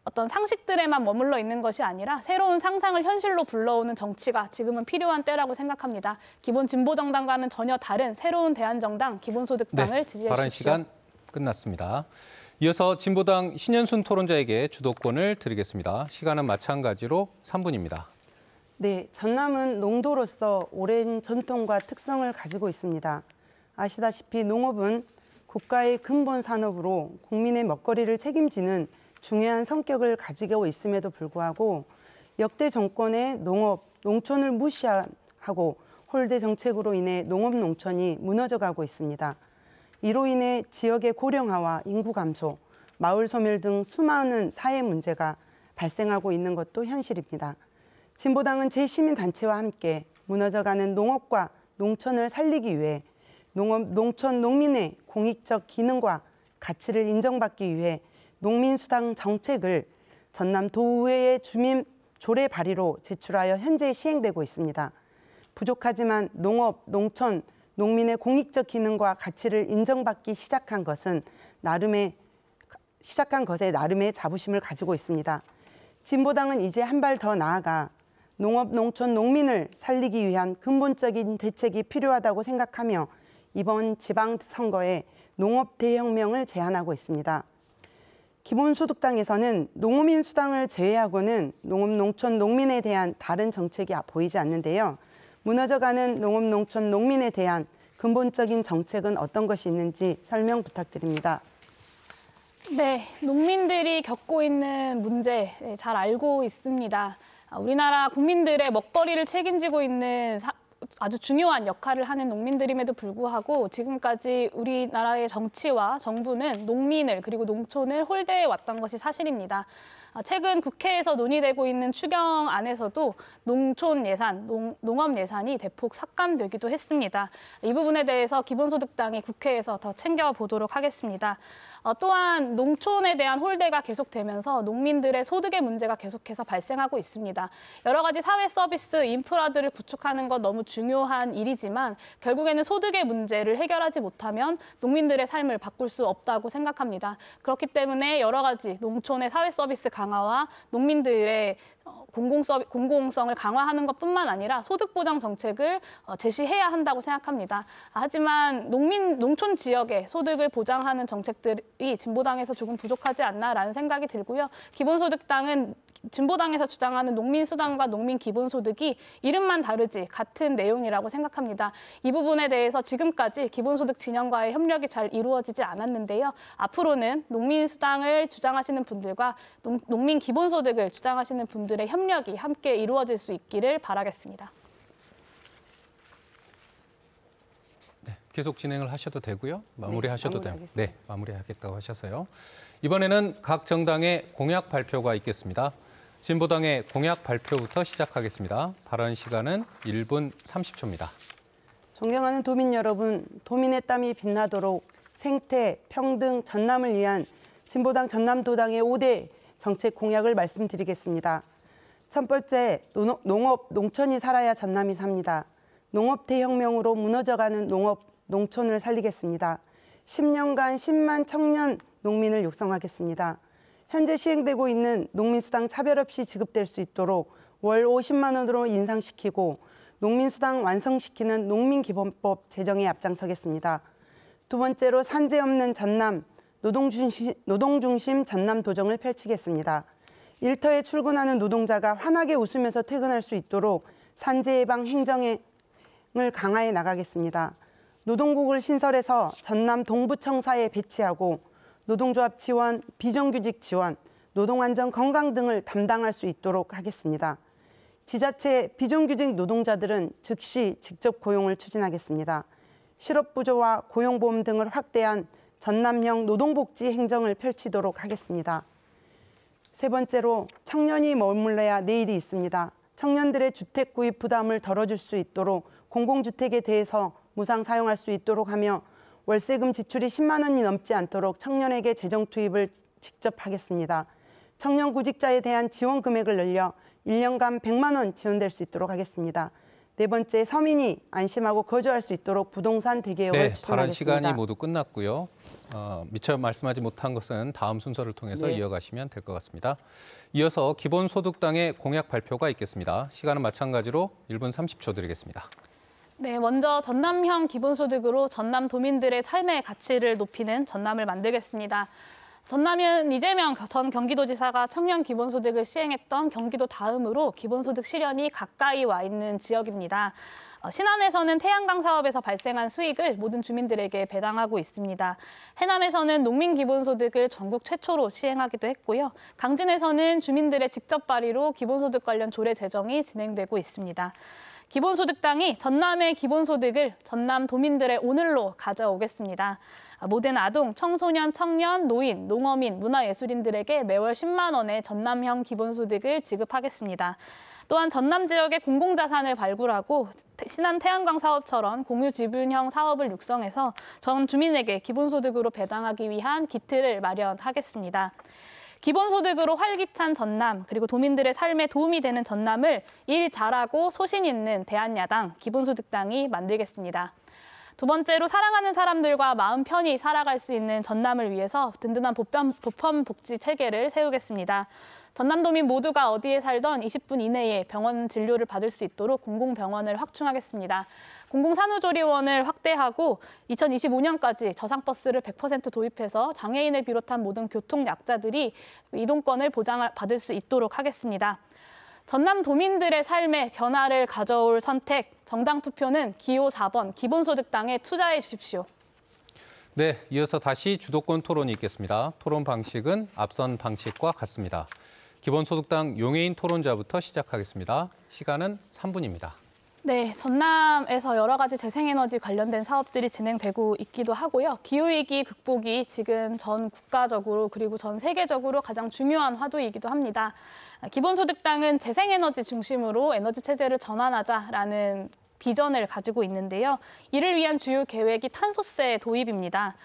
어떤 상식들에만 머물러 있는 것이 아니라 새로운 상상을 현실로 불러오는 정치가 지금은 필요한 때라고 생각합니다. 기본 진보정당과는 전혀 다른 새로운 대한정당 기본소득당을 지지해 주십시오. 발언 시간 끝났습니다. 이어서 진보당 신현순 토론자에게 주도권을 드리겠습니다. 시간은 마찬가지로 3분입니다. 네, 전남은 농도로서 오랜 전통과 특성을 가지고 있습니다. 아시다시피 농업은 국가의 근본 산업으로 국민의 먹거리를 책임지는 중요한 성격을 가지고 있음에도 불구하고 역대 정권의 농업, 농촌을 무시하고 홀대 정책으로 인해 농업, 농촌이 무너져가고 있습니다. 이로 인해 지역의 고령화와 인구 감소, 마을 소멸 등 수많은 사회 문제가 발생하고 있는 것도 현실입니다. 진보당은 재시민단체와 함께 무너져가는 농업과 농촌을 살리기 위해 농업, 농촌, 농민의 공익적 기능과 가치를 인정받기 위해 농민수당 정책을 전남도의회의 주민 조례 발의로 제출하여 현재 시행되고 있습니다. 부족하지만 농업, 농촌, 농민의 공익적 기능과 가치를 인정받기 시작한 것에 나름의 자부심을 가지고 있습니다. 진보당은 이제 한 발 더 나아가 농업, 농촌, 농민을 살리기 위한 근본적인 대책이 필요하다고 생각하며 이번 지방선거에 농업 대혁명을 제안하고 있습니다. 기본소득당에서는 농민 수당을 제외하고는 농업, 농촌, 농민에 대한 다른 정책이 보이지 않는데요. 무너져가는 농업, 농촌, 농민에 대한 근본적인 정책은 어떤 것이 있는지 설명 부탁드립니다. 네, 농민들이 겪고 있는 문제 잘 알고 있습니다. 우리나라 국민들의 먹거리를 책임지고 있는 아주 중요한 역할을 하는 농민들임에도 불구하고 지금까지 우리나라의 정치와 정부는 농민을 그리고 농촌을 홀대해 왔던 것이 사실입니다. 최근 국회에서 논의되고 있는 추경안에서도 농촌 예산, 농업 예산이 대폭 삭감되기도 했습니다. 이 부분에 대해서 기본소득당이 국회에서 더 챙겨보도록 하겠습니다. 또한 농촌에 대한 홀대가 계속되면서 농민들의 소득의 문제가 계속해서 발생하고 있습니다. 여러 가지 사회 서비스, 인프라들을 구축하는 것 너무 중요한 일이지만 결국에는 소득의 문제를 해결하지 못하면 농민들의 삶을 바꿀 수 없다고 생각합니다. 그렇기 때문에 여러 가지 농촌의 사회 서비스 강화와 농민들의 공공성을 강화하는 것뿐만 아니라 소득 보장 정책을 제시해야 한다고 생각합니다. 하지만 농촌 지역의 소득을 보장하는 정책들이 진보당에서 조금 부족하지 않나라는 생각이 들고요. 기본소득당은 진보당에서 주장하는 농민수당과 농민기본소득이 이름만 다르지 같은 내용이라고 생각합니다. 이 부분에 대해서 지금까지 기본소득 진영과의 협력이 잘 이루어지지 않았는데요. 앞으로는 농민수당을 주장하시는 분들과 농민기본소득을 주장하시는 분들의 협력이 함께 이루어질 수 있기를 바라겠습니다. 네, 계속 진행을 하셔도 되고요. 마무리하셔도 됩니다. 마무리하겠습니다. 네, 마무리하겠다고 하셔서요. 이번에는 각 정당의 공약 발표가 있겠습니다. 진보당의 공약 발표부터 시작하겠습니다. 발언 시간은 1분 30초입니다. 존경하는 도민 여러분, 도민의 땀이 빛나도록 생태, 평등, 전남을 위한 진보당 전남도당의 5대 정책 공약을 말씀드리겠습니다. 첫 번째, 농업, 농촌이 살아야 전남이 삽니다. 농업 대혁명으로 무너져가는 농업, 농촌을 살리겠습니다. 10년간 10만 청년 농민을 육성하겠습니다. 현재 시행되고 있는 농민수당 차별 없이 지급될 수 있도록 월 50만 원으로 인상시키고 농민수당 완성시키는 농민기본법 제정에 앞장서겠습니다. 두 번째로 산재 없는 전남, 노동중심 전남 도정을 펼치겠습니다. 일터에 출근하는 노동자가 환하게 웃으면서 퇴근할 수 있도록 산재 예방 행정을 강화해 나가겠습니다. 노동국을 신설해서 전남 동부청사에 배치하고 노동조합 지원, 비정규직 지원, 노동안전 건강 등을 담당할 수 있도록 하겠습니다. 지자체 비정규직 노동자들은 즉시 직접 고용을 추진하겠습니다. 실업부조와 고용보험 등을 확대한 전남형 노동복지 행정을 펼치도록 하겠습니다. 세 번째로 청년이 머물러야 내일이 있습니다. 청년들의 주택 구입 부담을 덜어줄 수 있도록 공공주택에 대해서 무상 사용할 수 있도록 하며 월세금 지출이 10만 원이 넘지 않도록 청년에게 재정 투입을 직접 하겠습니다. 청년 구직자에 대한 지원 금액을 늘려 1년간 100만 원 지원될 수 있도록 하겠습니다. 네 번째, 서민이 안심하고 거주할 수 있도록 부동산 대개혁을 추진하겠습니다. 발언 시간이 모두 끝났고요. 미처 말씀하지 못한 것은 다음 순서를 통해서 이어가시면 될 것 같습니다. 이어서 기본소득당의 공약 발표가 있겠습니다. 시간은 마찬가지로 1분 30초 드리겠습니다. 네, 먼저 전남형 기본소득으로 전남 도민들의 삶의 가치를 높이는 전남을 만들겠습니다. 전남은 이재명 전 경기도지사가 청년 기본소득을 시행했던 경기도 다음으로 기본소득 실현이 가까이 와 있는 지역입니다. 신안에서는 태양광 사업에서 발생한 수익을 모든 주민들에게 배당하고 있습니다. 해남에서는 농민 기본소득을 전국 최초로 시행하기도 했고요. 강진에서는 주민들의 직접 발의로 기본소득 관련 조례 제정이 진행되고 있습니다. 기본소득당이 전남의 기본소득을 전남 도민들의 오늘로 가져오겠습니다. 모든 아동, 청소년, 청년, 노인, 농어민, 문화예술인들에게 매월 10만 원의 전남형 기본소득을 지급하겠습니다. 또한 전남 지역의 공공자산을 발굴하고 신안 태양광 사업처럼 공유지분형 사업을 육성해서 전 주민에게 기본소득으로 배당하기 위한 기틀을 마련하겠습니다. 기본소득으로 활기찬 전남, 그리고 도민들의 삶에 도움이 되는 전남을 일 잘하고 소신 있는 대한야당 기본소득당이 만들겠습니다. 두 번째로 사랑하는 사람들과 마음 편히 살아갈 수 있는 전남을 위해서 든든한 보편 복지 체계를 세우겠습니다. 전남도민 모두가 어디에 살던 20분 이내에 병원 진료를 받을 수 있도록 공공병원을 확충하겠습니다. 공공산후조리원을 확대하고 2025년까지 저상버스를 100% 도입해서 장애인을 비롯한 모든 교통약자들이 이동권을 받을 수 있도록 하겠습니다. 전남 도민들의 삶에 변화를 가져올 선택, 정당 투표는 기호 4번 기본소득당에 투자해 주십시오. 네, 이어서 다시 주도권 토론이 있겠습니다. 토론 방식은 앞선 방식과 같습니다. 기본소득당 용해인 토론자부터 시작하겠습니다. 시간은 3분입니다. 네, 전남에서 여러 가지 재생에너지 관련된 사업들이 진행되고 있기도 하고요. 기후위기 극복이 지금 전 국가적으로 그리고 전 세계적으로 가장 중요한 화두이기도 합니다. 기본소득당은 재생에너지 중심으로 에너지 체제를 전환하자라는 비전을 가지고 있는데요. 이를 위한 주요 계획이 탄소세 도입입니다.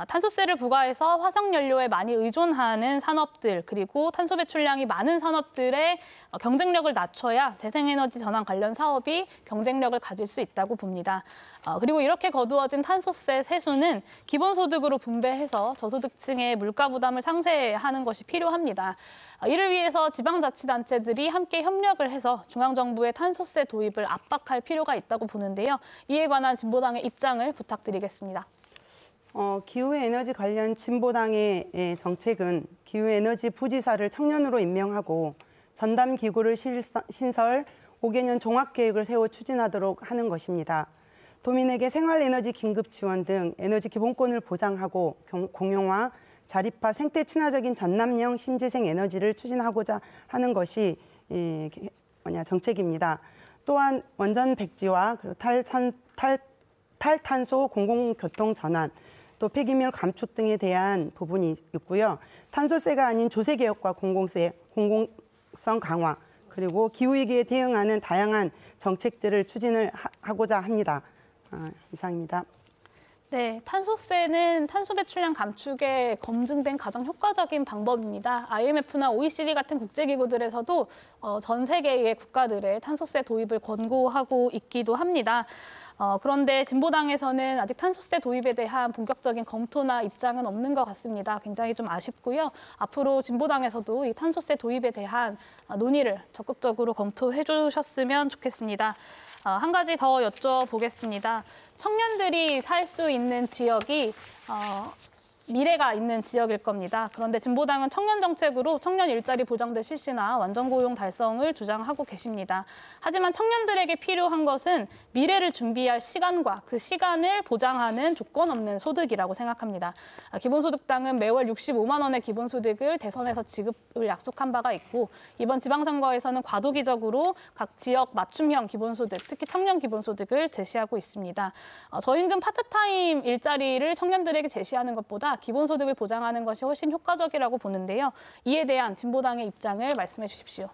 탄소세를 부과해서 화석연료에 많이 의존하는 산업들 그리고 탄소 배출량이 많은 산업들의 경쟁력을 낮춰야 재생에너지 전환 관련 사업이 경쟁력을 가질 수 있다고 봅니다. 그리고 이렇게 거두어진 탄소세 세수는 기본소득으로 분배해서 저소득층의 물가 부담을 상쇄하는 것이 필요합니다. 이를 위해서 지방자치단체들이 함께 협력을 해서 중앙정부의 탄소세 도입을 압박할 필요가 있다고 보는데요. 이에 관한 진보당의 입장을 부탁드리겠습니다. 기후에너지 관련 진보당의 정책은 기후에너지 부지사를 청년으로 임명하고 전담기구를 신설, 5개년 종합계획을 세워 추진하도록 하는 것입니다. 도민에게 생활에너지 긴급 지원 등 에너지 기본권을 보장하고 공용화, 자립화, 생태 친화적인 전남형 신재생 에너지를 추진하고자 하는 것이 정책입니다. 또한 원전 백지화, 그리고 탈탄소 공공교통 전환, 또 폐기물 감축 등에 대한 부분이 있고요. 탄소세가 아닌 조세개혁과 공공성 강화, 그리고 기후위기에 대응하는 다양한 정책들을 추진을 하고자 합니다. 이상입니다. 네, 탄소세는 탄소 배출량 감축에 검증된 가장 효과적인 방법입니다. IMF나 OECD 같은 국제기구들에서도 전 세계의 국가들의 탄소세 도입을 권고하고 있기도 합니다. 그런데 진보당에서는 아직 탄소세 도입에 대한 본격적인 검토나 입장은 없는 것 같습니다. 굉장히 좀 아쉽고요. 앞으로 진보당에서도 이 탄소세 도입에 대한 논의를 적극적으로 검토해 주셨으면 좋겠습니다. 한 가지 더 여쭤보겠습니다. 청년들이 살 수 있는 지역이 미래가 있는 지역일 겁니다. 그런데 진보당은 청년 정책으로 청년 일자리 보장제 실시나 완전 고용 달성을 주장하고 계십니다. 하지만 청년들에게 필요한 것은 미래를 준비할 시간과 그 시간을 보장하는 조건 없는 소득이라고 생각합니다. 기본소득당은 매월 65만 원의 기본소득을 대선에서 지급을 약속한 바가 있고 이번 지방선거에서는 과도기적으로 각 지역 맞춤형 기본소득, 특히 청년 기본소득을 제시하고 있습니다. 저임금 파트타임 일자리를 청년들에게 제시하는 것보다 기본소득을 보장하는 것이 훨씬 효과적이라고 보는데요. 이에 대한 진보당의 입장을 말씀해 주십시오.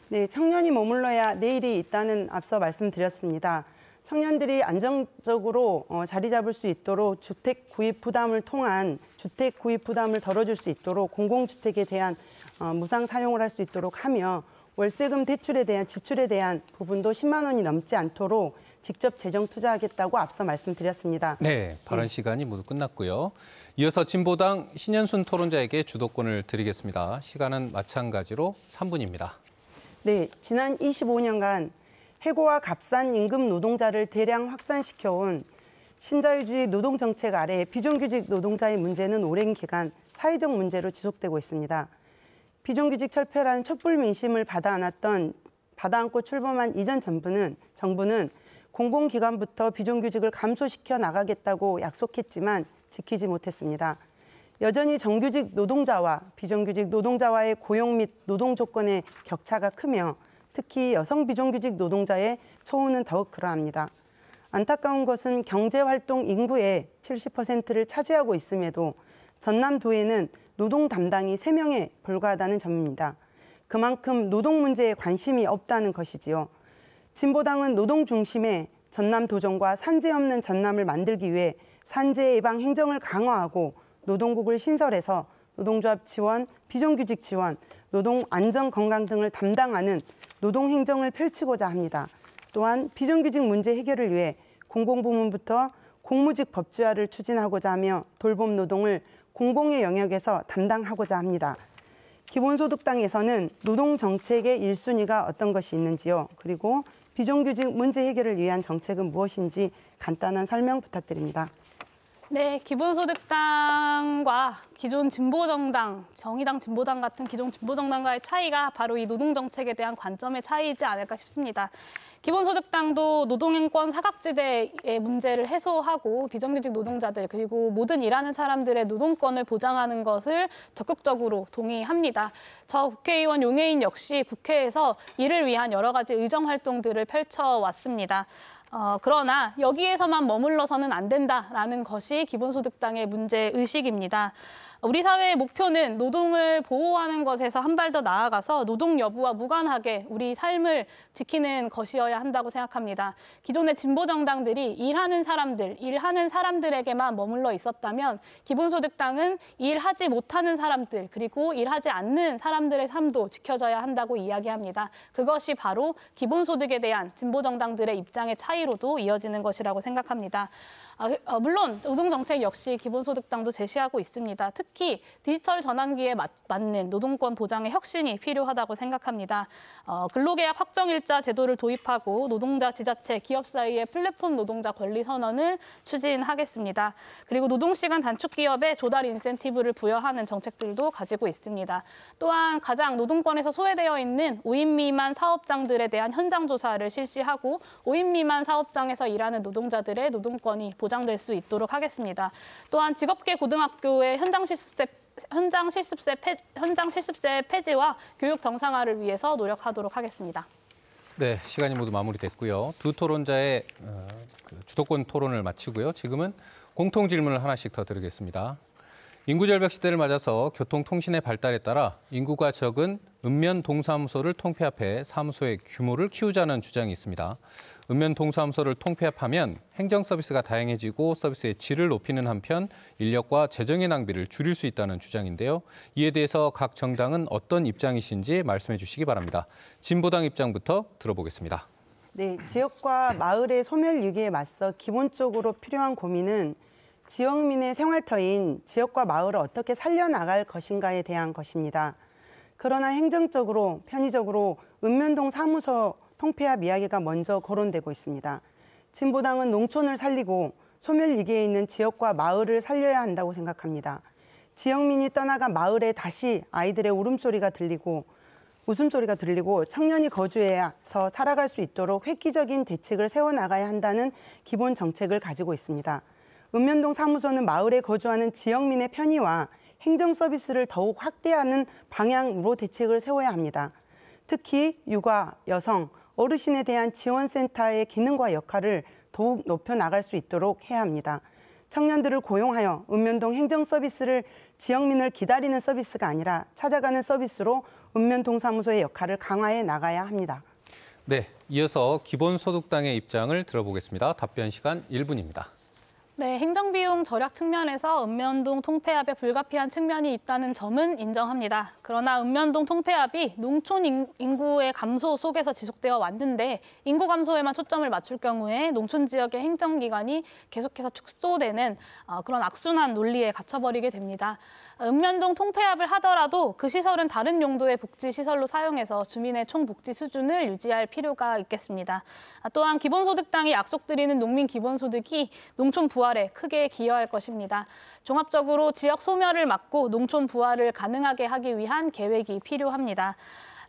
네, 청년이 머물러야 내일이 있다는 앞서 말씀드렸습니다. 청년들이 안정적으로 자리 잡을 수 있도록 주택 구입 부담을 통한 주택 구입 부담을 덜어줄 수 있도록 공공주택에 대한 무상 사용을 할 수 있도록 하며 월세금 대출에 대한 지출에 대한 부분도 10만 원이 넘지 않도록 직접 재정 투자하겠다고 앞서 말씀드렸습니다. 네, 발언 시간이 모두 끝났고요. 이어서 진보당 신현순 토론자에게 주도권을 드리겠습니다. 시간은 마찬가지로 3분입니다. 네, 지난 25년간 해고와 값싼 임금 노동자를 대량 확산시켜온 신자유주의 노동정책 아래 비정규직 노동자의 문제는 오랜 기간 사회적 문제로 지속되고 있습니다. 비정규직 철폐라는 촛불 민심을 받아안고 출범한 이전 정부는 공공기관부터 비정규직을 감소시켜 나가겠다고 약속했지만 지키지 못했습니다. 여전히 정규직 노동자와 비정규직 노동자와의 고용 및 노동 조건의 격차가 크며 특히 여성 비정규직 노동자의 처우는 더욱 그러합니다. 안타까운 것은 경제활동 인구의 70%를 차지하고 있음에도 전남도에는 노동 담당이 3명에 불과하다는 점입니다. 그만큼 노동 문제에 관심이 없다는 것이지요. 진보당은 노동 중심의 전남도정과 산재 없는 전남을 만들기 위해 산재 예방 행정을 강화하고 노동국을 신설해서 노동조합 지원, 비정규직 지원, 노동 안전 건강 등을 담당하는 노동행정을 펼치고자 합니다. 또한 비정규직 문제 해결을 위해 공공부문부터 공무직 법제화를 추진하고자 하며 돌봄 노동을 공공의 영역에서 담당하고자 합니다. 기본소득당에서는 노동정책의 1순위가 어떤 것이 있는지요. 그리고 비정규직 문제 해결을 위한 정책은 무엇인지 간단한 설명 부탁드립니다. 네, 기본소득당과 기존 진보정당, 정의당, 진보당 같은 기존 진보정당과의 차이가 바로 이 노동정책에 대한 관점의 차이이지 않을까 싶습니다. 기본소득당도 노동인권 사각지대의 문제를 해소하고 비정규직 노동자들 그리고 모든 일하는 사람들의 노동권을 보장하는 것을 적극적으로 동의합니다. 저 국회의원 용해인 역시 국회에서 이를 위한 여러 가지 의정활동들을 펼쳐왔습니다. 그러나 여기에서만 머물러서는 안 된다라는 것이 기본소득당의 문제의식입니다. 우리 사회의 목표는 노동을 보호하는 것에서 한 발 더 나아가서 노동 여부와 무관하게 우리 삶을 지키는 것이어야 한다고 생각합니다. 기존의 진보 정당들이 일하는 사람들에게만 머물러 있었다면 기본소득당은 일하지 못하는 사람들 그리고 일하지 않는 사람들의 삶도 지켜져야 한다고 이야기합니다. 그것이 바로 기본소득에 대한 진보 정당들의 입장의 차이로도 이어지는 것이라고 생각합니다. 물론 노동정책 역시 기본소득당도 제시하고 있습니다. 특히 디지털 전환기에 맞는 노동권 보장의 혁신이 필요하다고 생각합니다. 근로계약 확정일자 제도를 도입하고 노동자, 지자체, 기업 사이의 플랫폼 노동자 권리 선언을 추진하겠습니다. 그리고 노동시간 단축 기업에 조달 인센티브를 부여하는 정책들도 가지고 있습니다. 또한 가장 노동권에서 소외되어 있는 5인 미만 사업장들에 대한 현장 조사를 실시하고 5인 미만 사업장에서 일하는 노동자들의 노동권이 보장될 수 있도록 하겠습니다. 또한 직업계 고등학교의 현장 실습세 폐지와 교육 정상화를 위해서 노력하도록 하겠습니다. 네, 시간이 모두 마무리됐고요. 두 토론자의 주도권 토론을 마치고요. 지금은 공통 질문을 하나씩 더 드리겠습니다. 인구절벽 시대를 맞아서 교통통신의 발달에 따라 인구가 적은 읍면동사무소를 통폐합해 사무소의 규모를 키우자는 주장이 있습니다. 읍면동사무소를 통폐합하면 행정서비스가 다양해지고 서비스의 질을 높이는 한편 인력과 재정의 낭비를 줄일 수 있다는 주장인데요. 이에 대해서 각 정당은 어떤 입장이신지 말씀해 주시기 바랍니다. 진보당 입장부터 들어보겠습니다. 네, 지역과 마을의 소멸 위기에 맞서 기본적으로 필요한 고민은 지역민의 생활터인 지역과 마을을 어떻게 살려나갈 것인가에 대한 것입니다. 그러나 행정적으로, 편의적으로 읍면동 사무소 통폐합 이야기가 먼저 거론되고 있습니다. 진보당은 농촌을 살리고 소멸 위기에 있는 지역과 마을을 살려야 한다고 생각합니다. 지역민이 떠나간 마을에 다시 아이들의 울음소리가 들리고 웃음소리가 들리고 청년이 거주해서 살아갈 수 있도록 획기적인 대책을 세워나가야 한다는 기본 정책을 가지고 있습니다. 읍면동 사무소는 마을에 거주하는 지역민의 편의와 행정 서비스를 더욱 확대하는 방향으로 대책을 세워야 합니다. 특히 육아, 여성, 어르신에 대한 지원센터의 기능과 역할을 더욱 높여나갈 수 있도록 해야 합니다. 청년들을 고용하여 읍면동 행정 서비스를 지역민을 기다리는 서비스가 아니라 찾아가는 서비스로 읍면동 사무소의 역할을 강화해 나가야 합니다. 네, 이어서 기본소득당의 입장을 들어보겠습니다. 답변 시간 1분입니다. 네, 행정비용 절약 측면에서 읍면동 통폐합에 불가피한 측면이 있다는 점은 인정합니다. 그러나 읍면동 통폐합이 농촌 인구의 감소 속에서 지속되어 왔는데 인구 감소에만 초점을 맞출 경우에 농촌 지역의 행정기관이 계속해서 축소되는 그런 악순환 논리에 갇혀버리게 됩니다. 읍면동 통폐합을 하더라도 그 시설은 다른 용도의 복지시설로 사용해서 주민의 총복지 수준을 유지할 필요가 있겠습니다. 또한 기본소득당이 약속드리는 농민 기본소득이 농촌 부활에 크게 기여할 것입니다. 종합적으로 지역 소멸을 막고 농촌 부활을 가능하게 하기 위한 계획이 필요합니다.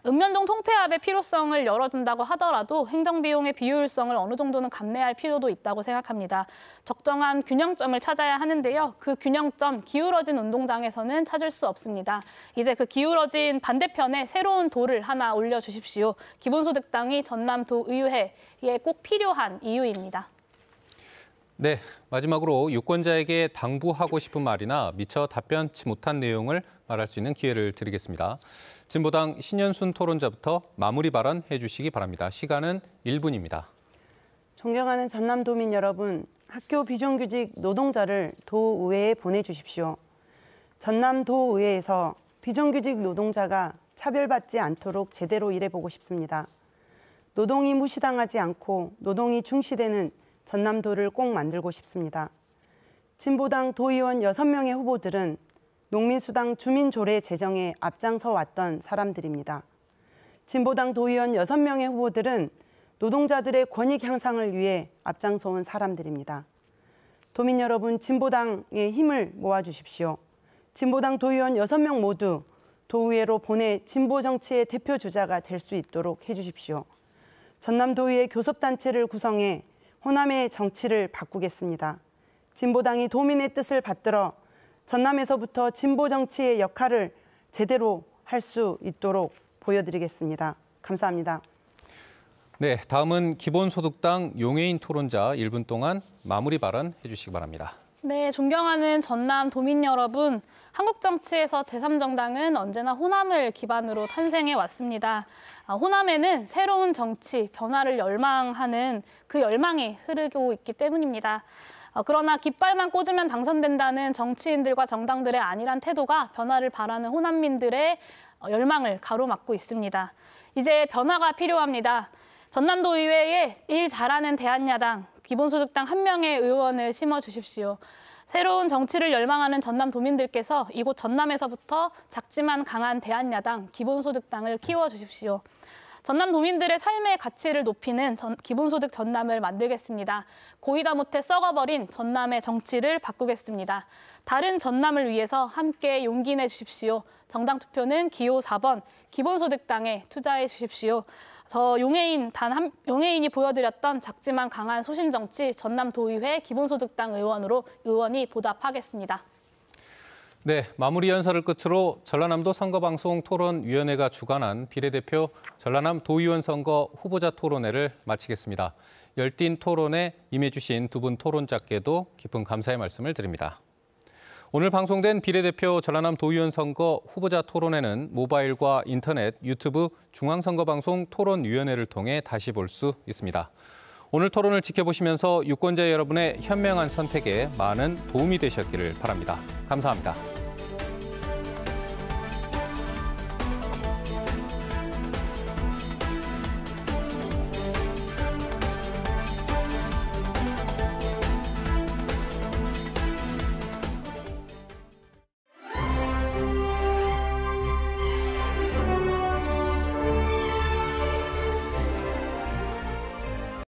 읍면동 통폐합의 필요성을 열어둔다고 하더라도 행정비용의 비효율성을 어느 정도는 감내할 필요도 있다고 생각합니다. 적정한 균형점을 찾아야 하는데요. 그 균형점, 기울어진 운동장에서는 찾을 수 없습니다. 이제 그 기울어진 반대편에 새로운 돌을 하나 올려주십시오. 기본소득당이 전남도의회에 꼭 필요한 이유입니다. 네, 마지막으로 유권자에게 당부하고 싶은 말이나 미처 답변치 못한 내용을 말할 수 있는 기회를 드리겠습니다. 진보당 신현순 토론자부터 마무리 발언해 주시기 바랍니다. 시간은 1분입니다. 존경하는 전남도민 여러분, 학교 비정규직 노동자를 도의회에 보내주십시오. 전남도의회에서 비정규직 노동자가 차별받지 않도록 제대로 일해보고 싶습니다. 노동이 무시당하지 않고 노동이 중시되는 전남도를 꼭 만들고 싶습니다. 진보당 도의원 6명의 후보들은 농민수당 주민조례 제정에 앞장서 왔던 사람들입니다. 진보당 도의원 6명의 후보들은 노동자들의 권익 향상을 위해 앞장서 온 사람들입니다. 도민 여러분, 진보당의 힘을 모아주십시오. 진보당 도의원 6명 모두 도의회로 보내 진보 정치의 대표 주자가 될 수 있도록 해주십시오. 전남도의회 교섭단체를 구성해 호남의 정치를 바꾸겠습니다. 진보당이 도민의 뜻을 받들어 전남에서부터 진보 정치의 역할을 제대로 할 수 있도록 보여드리겠습니다. 감사합니다. 네, 다음은 기본소득당 용해인 토론자 1분 동안 마무리 발언해 주시기 바랍니다. 네, 존경하는 전남 도민 여러분. 한국 정치에서 제3정당은 언제나 호남을 기반으로 탄생해 왔습니다. 호남에는 새로운 정치, 변화를 열망하는 그 열망이 흐르고 있기 때문입니다. 그러나 깃발만 꽂으면 당선된다는 정치인들과 정당들의 안일한 태도가 변화를 바라는 호남민들의 열망을 가로막고 있습니다. 이제 변화가 필요합니다. 전남도 의회에 일 잘하는 대한야당, 기본소득당 한 명의 의원을 심어주십시오. 새로운 정치를 열망하는 전남 도민들께서 이곳 전남에서부터 작지만 강한 대한야당, 기본소득당을 키워주십시오. 전남 도민들의 삶의 가치를 높이는 기본소득 전남을 만들겠습니다. 고이다 못해 썩어버린 전남의 정치를 바꾸겠습니다. 다른 전남을 위해서 함께 용기 내주십시오. 정당 투표는 기호 4번 기본소득당에 투자해 주십시오. 저 용해인이 보여드렸던 작지만 강한 소신정치 전남도의회 기본소득당 의원이 보답하겠습니다. 네, 마무리 연설을 끝으로 전라남도 선거방송 토론위원회가 주관한 비례대표 전라남 도의원 선거 후보자 토론회를 마치겠습니다. 열띤 토론에 임해주신 두 분 토론자께도 깊은 감사의 말씀을 드립니다. 오늘 방송된 비례대표 전라남 도의원 선거 후보자 토론회는 모바일과 인터넷, 유튜브 중앙선거방송 토론위원회를 통해 다시 볼 수 있습니다. 오늘 토론을 지켜보시면서 유권자 여러분의 현명한 선택에 많은 도움이 되셨기를 바랍니다. 감사합니다.